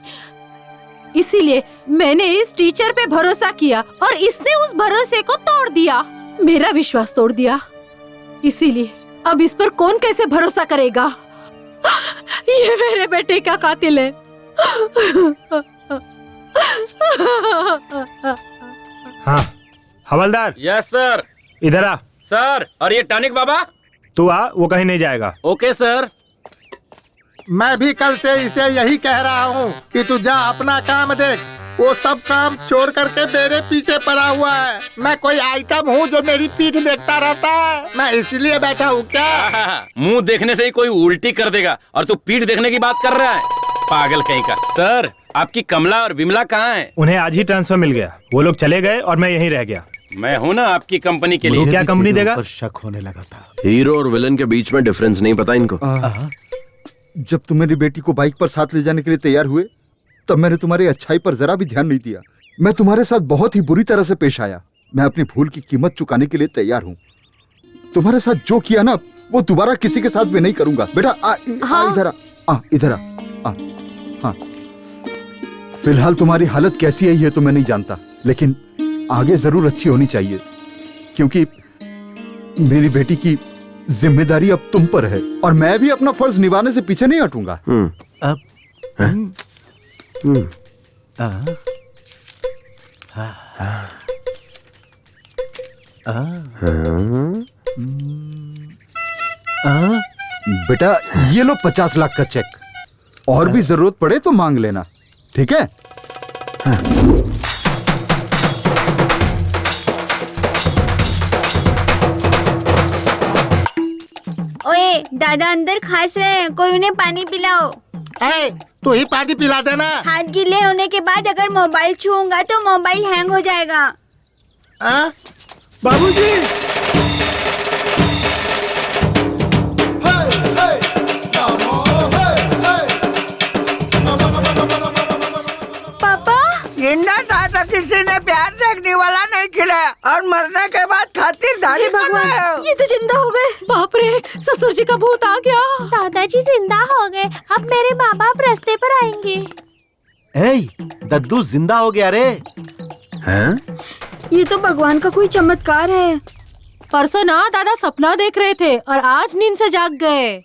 इसीलिए मैंने इस टीचर पे भरोसा किया और इसने उस भरोसे को तोड़ दिया, मेरा विश्वास तोड़ दिया। इसीलिए अब इस पर कौन कैसे भरोसा करेगा? ये मेरे बेटे का कातिल है। हाँ हवलदार। Yes sir. इधर आ। सर, और ये टॉनिक बाबा? तू आ, वो कहीं नहीं जाएगा। Okay sir. मैं भी कल से इसे यही कह रहा हूँ कि तू जा अपना काम देख। वो सब काम छोड़ करके मेरे पीछे पड़ा हुआ है। मैं कोई आइटम हूँ जो मेरी पीठ देखता रहता है? मैं इसलिए बैठा हूँ क्या? मुंह देखने से ही कोई उल्टी कर देगा और तू पीठ देखने की बात कर रहा है, पागल कहीं का। सर, आपकी कमला और बिमला कहाँ हैं? उन्हें आज ही ट्रांसफर मिल गया, वो लोग चले गए और मैं यहीं रह गया। मैं हूँ ना आपकी कंपनी के लिए। क्या कंपनी देगा? शक होने लगा था। हीरो और विलन के बीच में डिफरेंस नहीं पता इनको। जब तुम मेरी बेटी को बाइक पर साथ ले जाने के लिए तैयार हुए तब मैंने तुम्हारी अच्छाई पर जरा भी ध्यान नहीं दिया। मैं तुम्हारे साथ बहुत ही बुरी तरह से पेश आया। मैं अपनी भूल की कीमत चुकाने के लिए तैयार हूँ। तुम्हारे साथ जो किया ना वो दोबारा किसी के साथ भी नहीं करूंगा। बेटा इधर आ, इधर आ। हाँ, फिलहाल तुम्हारी हालत कैसी है ये तो मैं नहीं जानता, लेकिन आगे जरूर अच्छी होनी चाहिए, क्योंकि मेरी बेटी की जिम्मेदारी अब तुम पर है और मैं भी अपना फर्ज निभाने से पीछे नहीं हटूंगा। बेटा ये लो 50 लाख का चेक, और भी जरूरत पड़े तो मांग लेना, ठीक है? ओए दादा अंदर खास रहे हैं, कोई उन्हें पानी पिलाओ। तू ही पानी पिला देना। हाथ गीले होने के बाद अगर मोबाइल छूऊंगा तो मोबाइल हैंग हो जाएगा। बाबूजी जिंदा था तो किसी ने प्यार देखने वाला नहीं खिलाया और मरने के बाद खातिरदारी कर रहे हो। ये तो जिंदा हो गए। बाप रे, ससुर जी का भूत आ गया। दादाजी जिंदा हो गए, अब मेरे माँ बाप रास्ते पर आएंगे। दद्दू जिंदा हो गया रे। हैं? ये तो भगवान का कोई चमत्कार है। परसों ना दादा सपना देख रहे थे और आज नींद से जाग गए।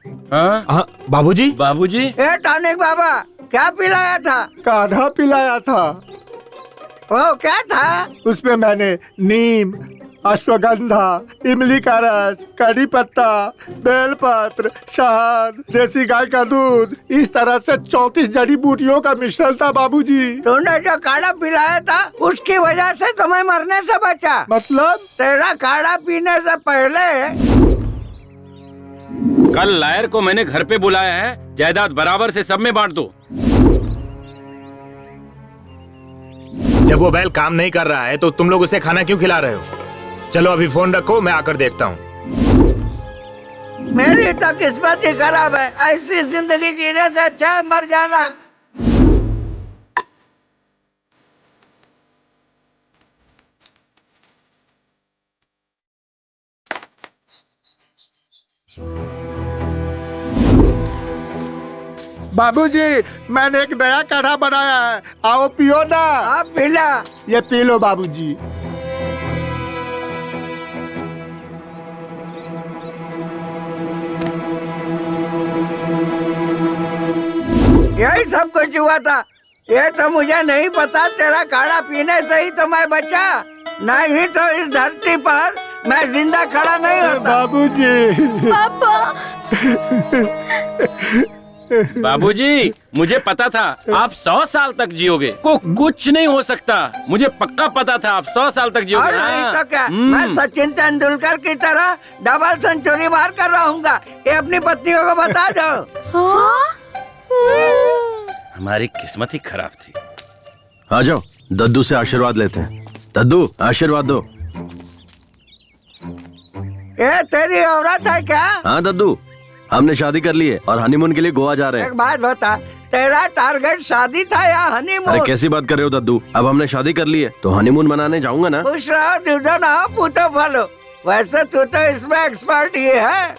बाबूजी बाबूजी टॉनिक बाबा क्या पिलाया था? काढ़ा पिलाया था। वो क्या था? उसमें मैंने नीम, अश्वगंधा, इमली का रस, कड़ी पत्ता, बेलपत्र, शहद, देसी गाय का दूध, इस तरह से 34 जड़ी बूटियों का मिश्रण था बाबूजी। तूने जो काढ़ा पिलाया था उसकी वजह से तुम्हें मरने से बचा। मतलब? तेरा काढ़ा पीने से पहले कल लायर को मैंने घर पे बुलाया है, जायदाद बराबर से सब में बांट दो। जब वो बैल काम नहीं कर रहा है तो तुम लोग उसे खाना क्यों खिला रहे हो? चलो अभी फोन रखो, मैं आकर देखता हूँ। मेरी तो किस्मत ही खराब है, ऐसी जिंदगी जीने से अच्छा है मर जाना। बाबूजी मैंने एक नया काढ़ा बनाया है, आओ पियो ना। आप पिला। ये पी लो बाबूजी। यही सब कुछ हुआ था। ये तो मुझे नहीं पता, तेरा काढ़ा पीने से ही तो मैं बचा, नहीं तो इस धरती पर मैं जिंदा खड़ा नहीं होता। बाबूजी। पापा। बाबूजी मुझे पता था आप 100 साल तक जियोगे, को कुछ नहीं हो सकता। मुझे पक्का पता था आप 100 साल तक जियोगे। और नहीं तो क्या, मैं सचिन तेंदुलकर की तरह डबल सेंचुरी मार कर रहूंगा। ये अपनी पत्नियों को बता दो। हमारी किस्मत ही खराब थी। आ जाओ दद्दू से आशीर्वाद लेते हैं। दद्दू आशीर्वाद दो। ये तेरी औरत है क्या? हाँ दद्दू, हमने शादी कर ली है और हनीमून के लिए गोवा जा रहे हैं। एक बात बता, तेरा टारगेट शादी था या हनीमून? अरे कैसी बात कर रहे हो दद्दू, अब हमने शादी कर ली है तो हनीमून मनाने जाऊंगा ना। खुश रहो, दूधो ना हो, पूतो फलो। वैसे तू तो इसमें एक्सपर्ट ही है।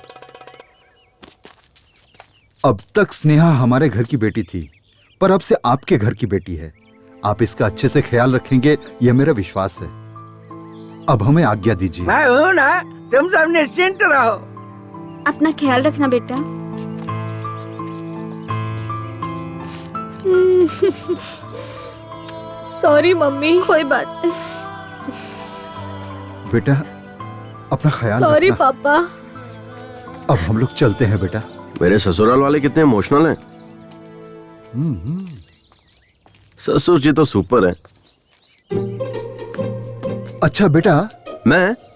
अब तक स्नेहा हमारे घर की बेटी थी, पर अब से आपके घर की बेटी है। आप इसका अच्छे से ख्याल रखेंगे, यह मेरा विश्वास है। अब हमें आज्ञा दीजिए। मैं हूँ ना, तुम सब निश्चिंत रहो। अपना ख्याल रखना बेटा। Sorry mummy. कोई बात नहीं। बेटा अपना ख्याल सॉरी रखना। पापा। अब हम लोग चलते हैं बेटा। मेरे ससुराल वाले कितने इमोशनल हैं। ससुर जी तो सुपर है। अच्छा बेटा,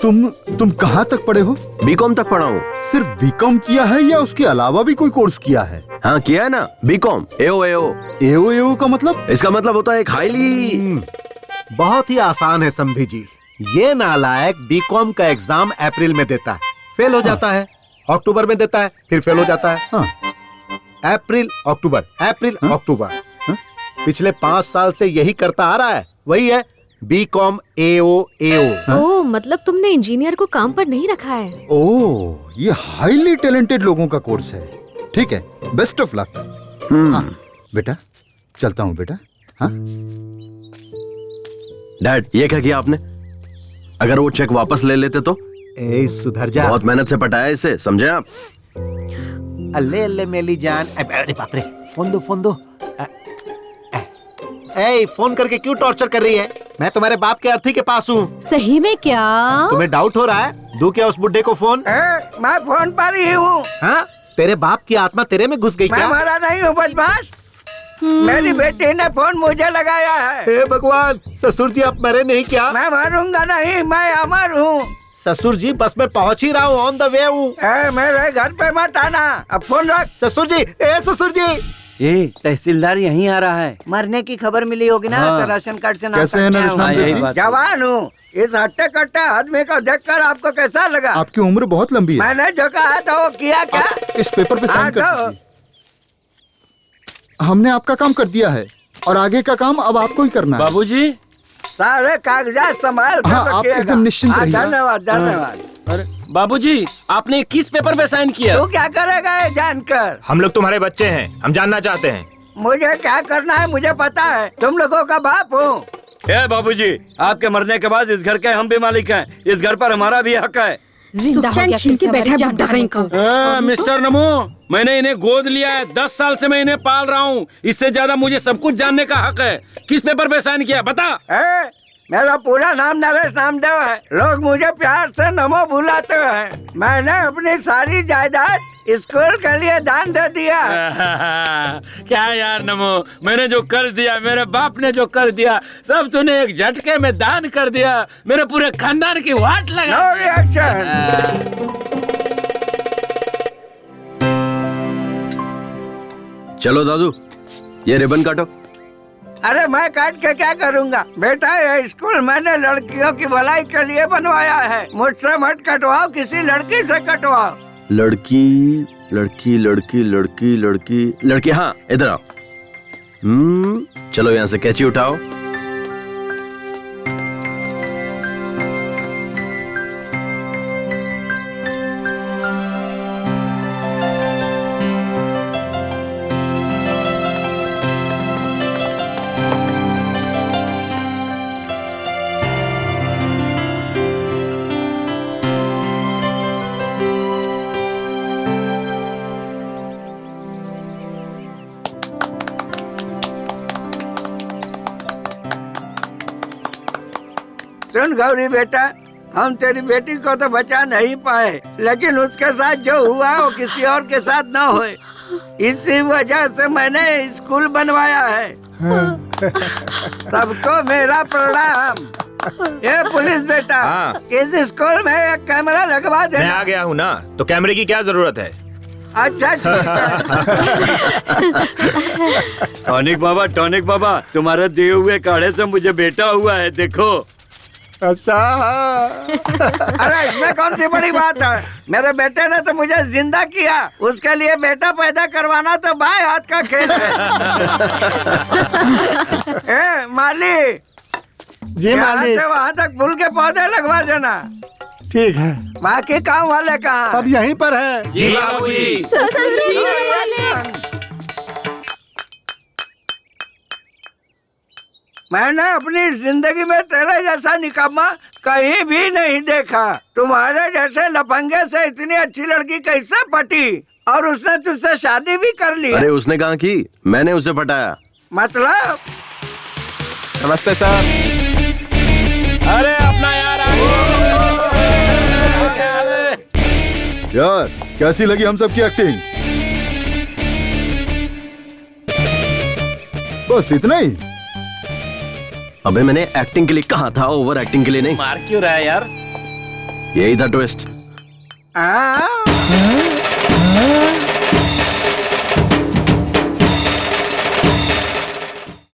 तुम कहाँ तक पढ़े हो? बीकॉम तक पढ़ा हूँ। सिर्फ बीकॉम किया है या उसके अलावा भी कोई कोर्स किया है? हाँ किया है ना, बीकॉम। एओ का मतलब? इसका मतलब होता है एक हाईली। बहुत ही आसान है समधी जी। ये नालायक बीकॉम का एग्जाम अप्रैल में देता है, फेल हो जाता है, अक्टूबर में देता है, फिर फेल हो जाता है। अप्रैल अक्टूबर, अप्रैल अक्टूबर। पिछले 5 साल से यही करता आ रहा है। वही है बीकॉम एओ। ओह, मतलब तुमने इंजीनियर को काम पर नहीं रखा है। ओह, ये हाईली टैलेंटेड लोगों का कोर्स है। ठीक है, बेस्ट ऑफ लक। हाँ, बेटा चलता हूँ बेटा। हाँ डैड, ये क्या किया आपने? अगर वो चेक वापस ले लेते तो? सुधर जा। बहुत मेहनत से पटाया इसे, समझे आप? अल्ले अल्ले मेली जान। अरे बाप रे, फोन दो। फोन करके क्यों टॉर्चर कर रही है? मैं तुम्हारे बाप के अर्थी के पास हूँ। सही में क्या? तुम्हें डाउट हो रहा है? दूं क्या उस बुड्ढे को फोन? मैं फोन पर ही हूँ। हाँ? तेरे बाप की आत्मा तेरे में घुस गई मैं क्या? मरा नहीं हूँ बदमाश। मेरी बेटी ने फोन मुझे लगाया है। हे भगवान, ससुर जी अब मरे नहीं क्या? मैं मरूंगा नहीं, मैं अमर हूँ। ससुर जी बस मैं पहुँच ही रहा हूँ, ऑन द वे हूँ। मेरे घर पे मत आना, अब फोन रख। ससुर जी, ए ससुर जी। ये तहसीलदार यहीं आ रहा है। मरने की खबर मिली होगी ना, हाँ। तो राशन कार्ड से नाम कैसे है नरेश नामदेव जी? जवान हूँ। इस हट्टे कट्टे आदमी को देखकर आपको कैसा लगा? आपकी उम्र बहुत लंबी है। मैंने जो कहा था वो किया क्या? इस पेपर पे साइन कर दीजिए। हमने आपका काम कर दिया है और आगे का काम अब आपको ही करना है। बाबूजी, सारे कागजात संभाल कर हाँ, आप रखिएगा। एकदम निश्चिंत हाँ, रहिए। धन्यवाद धन्यवाद। अरे बाबूजी, आपने किस पेपर पे साइन किया? तू क्या करेगा ये जानकर? हम लोग तुम्हारे बच्चे हैं, हम जानना चाहते हैं। मुझे क्या करना है मुझे पता है। तुम लोगों का बाप हूँ। ए बाबूजी, आपके मरने के बाद इस घर के हम भी मालिक हैं। इस घर पर हमारा भी हक है। मिस्टर नमो, मैंने इन्हें गोद लिया है, 10 साल से मैं इन्हें पाल रहा हूँ। इससे ज्यादा मुझे सब कुछ जानने का हक है। किस पेपर पे साइन किया बता? मेरा पूरा नाम नरेश नामदेव है। लोग मुझे प्यार से नमो बुलाते हैं। मैंने अपनी सारी जायदाद स्कूल के लिए दान दे दिया। क्या यार नमो, मैंने जो कर दिया, मेरे बाप ने जो कर दिया, सब तूने एक झटके में दान कर दिया। मेरे पूरे खानदान की वाट लगा। No reaction. चलो दादू, ये रिबन काटो। अरे मैं काट के क्या करूँगा बेटा? ये स्कूल मैंने लड़कियों की भलाई के लिए बनवाया है। मुझसे मत कटवाओ, किसी लड़की से कटवाओ। लड़की लड़की लड़की लड़की लड़की लड़की, हाँ इधर आओ। चलो यहाँ से कैंची उठाओ। सुन गौरी बेटा, हम तेरी बेटी को तो बचा नहीं पाए, लेकिन उसके साथ जो हुआ वो किसी और के साथ न होए। इसी वजह से मैंने स्कूल बनवाया है। सबको मेरा प्रणाम। ये पुलिस बेटा, इस स्कूल में एक कैमरा लगवा दे। मैं आ गया हूँ ना, तो कैमरे की क्या जरूरत है? अच्छा टॉनिक बाबा, तुम्हारे दिए हुए काढ़े से मुझे बेटा हुआ है, देखो। अच्छा। अरे इसमें कौन सी बड़ी बात है? मेरे बेटे ने तो मुझे जिंदा किया। उसके लिए बेटा पैदा करवाना तो बाएं हाथ का खेल है। ए माली जी मालिक। वहाँ तक फूल के पौधे लगवा देना। ठीक है। बाकी काम वाले कहाँ? सब यहीं पर है। जी बाबूजी। मैंने अपनी जिंदगी में तेरे जैसा निकम्मा कहीं भी नहीं देखा। तुम्हारे जैसे लफंगे से इतनी अच्छी लड़की कैसे पटी? और उसने तुझसे शादी भी कर ली? अरे उसने कहाँ की, मैंने उसे पटाया। मतलब? नमस्ते सर। अरे अपना यार यार कैसी लगी हम सबकी एक्टिंग? बस इतना ही? अबे मैंने एक्टिंग के लिए कहा था, ओवर एक्टिंग के लिए नहीं। मार क्यों रहा है यार? यही था ट्विस्ट।